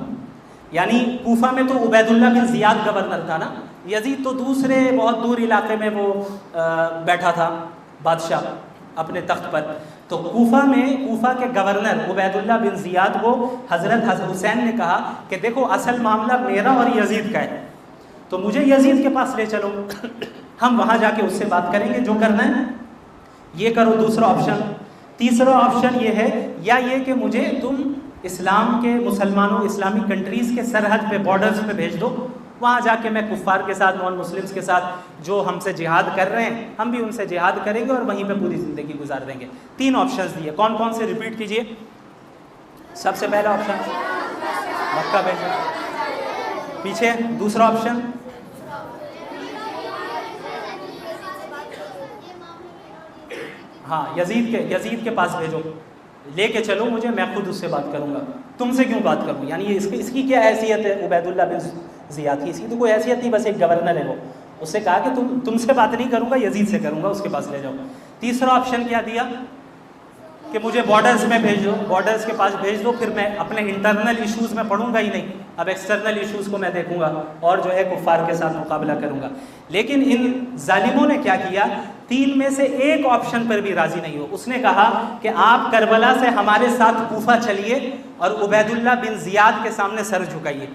Speaker 1: یعنی کوفہ میں تو عبید اللہ بن زیاد گورنر تھا نا، یزید تو دوسرے بہت دور علاقے میں وہ بیٹھا تھا بادشاہ اپنے تخت پر۔ تو کوفہ کے گورنر عبید اللہ بن زیاد کو حضرت حسین نے کہا کہ دیکھو اصل معاملہ میرا اور یزید کا ہے، تو مجھے یزید کے پاس لے چلو، ہم وہاں جا کے اس سے بات کریں گے، جو کرنا ہے یہ کرو۔ دوسرا آپشن۔ تیسرا آپشن یہ ہے یا یہ کہ مجھے تم اسلام کے مسلمانوں، اسلامی کنٹریز کے سرحد پہ، بارڈرز پہ بھیج دو، وہاں جا کے میں کفار کے ساتھ، نان مسلمس کے ساتھ جو ہم سے جہاد کر رہے ہیں، ہم بھی ان سے جہاد کریں گے اور وہیں پہ پوری زندگی گزار دیں گے۔ 3 آپشنز دیے، کون کون سے ریپیٹ کیجئے۔ سب سے پہلا آپشن مکہ بھیجنا، پیچھے دوسرا آپشن ہاں یزید کے پاس بھیجو، لے کے چلو مجھے، میں خود اس سے بات کروں گا، تم سے کیوں بات کروں، یعنی اس کی کیا حیثیت ہے عبید اللہ بن زیاد کی، اس کی تو کوئی حیثیت نہیں، بس ایک گورنر ہے وہ۔ اس سے کہا کہ تم سے بات نہیں کروں گا، یزید سے کروں گا، اس کے پاس لے جاؤ۔ تیسرا آپشن کیا دیا کہ مجھے بارڈرز میں بھیج دو، بارڈرز کے پاس بھیج دو، پھر میں اپنے انٹرنل ایشوز میں پڑھوں گا ہی نہیں، اب ایکسٹرنل ایشوز کو میں دیکھوں گا اور جو ہے کفار کے ساتھ مقابلہ کروں گا۔ لیکن ان ظالموں نے کیا کیا، 3 میں سے ایک آپشن پر بھی راضی نہیں ہو۔ اس نے کہا کہ آپ کربلا سے ہمارے ساتھ کوفہ چلیے اور عبید اللہ بن زیاد کے سامنے سر جھکائیے،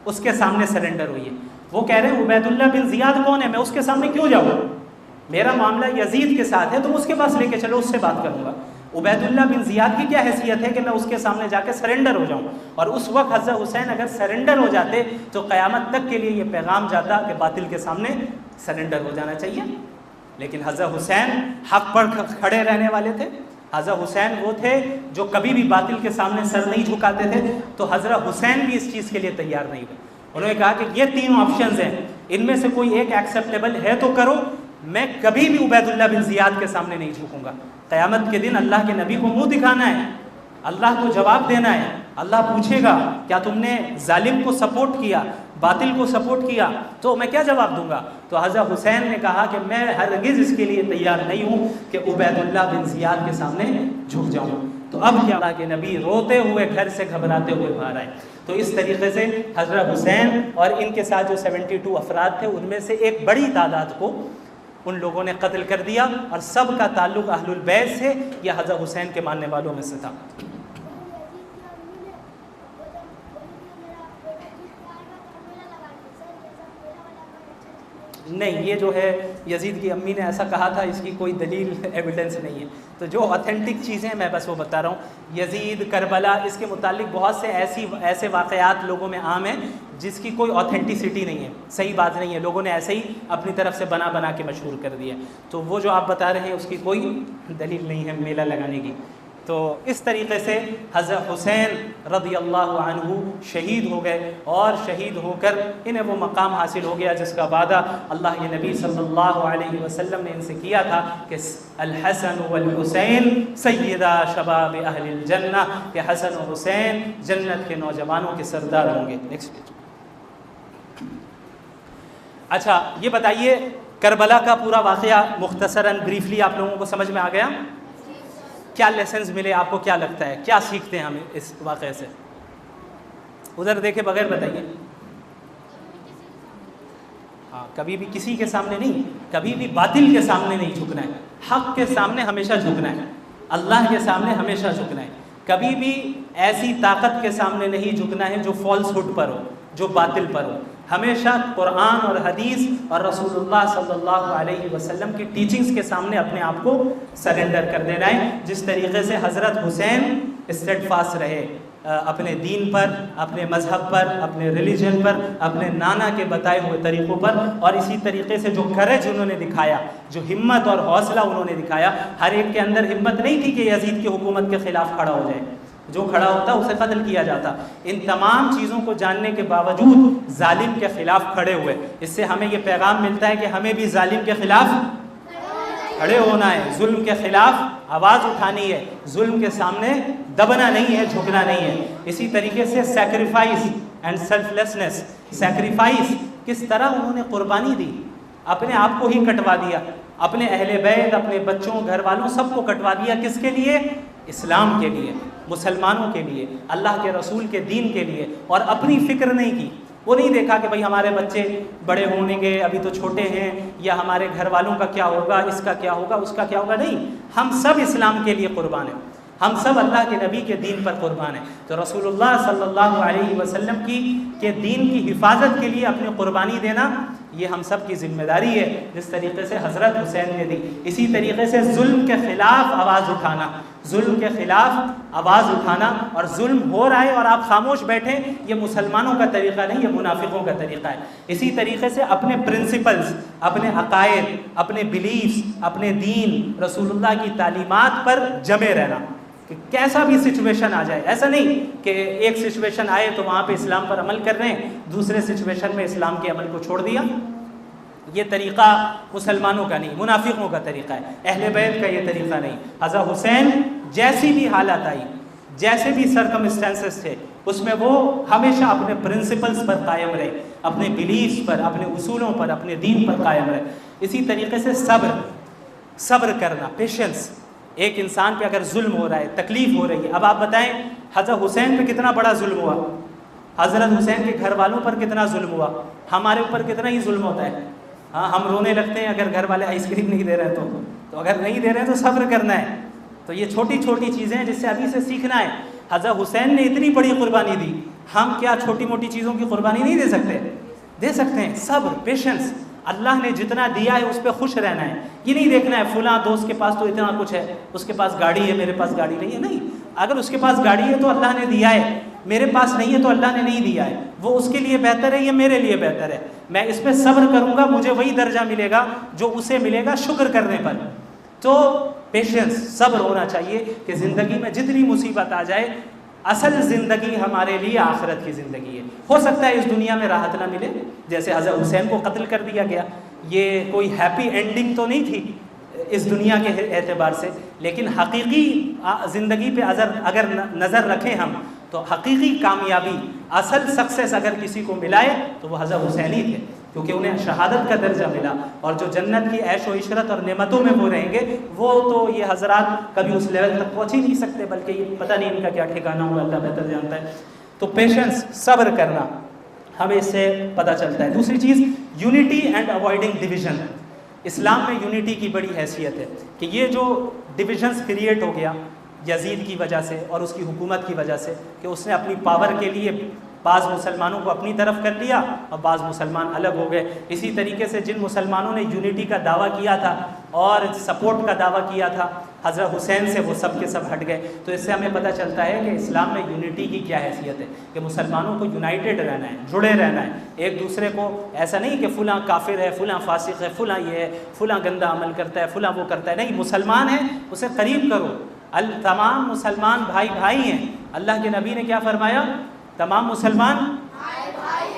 Speaker 1: اس کے سامنے سرنڈر ہوئیے۔ وہ کہہ رہے ہیں عبید اللہ بن زیاد کون ہے، میں اس کے سامنے کیوں جاؤں، میرا معاملہ یزید کے ساتھ ہے، تم اس کے پاس لے کے چلو، اس سے بات کروں گا۔ عبید اللہ بن زیاد کی کیا حیثیت ہے کہ میں اس کے سامنے جا کے سرنڈر ہو جاؤں، اور اس وقت حضرت حسین اگر سرنڈر ہو جاتے تو قیامت تک کے لیے یہ پیغام جاتا کہ باطل کے سامنے سرنڈر ہو جانا چاہیے۔ لیکن حضرت حسین حق پر کھڑے رہنے والے تھے، حضرت حسین وہ تھے جو کبھی بھی باطل کے سامنے سر نہیں جھکاتے تھے، تو حضرت حسین بھی اس چیز کے لیے تیار نہیں ہوئے. انہوں نے کہا کہ یہ تینوں آپشنز ہیں، ان میں سے کوئی ایک ایکسیپٹیبل ہے تو کرو، میں کبھی بھی عبید اللہ بن زیاد کے سامنے نہیں جھکوں گا. قیامت کے دن اللہ کے نبی کو منہ دکھانا ہے، اللہ کو جواب دینا ہے. اللہ پوچھے گا کیا تم نے ظالم کو سپورٹ کیا، باطل کو سپورٹ کیا، تو میں کیا جواب دوں گا؟ تو حضرت حسین نے کہا کہ میں ہرگز اس کے لیے تیار نہیں ہوں کہ عبید اللہ بن زیاد کے سامنے جھک جاؤں. تو اب کیا اللہ کے نبی روتے ہوئے گھر سے گھبراتے ہوئے باہر آئے. تو اس طریقے سے حضرت حسین اور ان کے ساتھ جو 72 افراد تھے ان میں سے ایک بڑی تعداد کو ان لوگوں نے قتل کر دیا، اور سب کا تعلق اہل البیت سے یا حضرت حسین کے ماننے والوں میں سے تھا. نہیں، یہ جو ہے یزید کی امی نے ایسا کہا تھا، اس کی کوئی دلیل ایویڈنس نہیں ہے. تو جو اوتھینٹک چیزیں میں بس وہ بتا رہا ہوں. یزید، کربلا، اس کے متعلق بہت سے ایسے واقعات لوگوں میں عام ہیں جس کی کوئی اوتھینٹسٹی نہیں ہے، صحیح بات نہیں ہے، لوگوں نے ایسے ہی اپنی طرف سے بنا کے مشہور کر دیا. تو وہ جو آپ بتا رہے ہیں اس کی کوئی دلیل نہیں ہے میلہ لگانے کی. تو اس طریقے سے حضرت حسین رضی اللہ عنہ شہید ہو گئے، اور شہید ہو کر انہیں وہ مقام حاصل ہو گیا جس کا وعدہ اللہ کے نبی صلی اللہ علیہ وسلم نے ان سے کیا تھا کہ الحسن والحسین سیدہ شباب اہل الجنہ، کہ حسن و حسین جنت کے نوجوانوں کے سردار ہوں گے. اچھا یہ بتائیے کربلا کا پورا واقعہ مختصراً بریفلی آپ لوگوں کو سمجھ میں آ گیا؟ کیا لیسنز ملے آپ کو؟ کیا لگتا ہے کیا سیکھتے ہیں ہم اس واقعے سے؟ ادھر دیکھے بغیر بتائیے. ہاں، کبھی بھی کسی کے سامنے نہیں، کبھی بھی باطل کے سامنے نہیں جھکنا ہے، حق کے سامنے ہمیشہ جھکنا ہے، اللہ کے سامنے ہمیشہ جھکنا ہے. کبھی بھی ایسی طاقت کے سامنے نہیں جھکنا ہے جو فالس ہوڈ پر ہو، جو باطل پر ہو. ہمیشہ قرآن اور حدیث اور رسول اللہ صلی اللہ علیہ وسلم کی ٹیچنگز کے سامنے اپنے آپ کو سرنڈر کر دینا ہے. جس طریقے سے حضرت حسین اسٹیڈ فاسٹ رہے اپنے دین پر، اپنے مذہب پر، اپنے ریلیجن پر، اپنے نانا کے بتائے ہوئے طریقوں پر، اور اسی طریقے سے جو کریج انہوں نے دکھایا، جو ہمت اور حوصلہ انہوں نے دکھایا. ہر ایک کے اندر ہمت نہیں تھی کہ یزید کی حکومت کے خلاف کھڑا ہو جائے، جو کھڑا ہوتا اسے قتل کیا جاتا. ان تمام چیزوں کو جاننے کے باوجود ظالم کے خلاف کھڑے ہوئے. اس سے ہمیں یہ پیغام ملتا ہے کہ ہمیں بھی ظالم کے خلاف کھڑے ہونا ہے، ظلم کے خلاف آواز اٹھانی ہے، ظلم کے سامنے دبنا نہیں ہے، جھکنا نہیں ہے. اسی طریقے سے sacrifice and self lessons, sacrifice کس طرح انہوں نے قربانی دی، اپنے آپ کو ہی کٹوا دیا، اپنے اہل بیت، اپنے بچوں، گھر والوں، سب کو کٹوا دیا. کس کے لیے؟ اسلام کے لیے، مسلمانوں کے لیے، اللہ کے رسول کے دین کے لیے. اور اپنی فکر نہیں کی. وہ نہیں دیکھا کہ بھئی ہمارے بچے بڑے ہونے گے، ابھی تو چھوٹے ہیں، یا ہمارے گھر والوں کا کیا ہوگا، اس کا کیا ہوگا، اس کا کیا ہوگا. نہیں، ہم سب اسلام کے لیے قربان ہیں، ہم سب اللہ کے نبی کے دین پر قربان ہیں. تو رسول اللہ صلی اللہ علیہ وسلم کے دین کی حفاظت کے لیے اپنی قربانی دینا یہ ہم سب کی ذمہ داری ہے، جس طریقے سے حضرت حسین نے دی. اسی طریقے سے ظلم کے خلاف آواز اٹھانا، ظلم کے خلاف آواز اٹھانا، اور ظلم ہو رہا ہے اور آپ خاموش بیٹھیں، یہ مسلمانوں کا طریقہ نہیں، یہ منافقوں کا طریقہ ہے. اسی طریقے سے اپنے پرنسپلز، اپنے عقائد، اپنے بلیفز، اپنے دین، رسول اللہ کی تعلیمات پر جمے رہنا، کہ کیسا بھی سچویشن آ جائے. ایسا نہیں کہ ایک سچویشن آئے تو وہاں پہ اسلام پر عمل کر رہے ہیں، دوسرے سچویشن میں اسلام کے عمل کو چھوڑ دیا. یہ طریقہ مسلمانوں کا نہیں، منافقوں کا طریقہ ہے. اہل بیت کا یہ طریقہ نہیں. حضرت حسین جیسی بھی حالت آئی، جیسے بھی سرکمسٹانسز تھے، اس میں وہ ہمیشہ اپنے پرنسپلز پر قائم رہے، اپنے بلیفز پر، اپنے اصولوں پر، اپنے دین پر قائم رہے. اسی طریقے سے صبر کرنا، پیشنس. ایک انسان پہ اگر ظلم ہو رہا ہے، تکلیف ہو رہی ہے، اب آپ بتائیں حضرت حسین پہ کتنا بڑا ظلم ہوا، حضرت حسین کے گھر والوں پر کتنا ظلم ہوا، ہمارے اوپر کتنا ہی ظلم ہوتا ہے. ہاں، ہم رونے لگتے ہیں اگر گھر والے آئس کریم نہیں دے رہے تو اگر نہیں دے رہے تو صبر کرنا ہے. تو یہ چھوٹی چھوٹی چیزیں ہیں جس سے ابھی سے سیکھنا ہے. حضرت حسین نے اتنی بڑی قربانی دی، ہم کیا چھوٹی موٹی چیزوں کی قربانی نہیں دے سکتے؟ دے سکتے ہیں. صبر، پیشنس. اللہ نے جتنا دیا ہے اس پہ خوش رہنا ہے. یہ نہیں دیکھنا ہے فلاں دوست کے پاس تو اتنا کچھ ہے، اس کے پاس گاڑی ہے، میرے پاس گاڑی نہیں ہے. نہیں، اگر اس کے پاس گاڑی ہے تو اللہ نے دیا ہے، میرے پاس نہیں ہے تو اللہ نے نہیں دیا ہے. وہ اس کے لیے بہتر ہے، یہ میرے لیے بہتر ہے. میں اس پہ صبر کروں گا، مجھے وہی درجہ ملے گا جو اسے ملے گا شکر کرنے پر. تو پیشنس، صبر ہونا چاہیے کہ زندگی میں جتنی مصیبت آ جائے، اصل زندگی ہمارے لیے آخرت کی زندگی ہے۔ ہو سکتا ہے اس دنیا میں راحت نہ ملے، جیسے حضرت حسین کو قتل کر دیا گیا، یہ کوئی ہیپی اینڈنگ تو نہیں تھی اس دنیا کے اعتبار سے، لیکن حقیقی زندگی پہ اگر نظر رکھیں ہم تو حقیقی کامیابی، اصل سکسیس اگر کسی کو ملا ہے تو وہ حضرت حسین ہی تھے، کیونکہ انہیں شہادت کا درجہ ملا، اور جو جنت کی عیش و عشرت اور نعمتوں میں وہ رہیں گے، وہ تو یہ حضرات کبھی اس لیول تک پہنچ ہی نہیں سکتے، بلکہ یہ پتہ نہیں ان کا کیا ٹھکانہ ہوا، اللہ بہتر جانتا ہے۔ تو پیشنس، صبر کرنا، ہمیں اس سے پتہ چلتا ہے۔ دوسری چیز، یونٹی اینڈ اوائڈنگ ڈویژن۔ اسلام میں یونٹی کی بڑی حیثیت ہے کہ یہ جو ڈویژنس کریٹ ہو گیا یزید کی وجہ سے اور اس کی حکومت کی وجہ سے، کہ اس نے اپنی پاور کے لیے بعض مسلمانوں کو اپنی طرف کر لیا اور بعض مسلمان الگ ہو گئے۔ اسی طریقے سے جن مسلمانوں نے یونٹی کا دعویٰ کیا تھا اور سپورٹ کا دعویٰ کیا تھا حضرت حسین سے، وہ سب کے سب ہٹ گئے۔ تو اس سے ہمیں پتہ چلتا ہے کہ اسلام میں یونٹی کی کیا حیثیت ہے، کہ مسلمانوں کو یونائٹڈ رہنا ہے، جڑے رہنا ہے، ایک دوسرے کو ایسا نہیں کہ فلاں کافر ہے، فلاں فاسق ہے، فلاں یہ ہے، فلاں گندہ عمل کرتا ہے، فلاں وہ کرتا ہے، نہیں، مسلمان ہے اسے قریب کرو۔ تمام مسلمان بھائی بھائی ہیں۔ اللہ کے نبی نے کیا فرمایا؟ تمام مسلمان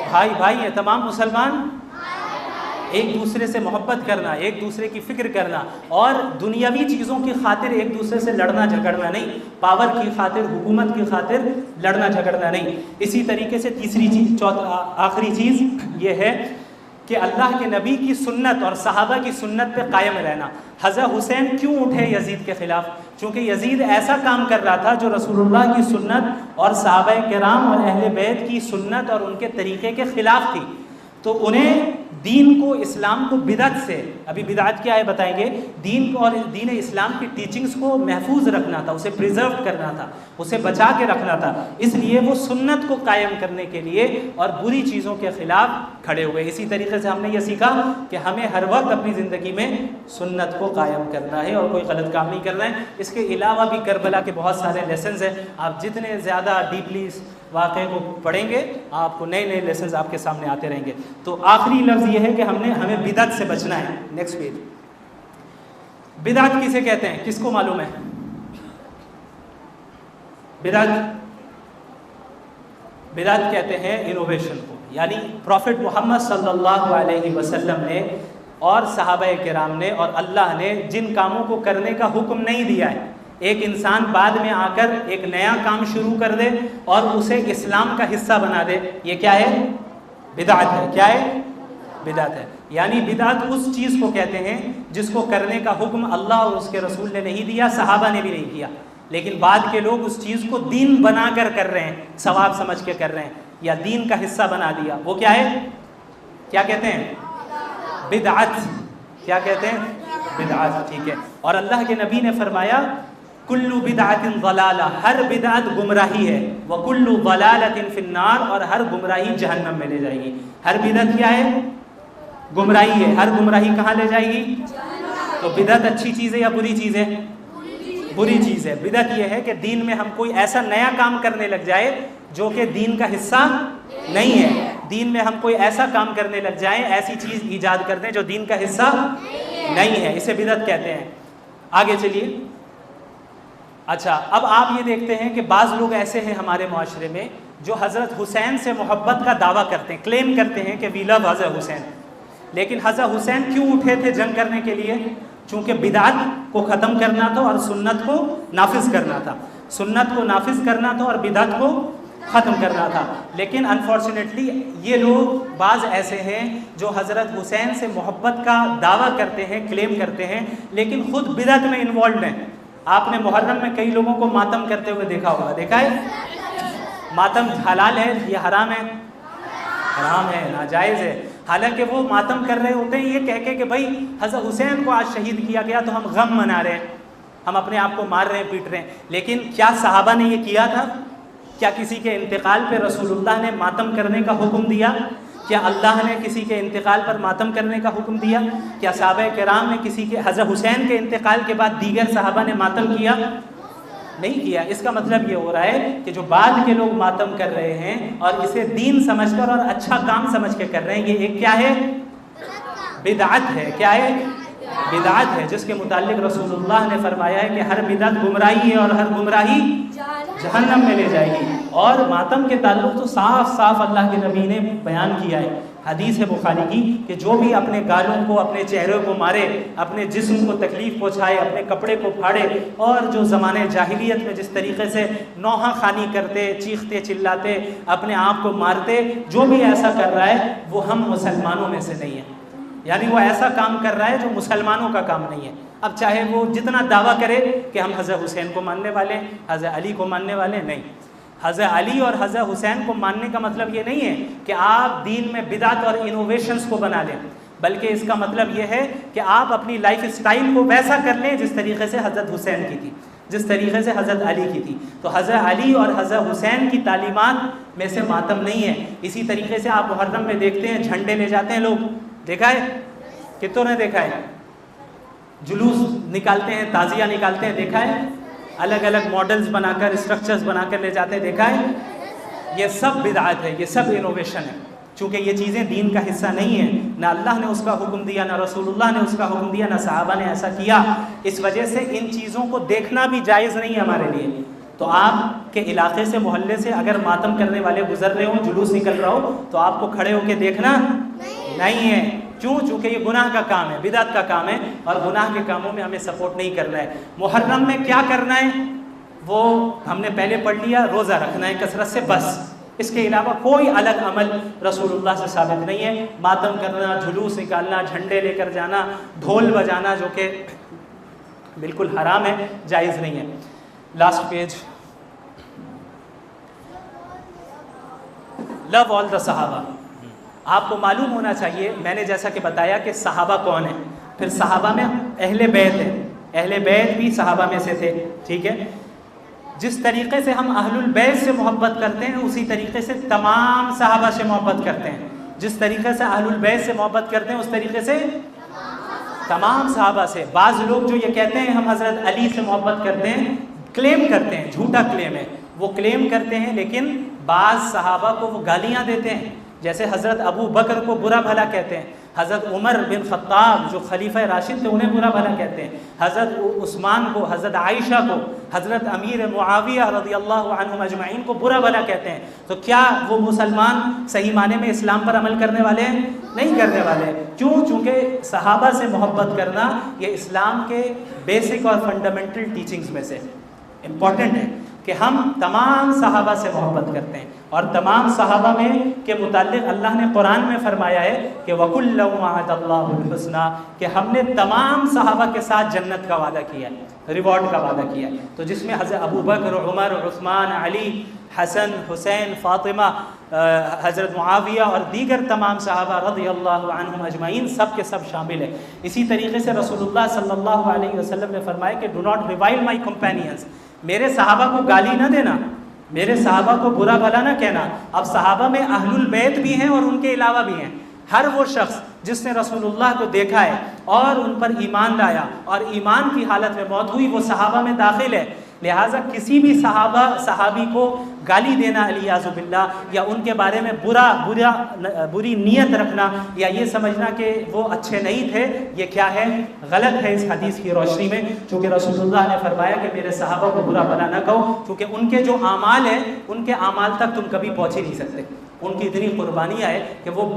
Speaker 1: بھائی بھائی ہیں، تمام مسلمان ایک دوسرے سے محبت کرنا، ایک دوسرے کی فکر کرنا، اور دنیاوی چیزوں کی خاطر ایک دوسرے سے لڑنا جھگڑنا نہیں، پاور کی خاطر، حکومت کی خاطر لڑنا جھگڑنا نہیں۔ اسی طریقے سے تیسری چیز، آخری چیز یہ ہے کہ اللہ کے نبی کی سنت اور صحابہ کی سنت پہ قائم رہنا۔ حضرت حسین کیوں اٹھے یزید کے خلاف؟ چونکہ یزید ایسا کام کر رہا تھا جو رسول اللہ کی سنت اور صحابہ کرام اور اہل بیت کی سنت اور ان کے طریقے کے خلاف تھی، تو انہیں دین کو، اسلام کو بدعت سے، ابھی بدعت کیا ہے بتائیں گے، دین کو اور دین اسلام کی ٹیچنگز کو محفوظ رکھنا تھا، اسے پریزرو کرنا تھا، اسے بچا کے رکھنا تھا، اس لیے وہ سنت کو قائم کرنے کے لیے اور بری چیزوں کے خلاف کھڑے ہوئے۔ اسی طریقے سے ہم نے یہ سیکھا کہ ہمیں ہر وقت اپنی زندگی میں سنت کو قائم کرنا ہے اور کوئی غلط کام نہیں کرنا ہے۔ اس کے علاوہ بھی کربلا کے بہت سارے لیسنز ہیں، آپ جتنے زیادہ ڈیپلی واقعے کو پڑھیں گے آپ کو نئے نئے لیسنز آپ کے سامنے آتے رہیں گے۔ تو آخری لفظ یہ ہے کہ ہمیں بدعت سے بچنا ہے۔ Next page. بدعت کسے کہتے ہیں؟ کس کو معلوم ہے؟ بدعت کہتے ہیں انوویشن کو، یعنی پروفٹ محمد صلی اللہ علیہ وسلم نے اور صحابہ کرام نے اور اللہ نے جن کاموں کو کرنے کا حکم نہیں دیا ہے، ایک انسان بعد میں آ کر ایک نیا کام شروع کر دے اور اسے اسلام کا حصہ بنا دے، یہ کیا ہے؟ بدعت ہے۔ کیا ہے؟ بدعت ہے۔ یعنی بدعت اس چیز کو کہتے ہیں جس کو کرنے کا حکم اللہ اور اس کے رسول نے نہیں دیا، صحابہ نے بھی نہیں کیا، لیکن بعد کے لوگ اس چیز کو دین بنا کر رہے ہیں، ثواب سمجھ کے کر رہے ہیں، یا دین کا حصہ بنا دیا۔ وہ کیا ہے؟ کیا کہتے ہیں؟ بدعت۔ کیا کہتے ہیں؟ بدعت، ٹھیک ہے۔ اور اللہ کے نبی نے فرمایا کل بدعت ضلالہ، ہر بدعت گمراہی ہے، وکل ضلالۃ فی النار، اور ہر گمراہی جہنم میں لے جائے گی۔ ہر بدعت کیا ہے؟ گمراہی ہے۔ ہر گمراہی کہاں لے جائے گی؟ تو بدعت اچھی چیز ہے یا بری چیز ہے؟ بری چیز ہے۔ بدعت یہ ہے کہ دین میں ہم کوئی ایسا نیا کام کرنے لگ جائے جو کہ دین کا حصہ نہیں ہے، دین میں ہم کوئی ایسا کام کرنے لگ جائیں، ایسی چیز ایجاد کر دیں جو دین کا حصہ نہیں ہے، اسے بدعت کہتے ہیں۔ آگے چلیے۔ اچھا، اب آپ یہ دیکھتے ہیں کہ بعض لوگ ایسے ہیں ہمارے معاشرے میں جو حضرت حسین سے محبت کا دعویٰ کرتے ہیں، کلیم کرتے ہیں کہ وی لو حضرت حسین، لیکن حضرت حسین کیوں اٹھے تھے جنگ کرنے کے لیے؟ چونکہ بدعت کو ختم کرنا تھا اور سنت کو نافذ کرنا تھا، سنت کو نافذ کرنا تھا اور بدعت کو ختم کرنا تھا۔ لیکن انفارچونیٹلی یہ لوگ بعض ایسے ہیں جو حضرت حسین سے محبت کا دعویٰ کرتے ہیں، کلیم کرتے ہیں، لیکن خود بدعت میں انوالوڈ ہیں۔ آپ نے محرم میں کئی لوگوں کو ماتم کرتے ہوئے دیکھا ہوگا، دیکھا ہے؟ ماتم حلال ہے یا حرام ہے؟ حرام ہے، ناجائز ہے، حالانکہ وہ ماتم کر رہے ہوتے ہیں یہ کہہ کے کہ بھائی حضرت حسین کو آج شہید کیا گیا تو ہم غم منا رہے ہیں، ہم اپنے آپ کو مار رہے ہیں، پیٹ رہے ہیں۔ لیکن کیا صحابہ نے یہ کیا تھا؟ کیا کسی کے انتقال پہ رسول اللہ نے ماتم کرنے کا حکم دیا؟ کیا اللہ نے کسی کے انتقال پر ماتم کرنے کا حکم دیا؟ کیا صحابہ کرام نے کسی کے، حضرت حسین کے انتقال کے بعد دیگر صحابہ نے ماتم کیا؟ نہیں کیا۔ اس کا مطلب یہ ہو رہا ہے کہ جو بعد کے لوگ ماتم کر رہے ہیں اور اسے دین سمجھ کر اور اچھا کام سمجھ کے کر رہے ہیں، یہ ایک کیا ہے؟ بدعت ہے۔ کیا ہے؟ بدعت ہے، جس کے متعلق رسول اللہ نے فرمایا ہے کہ ہر بدعت گمراہی ہے اور ہر گمراہی جہنم میں لے جائے گی۔ اور ماتم کے تعلق تو صاف صاف اللہ کے نبی نے بیان کیا ہے، حدیث ہے بخاری کی کہ جو بھی اپنے گالوں کو، اپنے چہرے کو مارے، اپنے جسم کو تکلیف پہنچائے، اپنے کپڑے کو پھاڑے، اور جو زمانے جاہلیت میں جس طریقے سے نوحہ خوانی کرتے، چیختے چلاتے، اپنے آپ کو مارتے، جو بھی ایسا کر رہا ہے وہ ہم مسلمانوں میں سے نہیں ہے، یعنی وہ ایسا کام کر رہا ہے جو مسلمانوں کا کام نہیں ہے۔ اب چاہے وہ جتنا دعویٰ کرے کہ ہم حضرت حسین کو ماننے والے، حضرت علی کو ماننے والے، نہیں۔ حضرت علی اور حضرت حسین کو ماننے کا مطلب یہ نہیں ہے کہ آپ دین میں بدعت اور انوویشنز کو بنا لیں، بلکہ اس کا مطلب یہ ہے کہ آپ اپنی لائف اسٹائل کو ویسا کر لیں جس طریقے سے حضرت حسین کی تھی، جس طریقے سے حضرت علی کی تھی۔ تو حضرت علی اور حضرت حسین کی تعلیمات میں سے ماتم نہیں ہے۔ اسی طریقے سے آپ محرم میں دیکھتے ہیں جھنڈے لے جاتے ہیں لوگ، دیکھا ہے؟ کتوں نے دیکھا ہے؟ جلوس نکالتے ہیں، تعزیہ نکالتے ہیں، دیکھا ہے؟ الگ الگ ماڈلز بنا کر، اسٹرکچرز بنا کر لے جاتے ہیں، دیکھا ہے؟ یہ سب بدعت ہے، یہ سب انوویشن ہے، چونکہ یہ چیزیں دین کا حصہ نہیں ہیں، نہ اللہ نے اس کا حکم دیا، نہ رسول اللہ نے اس کا حکم دیا، نہ صحابہ نے ایسا کیا۔ اس وجہ سے ان چیزوں کو دیکھنا بھی جائز نہیں ہے ہمارے لیے۔ تو آپ کے علاقے سے، محلے سے اگر ماتم کرنے والے گزر رہے ہوں، جلوس نکل رہا ہو، تو آپ کو کھڑے ہو کے دیکھنا نہیں ہے۔ کیوں؟ چونکہ یہ گناہ کا کام ہے، بدعت کا کام ہے، اور گناہ کے کاموں میں ہمیں سپورٹ نہیں کرنا ہے۔ محرم میں کیا کرنا ہے وہ ہم نے پہلے پڑھ لیا، روزہ رکھنا ہے کثرت سے، بس۔ اس کے علاوہ کوئی الگ عمل رسول اللہ سے ثابت نہیں ہے۔ ماتم کرنا، جلوس نکالنا، جھنڈے لے کر جانا، ڈھول بجانا، جو کہ بالکل حرام ہے، جائز نہیں ہے۔ لاسٹ پیج، لو آل دا صحابہ۔ آپ کو معلوم ہونا چاہیے، میں نے جیسا کہ بتایا کہ صحابہ کون ہیں، پھر صحابہ میں اہل بیت ہیں، اہل بیت بھی صحابہ میں سے تھے، ٹھیک ہے؟ جس طریقے سے ہم اہل البیت سے محبت کرتے ہیں، اسی طریقے سے تمام صحابہ سے محبت کرتے ہیں۔ جس طریقے سے اہل البیت سے محبت کرتے ہیں، اس طریقے سے تمام صحابہ سے۔ بعض لوگ جو یہ کہتے ہیں ہم حضرت علی سے محبت کرتے ہیں، کلیم کرتے ہیں، جھوٹا کلیم ہے، وہ کلیم کرتے ہیں لیکن بعض صحابہ کو وہ گالیاں دیتے ہیں، جیسے حضرت ابو بکر کو برا بھلا کہتے ہیں، حضرت عمر بن خطاب جو خلیفہ راشد تھے انہیں برا بھلا کہتے ہیں، حضرت عثمان کو، حضرت عائشہ کو، حضرت امیر معاویہ رضی اللہ عنہم اجمعین کو برا بھلا کہتے ہیں۔ تو کیا وہ مسلمان صحیح معنی میں اسلام پر عمل کرنے والے ہیں؟ نہیں کرنے والے۔ کیوں؟ چونکہ صحابہ سے محبت کرنا یہ اسلام کے بیسک اور فنڈامنٹل ٹیچنگز میں سے امپورٹنٹ ہے کہ ہم تمام صحابہ سے محبت کرتے ہیں، اور تمام صحابہ میں کے متعلق اللہ نے قرآن میں فرمایا ہے کہ وَكُلًّا وَعَدَ اللَّهُ الْحُسْنَىٰ، کہ ہم نے تمام صحابہ کے ساتھ جنت کا وعدہ کیا ہے، ریوارڈ کا وعدہ کیا ہے۔ تو جس میں حضرت ابو بکر، عمر، عثمان، علی، حسن، حسین، فاطمہ، حضرت معاویہ اور دیگر تمام صحابہ رضی اللہ عنہم اجمعین سب کے سب شامل ہیں۔ اسی طریقے سے رسول اللہ صلی اللہ علیہ وسلم نے فرمایا کہ ڈو ناٹ ریوائل مائی کمپینینز، میرے صحابہ کو گالی نہ دینا، میرے صحابہ کو برا بھلا نہ کہنا۔ اب صحابہ میں اہل البیت بھی ہیں اور ان کے علاوہ بھی ہیں۔ ہر وہ شخص جس نے رسول اللہ کو دیکھا ہے اور ان پر ایمان لایا اور ایمان کی حالت میں موت ہوئی، وہ صحابہ میں داخل ہے۔ لہٰذا کسی بھی صحابی کو گالی دینا علیاذ باللہ، یا ان کے بارے میں بری نیت رکھنا، یا یہ سمجھنا کہ وہ اچھے نہیں تھے، یہ کیا ہے؟ غلط ہے اس حدیث کی روشنی میں، چونکہ رسول اللہ نے فرمایا کہ میرے صحابہ کو برا بھلا نہ کہو، کیونکہ ان کے جو اعمال ہیں ان کے اعمال تک تم کبھی پہنچ ہی نہیں سکتے۔ ان کی اتنی قربانیاں ہے کہ وہ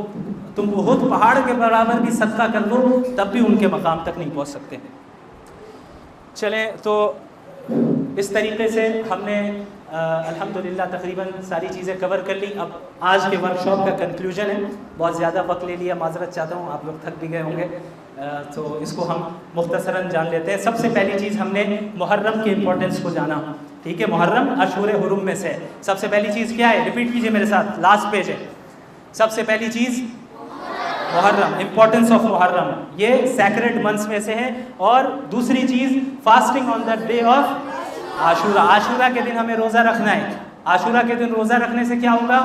Speaker 1: تم احد پہاڑ کے برابر بھی صدقہ کر دو تب بھی ان کے مقام تک نہیں پہنچ سکتے۔ چلیں، تو اس طریقے سے ہم نے الحمدللہ تقریباً ساری چیزیں کور کر لی۔ اب آج کے ورکشاپ کا کنکلوژن ہے، بہت زیادہ وقت لے لیا، معذرت چاہتا ہوں، آپ لوگ تھک بھی گئے ہوں گے، تو اس کو ہم مختصراً جان لیتے ہیں۔ سب سے پہلی چیز ہم نے محرم کے امپورٹنس کو جانا، ٹھیک ہے؟ محرم اشہر حرم میں سے سب سے پہلی چیز کیا ہے؟ ریپیٹ کیجئے میرے ساتھ، لاسٹ پیج ہے۔ سب سے پہلی چیز محرم، امپورٹنس آف محرم، یہ سیکریڈ منتھس میں سے ہے۔ اور دوسری چیز fasting on the day of Ashura, عاشورہ کے دن ہمیں روزہ رکھنا ہے۔ عاشورہ کے دن روزہ رکھنے سے کیا ہوگا؟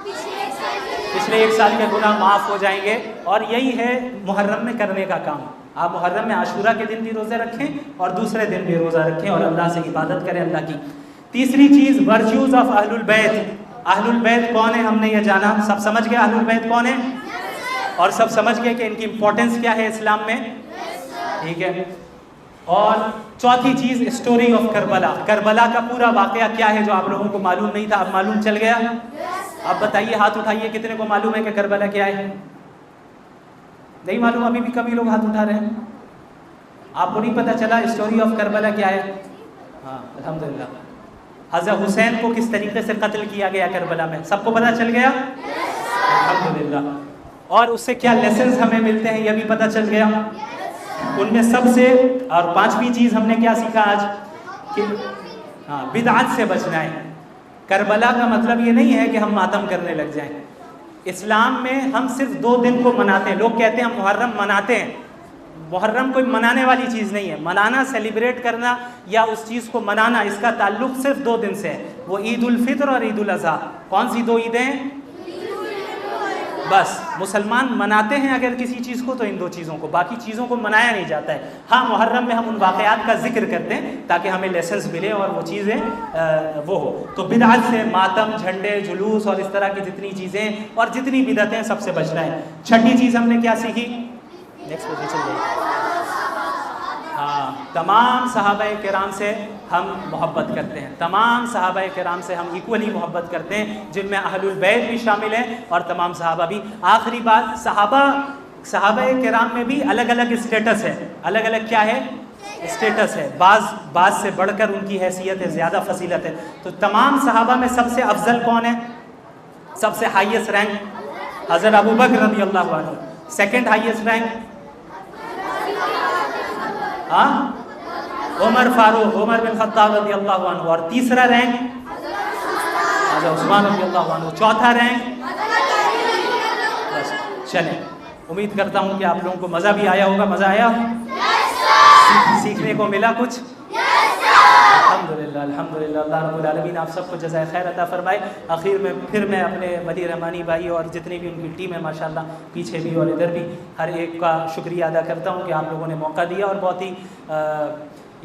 Speaker 1: پچھلے ایک سال کے گناہ معاف ہو جائیں گے، اور یہی ہے محرم میں کرنے کا کام۔ آپ محرم میں عاشورہ کے دن بھی روزے رکھیں اور دوسرے دن بھی روزہ رکھیں اور اللہ سے عبادت کریں اللہ کی۔ تیسری چیز ورچیوز آف اہل البیت۔ اہل البیت کون ہے ہم نے یہ جانا، سب سمجھ گئے اہل البیت کون ہے، اور سب سمجھ گئے کہ ان کی امپورٹنس کیا ہے اسلام میں۔ ٹھیک ہے. اور چوتھی چیز اسٹوری آف کربلا. کربلا کا پورا واقعہ کیا ہے جو آپ لوگوں کو معلوم نہیں تھا اب معلوم چل گیا. اب بتائیے, ہاتھ اٹھائیے کتنے کو معلوم ہے کہ کربلا کیا ہے. نہیں معلوم, ابھی بھی کبھی لوگ ہاتھ اٹھا رہے ہیں. آپ کو نہیں پتا چلا اسٹوری آف کربلا کیا ہے؟ ہاں الحمدللہ. حضرت حسین کو کس طریقے سے قتل کیا گیا کربلا میں, سب کو پتا چل گیا الحمدللہ. اور اس سے کیا لیسنز ہمیں ملتے ہیں یہ بھی پتا چل گیا. ان میں سب سے اور پانچویں چیز ہم نے کیا سیکھا آج کہ ہاں بدعت سے بچنا ہے. کربلا کا مطلب یہ نہیں ہے کہ ہم ماتم کرنے لگ جائیں. اسلام میں ہم صرف 2 دن کو مناتے ہیں. لوگ کہتے ہیں ہم محرم مناتے ہیں. محرم کوئی منانے والی چیز نہیں ہے. منانا, سیلیبریٹ کرنا یا اس چیز کو منانا, اس کا تعلق صرف 2 دن سے ہے. وہ عید الفطر اور عید الاضحیٰ. کون سی 2 عیدیں؟ بس مسلمان مناتے ہیں اگر کسی چیز کو تو ان 2 چیزوں کو, باقی چیزوں کو منایا نہیں جاتا ہے. ہاں محرم میں ہم ان واقعات کا ذکر کرتے ہیں تاکہ ہمیں لیسنس ملے اور وہ چیزیں وہ ہو. تو بدعت سے ماتم, جھنڈے, جلوس اور اس طرح کی جتنی چیزیں اور جتنی بدعتیں سب سے بچنا ہے. چھٹی چیز ہم نے کیا سیکھی؟ نیکسٹ پہ چل جائیے. ہاں تمام صحابہ کرام سے ہم محبت کرتے ہیں. تمام صحابہ کرام سے ہم ایکولی محبت کرتے ہیں, جن میں اہل البیت بھی شامل ہیں اور تمام صحابہ بھی. آخری بات, صحابہ کرام میں بھی الگ الگ اسٹیٹس ہے. الگ الگ کیا ہے؟ اسٹیٹس ہے. بعض سے بڑھ کر ان کی حیثیت ہے, زیادہ فضیلت ہے. تو تمام صحابہ میں سب سے افضل کون ہے؟ سب سے ہائیسٹ رینک حضرت ابو بکر رضی اللہ عنہ. سیکنڈ ہائیسٹ رینک عمر فاروق, عمر بن خطاب رضی اللہ عنہ. اور تیسرا رینک حضرت عثمان رضی اللہ عنہ. چوتھا رینک بس. چلیں, امید کرتا ہوں کہ آپ لوگوں کو مزہ بھی آیا ہوگا. مزہ آیا؟ سیکھنے کو ملا کچھ؟ الحمدللہ الحمدللہ. اللہ رب العالمین آپ سب کو جزائے خیر عطا فرمائے. آخر میں پھر میں اپنے ولی رحمانی بھائی اور جتنی بھی ان کی ٹیم ہے ماشاءاللہ پیچھے بھی اور ادھر بھی, ہر ایک کا شکریہ ادا کرتا ہوں کہ آپ لوگوں نے موقع دیا اور بہت ہی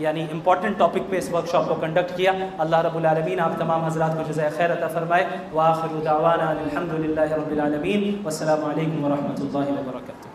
Speaker 1: یعنی امپورٹنٹ ٹاپک پہ اس ورکشاپ کو کنڈکٹ کیا. اللہ رب العالمین آپ تمام حضرات کو جزائے خیر عطا فرمائے. وآخر دعوانا الحمدللہ رب العالمین. والسلام علیکم ورحمۃ اللہ وبرکاتہ.